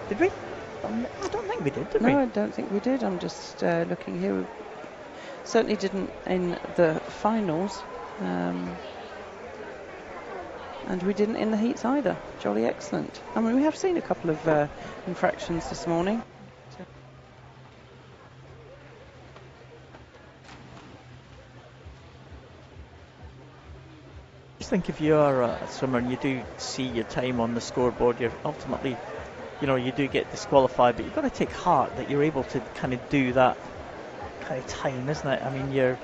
Did we? I don't think we did we? No, I don't think we did. I'm just looking here. We certainly didn't in the finals. And we didn't in the heats either. Jolly excellent. I mean, we have seen a couple of infractions this morning. I just think if you are a swimmer and you do see your time on the scoreboard, you're ultimately, you do get disqualified, but you've got to take heart that you're able to kind of do that kind of time, isn't it? I mean, the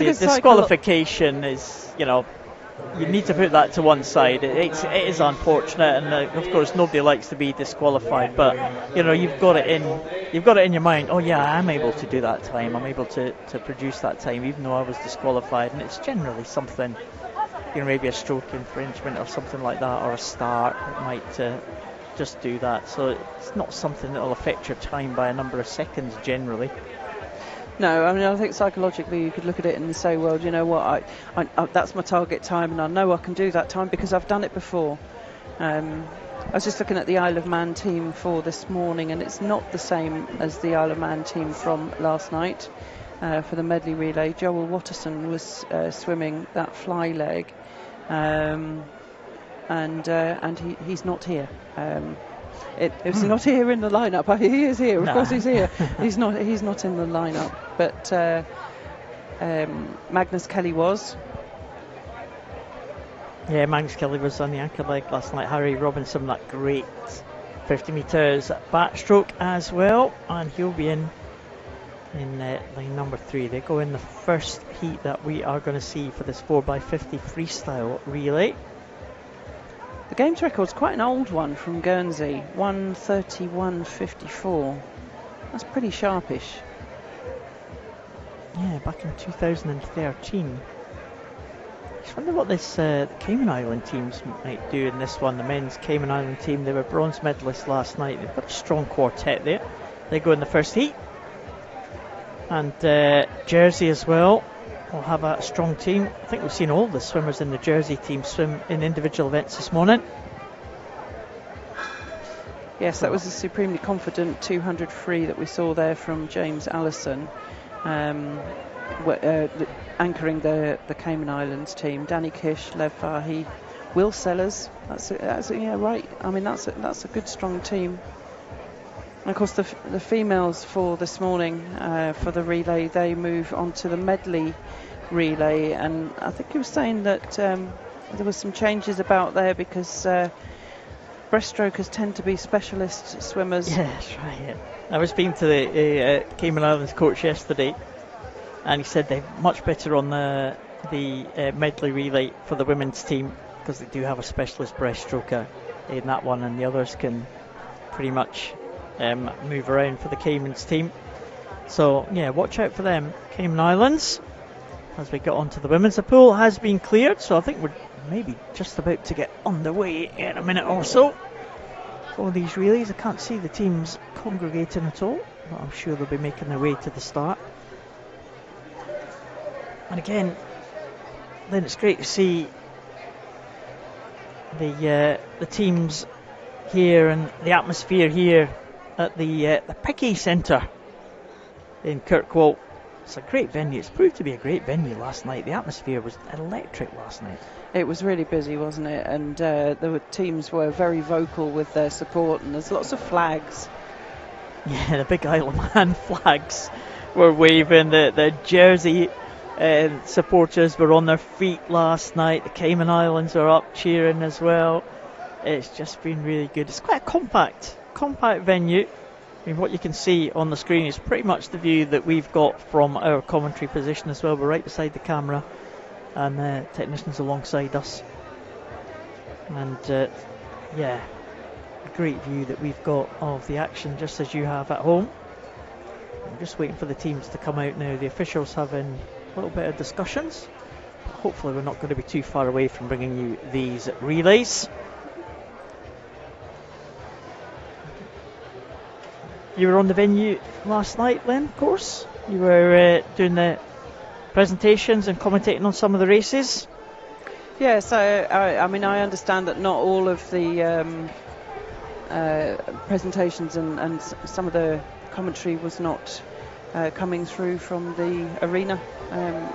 disqualification is, you need to put that to one side. It is unfortunate, and of course nobody likes to be disqualified, but you've got it in your mind. Oh yeah, I'm able to do that time. I'm able to produce that time, even though I was disqualified. And it's generally something, maybe a stroke infringement or something like that, or a start that might just do that. So it's not something that will affect your time by a number of seconds generally. No, I mean, I think psychologically you could look at it and say, well, you know what, I that's my target time, and I know I can do that time because I've done it before. I was just looking at the Isle of Man team for this morning, and it's not the same as the Isle of Man team from last night. For the medley relay, Joel Watterson was swimming that fly leg, and he's not here. It's not here in the lineup. He is here, of course he's here. He's not in the lineup, but Magnus Kelly was. Yeah, Magnus Kelly was on the anchor leg last night. Harry Robinson, that great 50 metres backstroke as well, and he'll be in line number 3. They go in the first heat that we are going to see for this 4x50 freestyle relay. The games record's quite an old one from Guernsey, 1:31.54. That's pretty sharpish. Yeah, back in 2013. I just wonder what this Cayman Island teams might do in this one. The men's Cayman Island team, they were bronze medalists last night. They've got a strong quartet there. They go in the first heat. And Jersey as well will have a strong team. I think we've seen all the swimmers in the Jersey team swim in individual events this morning. Yes, that was a supremely confident 200 free that we saw there from James Allison, anchoring the Cayman Islands team. Danny Kish, Lev Fahy, Will Sellers. That's right. I mean, that's a good strong team. And of course, the females for this morning for the relay, they move on to the medley relay, and I think he was saying that there was some changes about there because breaststrokers tend to be specialist swimmers. Yeah, that's right. Yeah. I was speaking to the Cayman Islands coach yesterday, and he said they're much better on the medley relay for the women's team because they do have a specialist breaststroker in that one, and the others can pretty much move around for the Cayman's team. So yeah, watch out for them, Cayman Islands, as we get on to the women's. The pool has been cleared, so I think we're maybe just about to get underway in a minute or so for these relays. I can't see the teams congregating at all, but I'm sure they'll be making their way to the start. And again, then it's great to see the teams here and the atmosphere here at the Picky Centre in Kirkwall. It's a great venue. It's proved to be a great venue last night. The atmosphere was electric last night. It was really busy, wasn't it? And the teams were very vocal with their support, and there's lots of flags. Yeah, the big Isle of Man flags were waving. The Jersey supporters were on their feet last night. The Cayman Islands are up cheering as well. It's just been really good. It's quite a compact venue. I mean, what you can see on the screen is pretty much the view that we've got from our commentary position as well. We're right beside the camera, and the technicians alongside us. And yeah, a great view that we've got of the action, just as you have at home. I'm just waiting for the teams to come out now. The officials having a little bit of discussions. Hopefully we're not going to be too far away from bringing you these relays. You were on the venue last night, Len, of course. You were doing the presentations and commentating on some of the races. Yeah, so I mean, I understand that not all of the presentations and some of the commentary was not coming through from the arena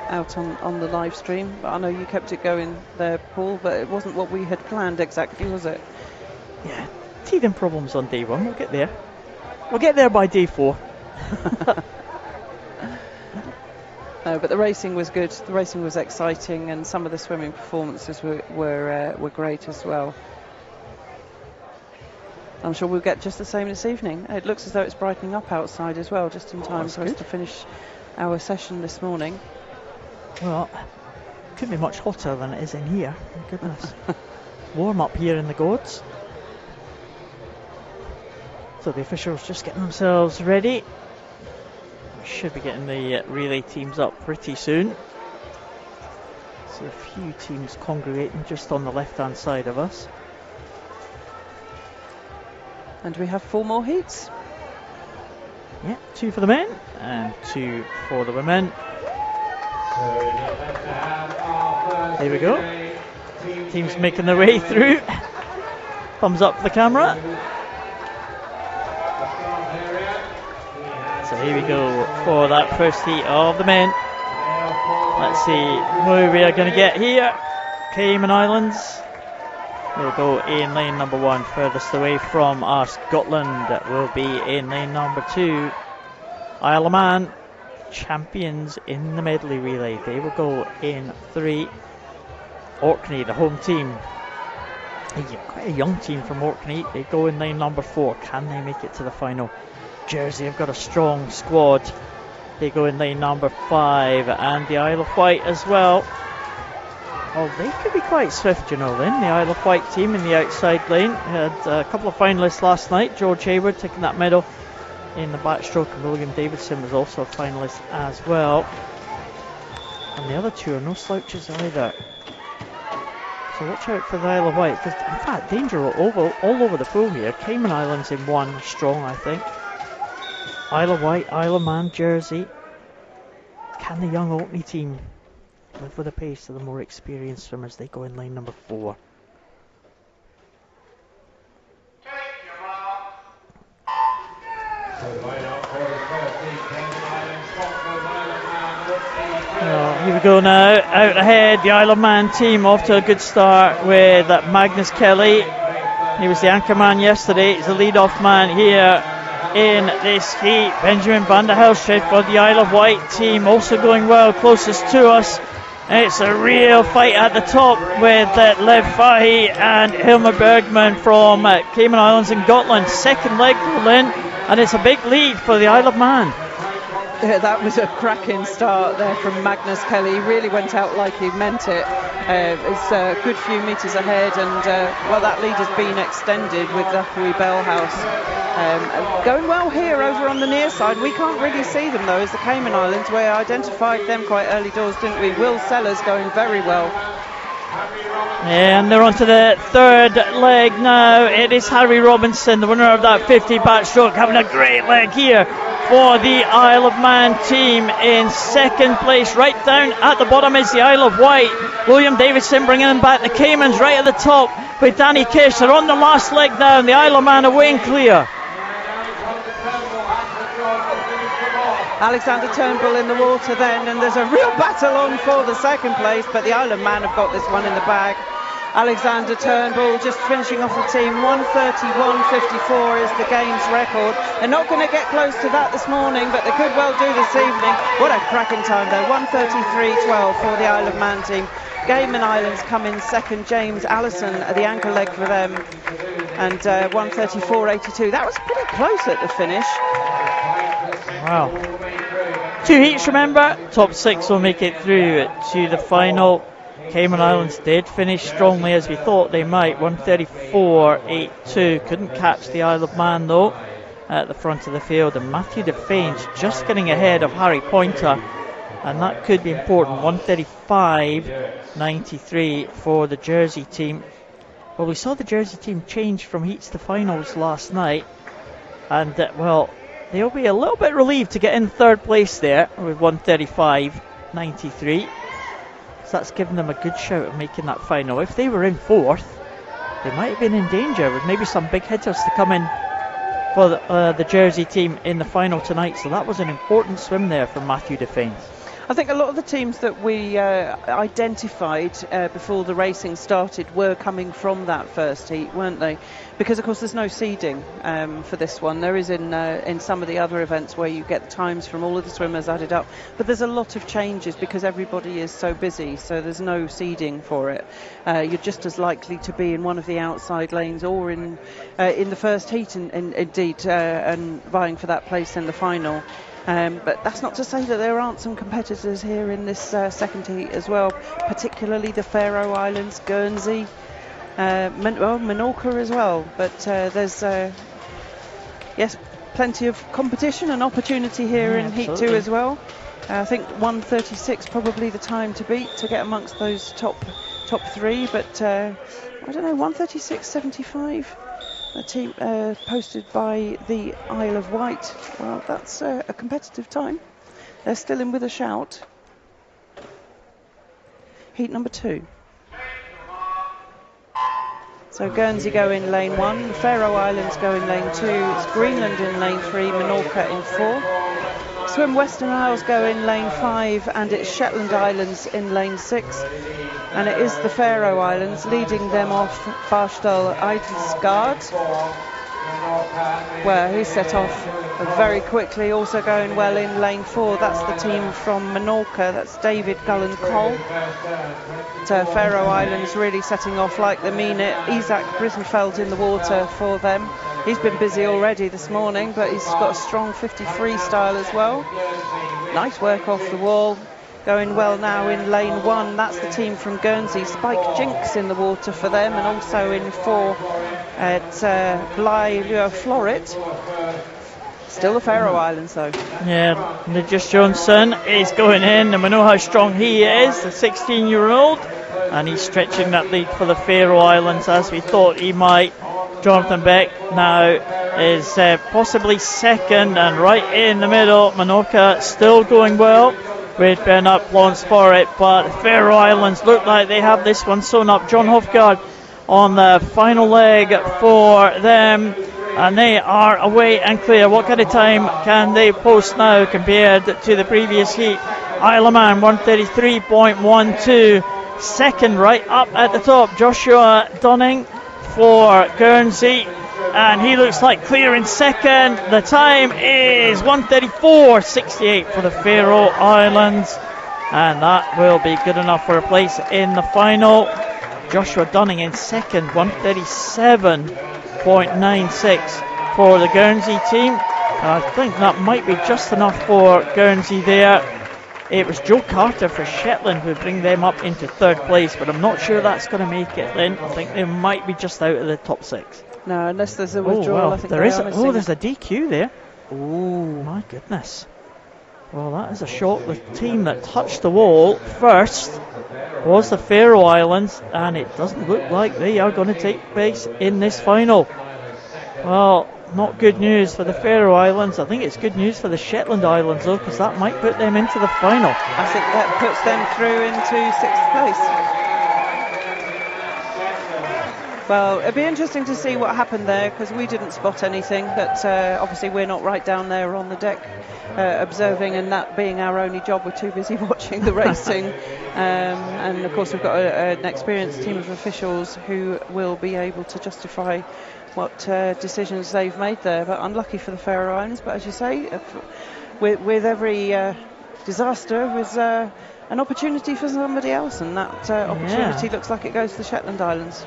out on the live stream. But I know you kept it going there, Paul, but it wasn't what we had planned exactly, was it? Yeah, teething problems on day one. We'll get there. We'll get there by day 4. No, but the racing was good. The racing was exciting, and some of the swimming performances were great as well. I'm sure we'll get just the same this evening. It looks as though it's brightening up outside as well, just in time for us to finish our session this morning. Well, it couldn't be much hotter than it is in here. My goodness. Warm up here in the gods. So the officials just getting themselves ready. We should be getting the relay teams up pretty soon. See a few teams congregating just on the left hand side of us. And we have 4 more heats. Yeah, 2 for the men and 2 for the women. Here we go. Teams making their way through. Thumbs up for the camera. So here we go for that first heat of the men. Let's see who we are going to get here. Cayman Islands will go in lane number 1. Furthest away from us, Scotland will be in lane number 2. Isle of Man, champions in the medley relay, they will go in 3. Orkney, the home team, quite a young team from Orkney, they go in lane number 4. Can they make it to the final? Jersey have got a strong squad, they go in lane number 5, and the Isle of Wight as well. Oh, they could be quite swift, you know, Lynn. The Isle of Wight team in the outside lane. We had a couple of finalists last night. George Hayward taking that medal in the backstroke, and William Davidson was also a finalist as well. And the other two are no slouches either. So watch out for the Isle of Wight. In fact, danger all over the pool here. Cayman Islands in 1, strong, I think. Isle of Wight, Isle of Man, Jersey. Can the young Orkney team live with the pace of the more experienced swimmers? They go in lane number 4. Here we go now, out ahead, the Isle of Man team off to a good start with Magnus Kelly. He was the anchor man yesterday, he's the lead-off man here in this heat. Benjamin van der Helstricht for the Isle of Wight team, also going well, closest to us. It's a real fight at the top with Lev Fahy and Hilmar Bergman from Cayman Islands and Gotland. Second leg roll in, and it's a big lead for the Isle of Man. Yeah, that was a cracking start there from Magnus Kelly. He really went out like he meant it. It's a good few metres ahead, and well, that lead has been extended with Zachary Bellhouse. Going well here over on the near side. We can't really see them though, as the Cayman Islands. We identified them quite early doors, didn't we? Will Sellers going very well. And they're on to the third leg now. It is Harry Robinson, the winner of that 50 backstroke, having a great leg here for the Isle of Man team in second place. Right down at the bottom is the Isle of Wight. William Davidson bringing them back. The Caymans right at the top with Danny Kish. They're on the last leg now, and the Isle of Man away and clear. Alexander Turnbull in the water then, and there's a real battle on for the second place, but the Isle of Man have got this one in the bag. Alexander Turnbull just finishing off the team. 1:31.54 is the game's record. They're not going to get close to that this morning, but they could well do this evening. What a cracking time though. 1:33.12 for the Isle of Man team. Cayman Islands come in second. James Allison, the anchor leg for them, and 1:34.82. That was pretty close at the finish. Wow. 2 heats, remember. Top 6 will make it through to the final. Cayman Islands did finish strongly as we thought they might. 1:34.82. Couldn't catch the Isle of Man though at the front of the field. And Matthew Defanes just getting ahead of Harry Pointer, and that could be important. 1:35.93 for the Jersey team. Well, we saw the Jersey team change from heats to finals last night, and well, they'll be a little bit relieved to get in third place there with 1:35.93. So that's given them a good shout of making that final. If they were in fourth, they might have been in danger with maybe some big hitters to come in for the Jersey team in the final tonight. So that was an important swim there from Matthew Defanes. I think a lot of the teams that we identified before the racing started were coming from that first heat, weren't they? Because of course there's no seeding for this one. There is in some of the other events where you get the times from all of the swimmers added up, but there's a lot of changes because everybody is so busy, so there's no seeding for it. You're just as likely to be in one of the outside lanes or in the first heat indeed and vying for that place in the final. But that's not to say that there aren't some competitors here in this second heat as well, particularly the Faroe Islands, Guernsey, Menorca as well. But there's, yes, plenty of competition and opportunity here in Heat 2 as well. I think 1:36 probably the time to beat to get amongst those top 3, but I don't know, 1:36.75. A team posted by the Isle of Wight. Well, that's a competitive time. They're still in with a shout. Heat number 2. So Guernsey go in lane 1, the Faroe Islands go in lane 2, it's Greenland in lane 3, Menorca in 4. Swim Western Isles go in lane 5, and it's Shetland Islands in lane 6. And it is the Faroe Islands leading them off Barsdal Eidesgard, where he set off very quickly, also going well in lane 4. That's the team from Menorca, that's David Gullen Cole. Faroe Islands really setting off like they mean it. Isaac Brisenfeld in the water for them. He's been busy already this morning, but he's got a strong 50 freestyle as well. Nice work off the wall. Going well now in lane 1, that's the team from Guernsey. Spike Jinks in the water for them, and also in 4 at Bly Florit. Still the Faroe Islands though. Yeah, Nigis Johnson is going in, and we know how strong he is, the 16-year-old, and he's stretching that lead for the Faroe Islands as we thought he might. Jonathan Beck now is possibly second, and right in the middle, Menorca still going well with Bernard Plons for it, but the Faroe Islands look like they have this one sewn up. John Hofgaard on the final leg for them, and they are away and clear. What kind of time can they post now compared to the previous heat? Isle of Man 133.12. Second right up at the top, Joshua Dunning for Guernsey, and he looks like clear in second. The time is 134.68 for the Faroe Islands, and that will be good enough for a place in the final. Joshua Dunning in second, 137.96 for the Guernsey team. I think that might be just enough for Guernsey there. It was Joe Carter for Shetland who bring them up into third place, but I'm not sure that's going to make it, Lynn. I think they might be just out of the top 6. No, unless there's a withdrawal. Well, I think there is. There's a DQ there. Oh my goodness. Well, that is a shot. The team that touched the wall first was the Faroe Islands, and it doesn't look like they are going to take place in this final. Well, not good news for the Faroe Islands. I think it's good news for the Shetland Islands though, because that might put them into the final. I think that puts them through into 6th place. Well, it'd be interesting to see what happened there, because we didn't spot anything, but obviously we're not right down there on the deck observing, and that being our only job, we're too busy watching the racing. And of course we've got an experienced team of officials who will be able to justify what decisions they've made there. But unlucky for the Faroe Islands, but as you say, with every disaster was an opportunity for somebody else, and that opportunity looks like it goes to the Shetland Islands.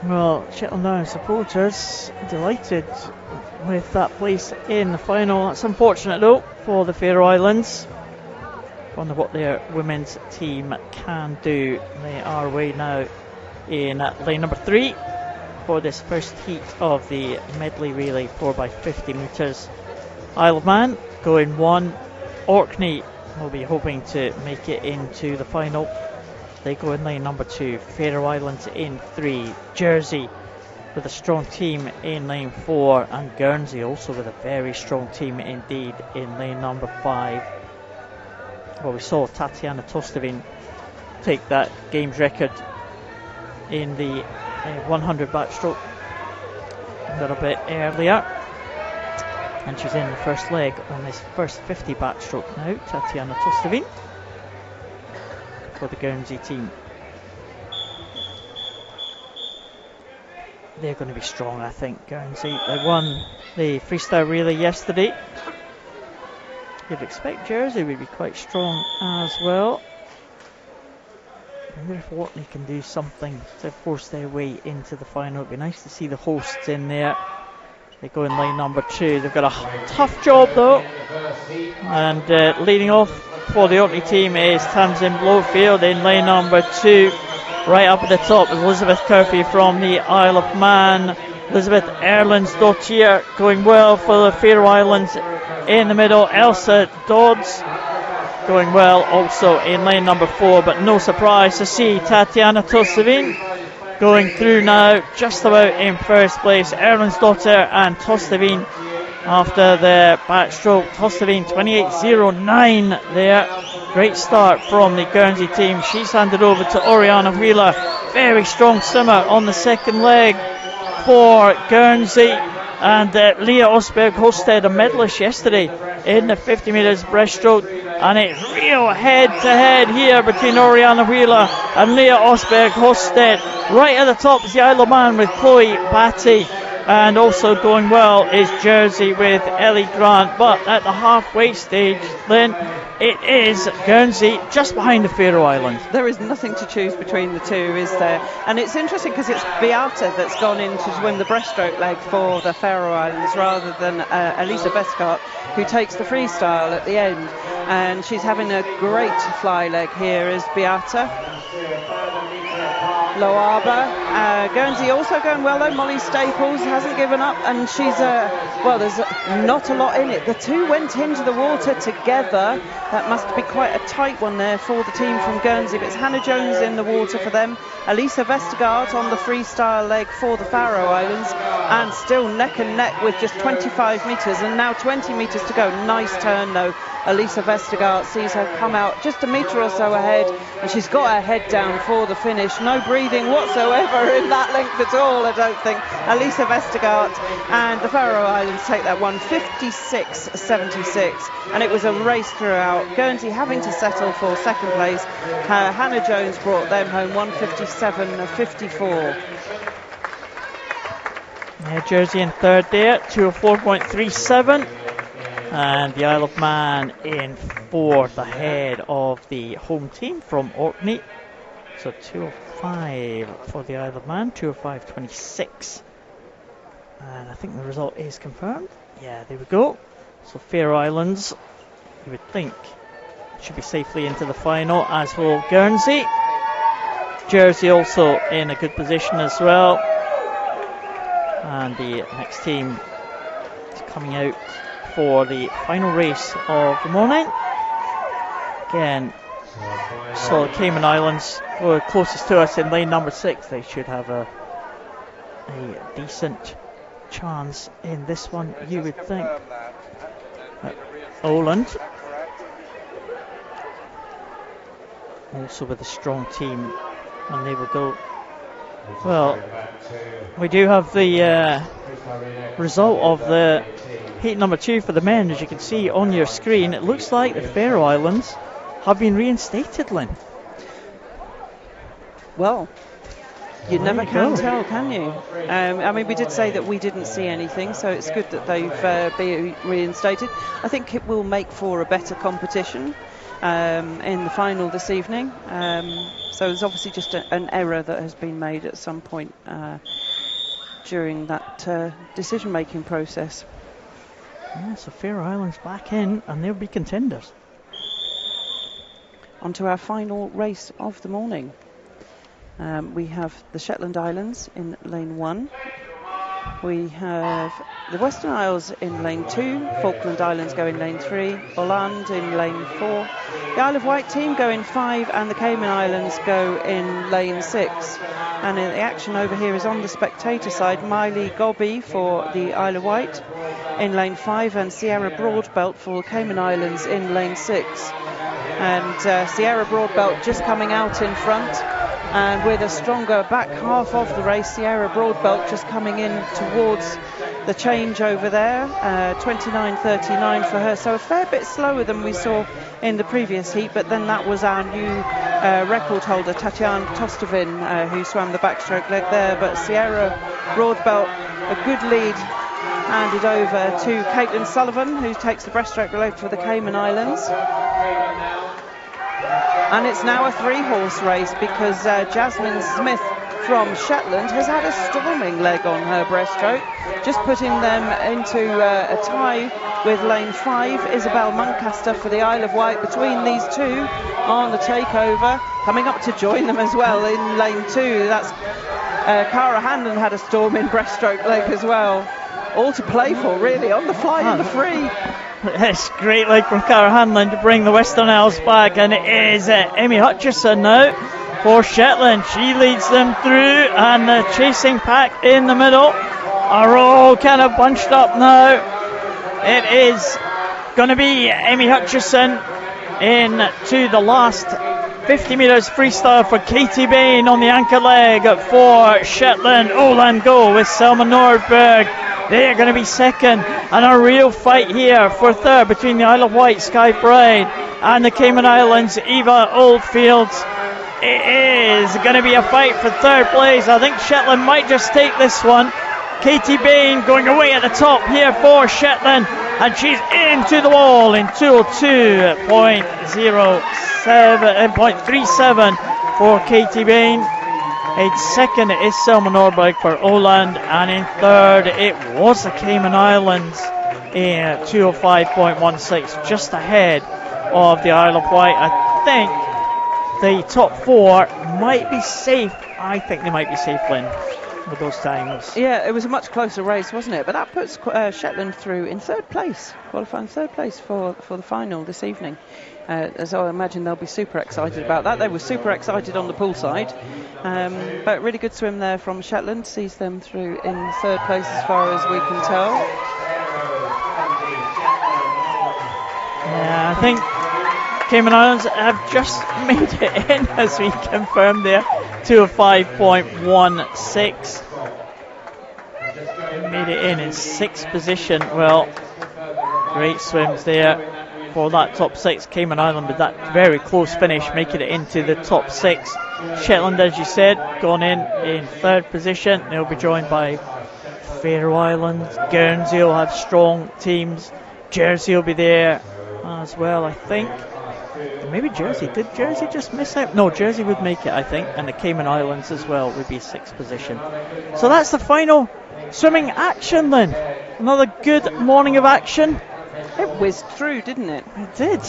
Well, Shetland Island supporters delighted with that place in the final. That's unfortunate though for the Faroe Islands. Wonder what their women's team can do. They are away now in lane number 3 for this first heat of the medley relay 4x50 metres. Isle of Man going 1. Orkney will be hoping to make it into the final. They go in lane number 2. Faroe Islands in 3. Jersey with a strong team in lane 4, and Guernsey also with a very strong team indeed in lane number 5. Well, we saw Tatiana Tostevin take that games record in the 100 backstroke a little bit earlier, and she's in the first leg on this first 50 backstroke now. Tatiana Tostevin for the Guernsey team. They're going to be strong, I think, Guernsey. They won the freestyle relay yesterday. You'd expect Jersey would be quite strong as well. I wonder if Orkney can do something to force their way into the final. It'd be nice to see the hosts in there. They go in lane number 2. They've got a tough job though. And leading off for the Orkney team is Tamsin Blowfield in lane number 2. Right up at the top, Elizabeth Curfew from the Isle of Man. Elizabeth Erlendsdottir going well for the Faroe Islands in the middle. Elsa Dodds going well also in lane number 4, but no surprise to see Tatiana Tostevin going through now, just about in first place. Erlendsdottir and Tostevin after the backstroke. Tostevin 28.09 there. Great start from the Guernsey team. She's handed over to Oriana Wheeler. Very strong swimmer on the second leg for Guernsey. And Leah Osberg-Hosted, a medalist yesterday in the 50 metres breaststroke. And it's real head-to-head here between Oriana Wheeler and Leah Osberg-Hosted. Right at the top is the Isle of Man with Chloe Batty. And also going well is Jersey with Ellie Grant. But at the halfway stage, then it is Guernsey just behind the Faroe Islands. There is nothing to choose between the two, is there? And it's interesting because it's Beata that's gone in to win the breaststroke leg for the Faroe Islands rather than Elisa Vestgaard, who takes the freestyle at the end. And she's having a great fly leg here is Beata. Loaba. Guernsey also going well though. Molly Staples hasn't given up, and she's well, there's not a lot in it. The two went into the water together. That must be quite a tight one there for the team from Guernsey, but it's Hannah Jones in the water for them. Elisa Vestergaard on the freestyle leg for the Faroe Islands, and still neck and neck with just 25 metres and now 20 metres to go. Nice turn though. Elisa Vestergaard sees her come out just a metre or so ahead, and she's got her head down for the finish. No breathing whatsoever in that length at all, I don't think. Elisa Vestergaard, and the Faroe Islands take that one 56.76, and it was a race throughout. Guernsey having to settle for second place. Hannah Jones brought them home 157.54. Yeah, Jersey in third there, 204.37. And the Isle of Man in fourth, ahead of the home team from Orkney. So 205 for the Isle of Man, 205.26. And I think the result is confirmed. Yeah, there we go. So Faroe Islands, you would think, should be safely into the final, as will Guernsey. Jersey also in a good position as well. And the next team is coming out for the final race of the morning. Again, so the Cayman Islands were closest to us in lane number 6. They should have a decent chance in this one, you would think. Oland also with a strong team, and they will go. Well, we do have the result of the heat number 2 for the men, as you can see on your screen. It looks like the Faroe Islands have been reinstated, Lynn. Well, you never can tell, can you? I mean, we did say that we didn't see anything, so it's good that they've been reinstated. I think it will make for a better competition in the final this evening. So there's obviously just an error that has been made at some point during that decision-making process. Yeah, so Faroe Islands back in, and they'll be contenders. On to our final race of the morning. We have the Shetland Islands in lane 1. We have the Western Isles in lane 2, Falkland Islands go in lane 3, Åland in lane 4, the Isle of Wight team go in 5, and the Cayman Islands go in lane 6. And the action over here is on the spectator side. Miley Gobby for the Isle of Wight in lane 5, and Sierra Broadbelt for the Cayman Islands in lane 6. And Sierra Broadbelt just coming out in front, and with a stronger back half of the race, Sierra Broadbelt just coming in towards the change over there, 29.39 for her, so a fair bit slower than we saw in the previous heat. But then that was our new record holder, Tatjana Tostovin, who swam the backstroke leg there. But Sierra Broadbelt, a good lead handed over to Caitlin Sullivan, who takes the breaststroke leg for the Cayman Islands. And it's now a 3-horse race, because Jasmine Smith from Shetland has had a storming leg on her breaststroke, just putting them into a tie with lane 5. Isabel Muncaster for the Isle of Wight between these two on the takeover. Coming up to join them as well in lane 2, that's Cara Hanlon had a storming breaststroke leg as well. All to play for, really, on the fly and the free. Yes, great leg from Cara Hanlon to bring the Western Isles back, and it is Amy Hutchison now for Shetland. She leads them through, and the chasing pack in the middle are all kind of bunched up now. It is going to be Amy Hutchison into the last 50 metres freestyle for Katie Bain on the anchor leg for Shetland. Åland Go with Selma Nordberg. They're going to be second, and a real fight here for third between the Isle of Wight Sky Bride and the Cayman Islands Eva Oldfields. It is going to be a fight for third place. I think Shetland might just take this one. Katie Bain going away at the top here for Shetland, and she's into the wall in 2:02.37 for Katie Bain. In second is Selma Nordberg for Åland, and in third it was the Cayman Islands in 2:05.16, just ahead of the Isle of Wight. I think the top four might be safe. I think they might be safe, Lynn, with those times. Yeah, it was a much closer race, wasn't it? But that puts Shetland through in third place, qualifying third place for the final this evening. As I imagine they'll be super excited about that. They were super excited on the pool side. But really good swim there from Shetland, sees them through in third place as far as we can tell. Yeah, I think Cayman Islands have just made it in, as we confirmed there, 2:05.16. Made it in sixth position. Well, great swims there for that top six. Cayman Island with that very close finish, making it into the top six. Shetland, as you said, gone in third position. They'll be joined by Faroe Islands. Guernsey will have strong teams. Jersey will be there as well, I think. Maybe Jersey. Did Jersey just miss out? No, Jersey would make it, I think. And the Cayman Islands as well would be sixth position. So that's the final swimming action then. Another good morning of action. It whizzed through, didn't it? It did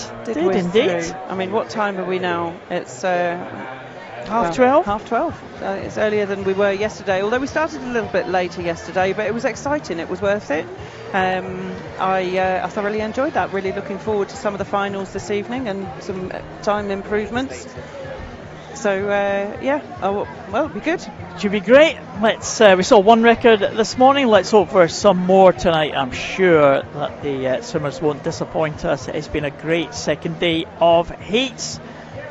whiz indeed. Through. I mean, what time are we now? It's half 12. Half 12. It's earlier than we were yesterday, although we started a little bit later yesterday, but it was exciting. It was worth it. I thoroughly enjoyed that. Really looking forward to some of the finals this evening and some time improvements. So well, it'll be good. Should be great. Let's. We saw one record this morning. Let's hope for some more tonight. I'm sure that the swimmers won't disappoint us. It's been a great second day of heats.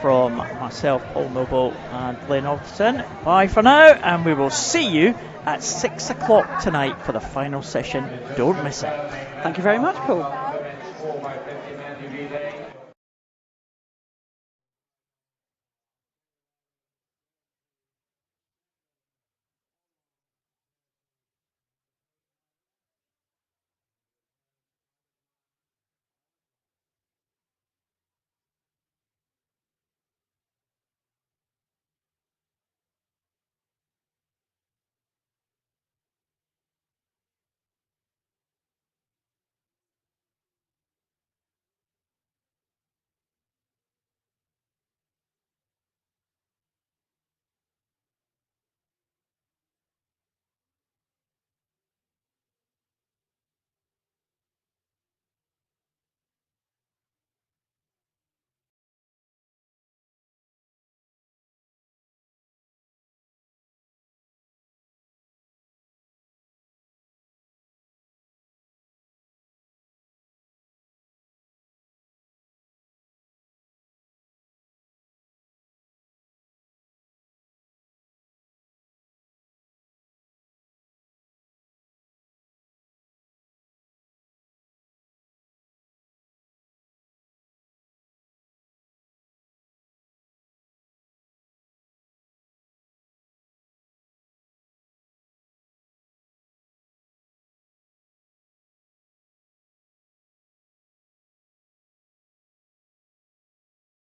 From myself, Paul Noble, and Lynn Alderton. Bye for now, and we will see you at 6 o'clock tonight for the final session. Don't miss it. Thank you very much, Paul.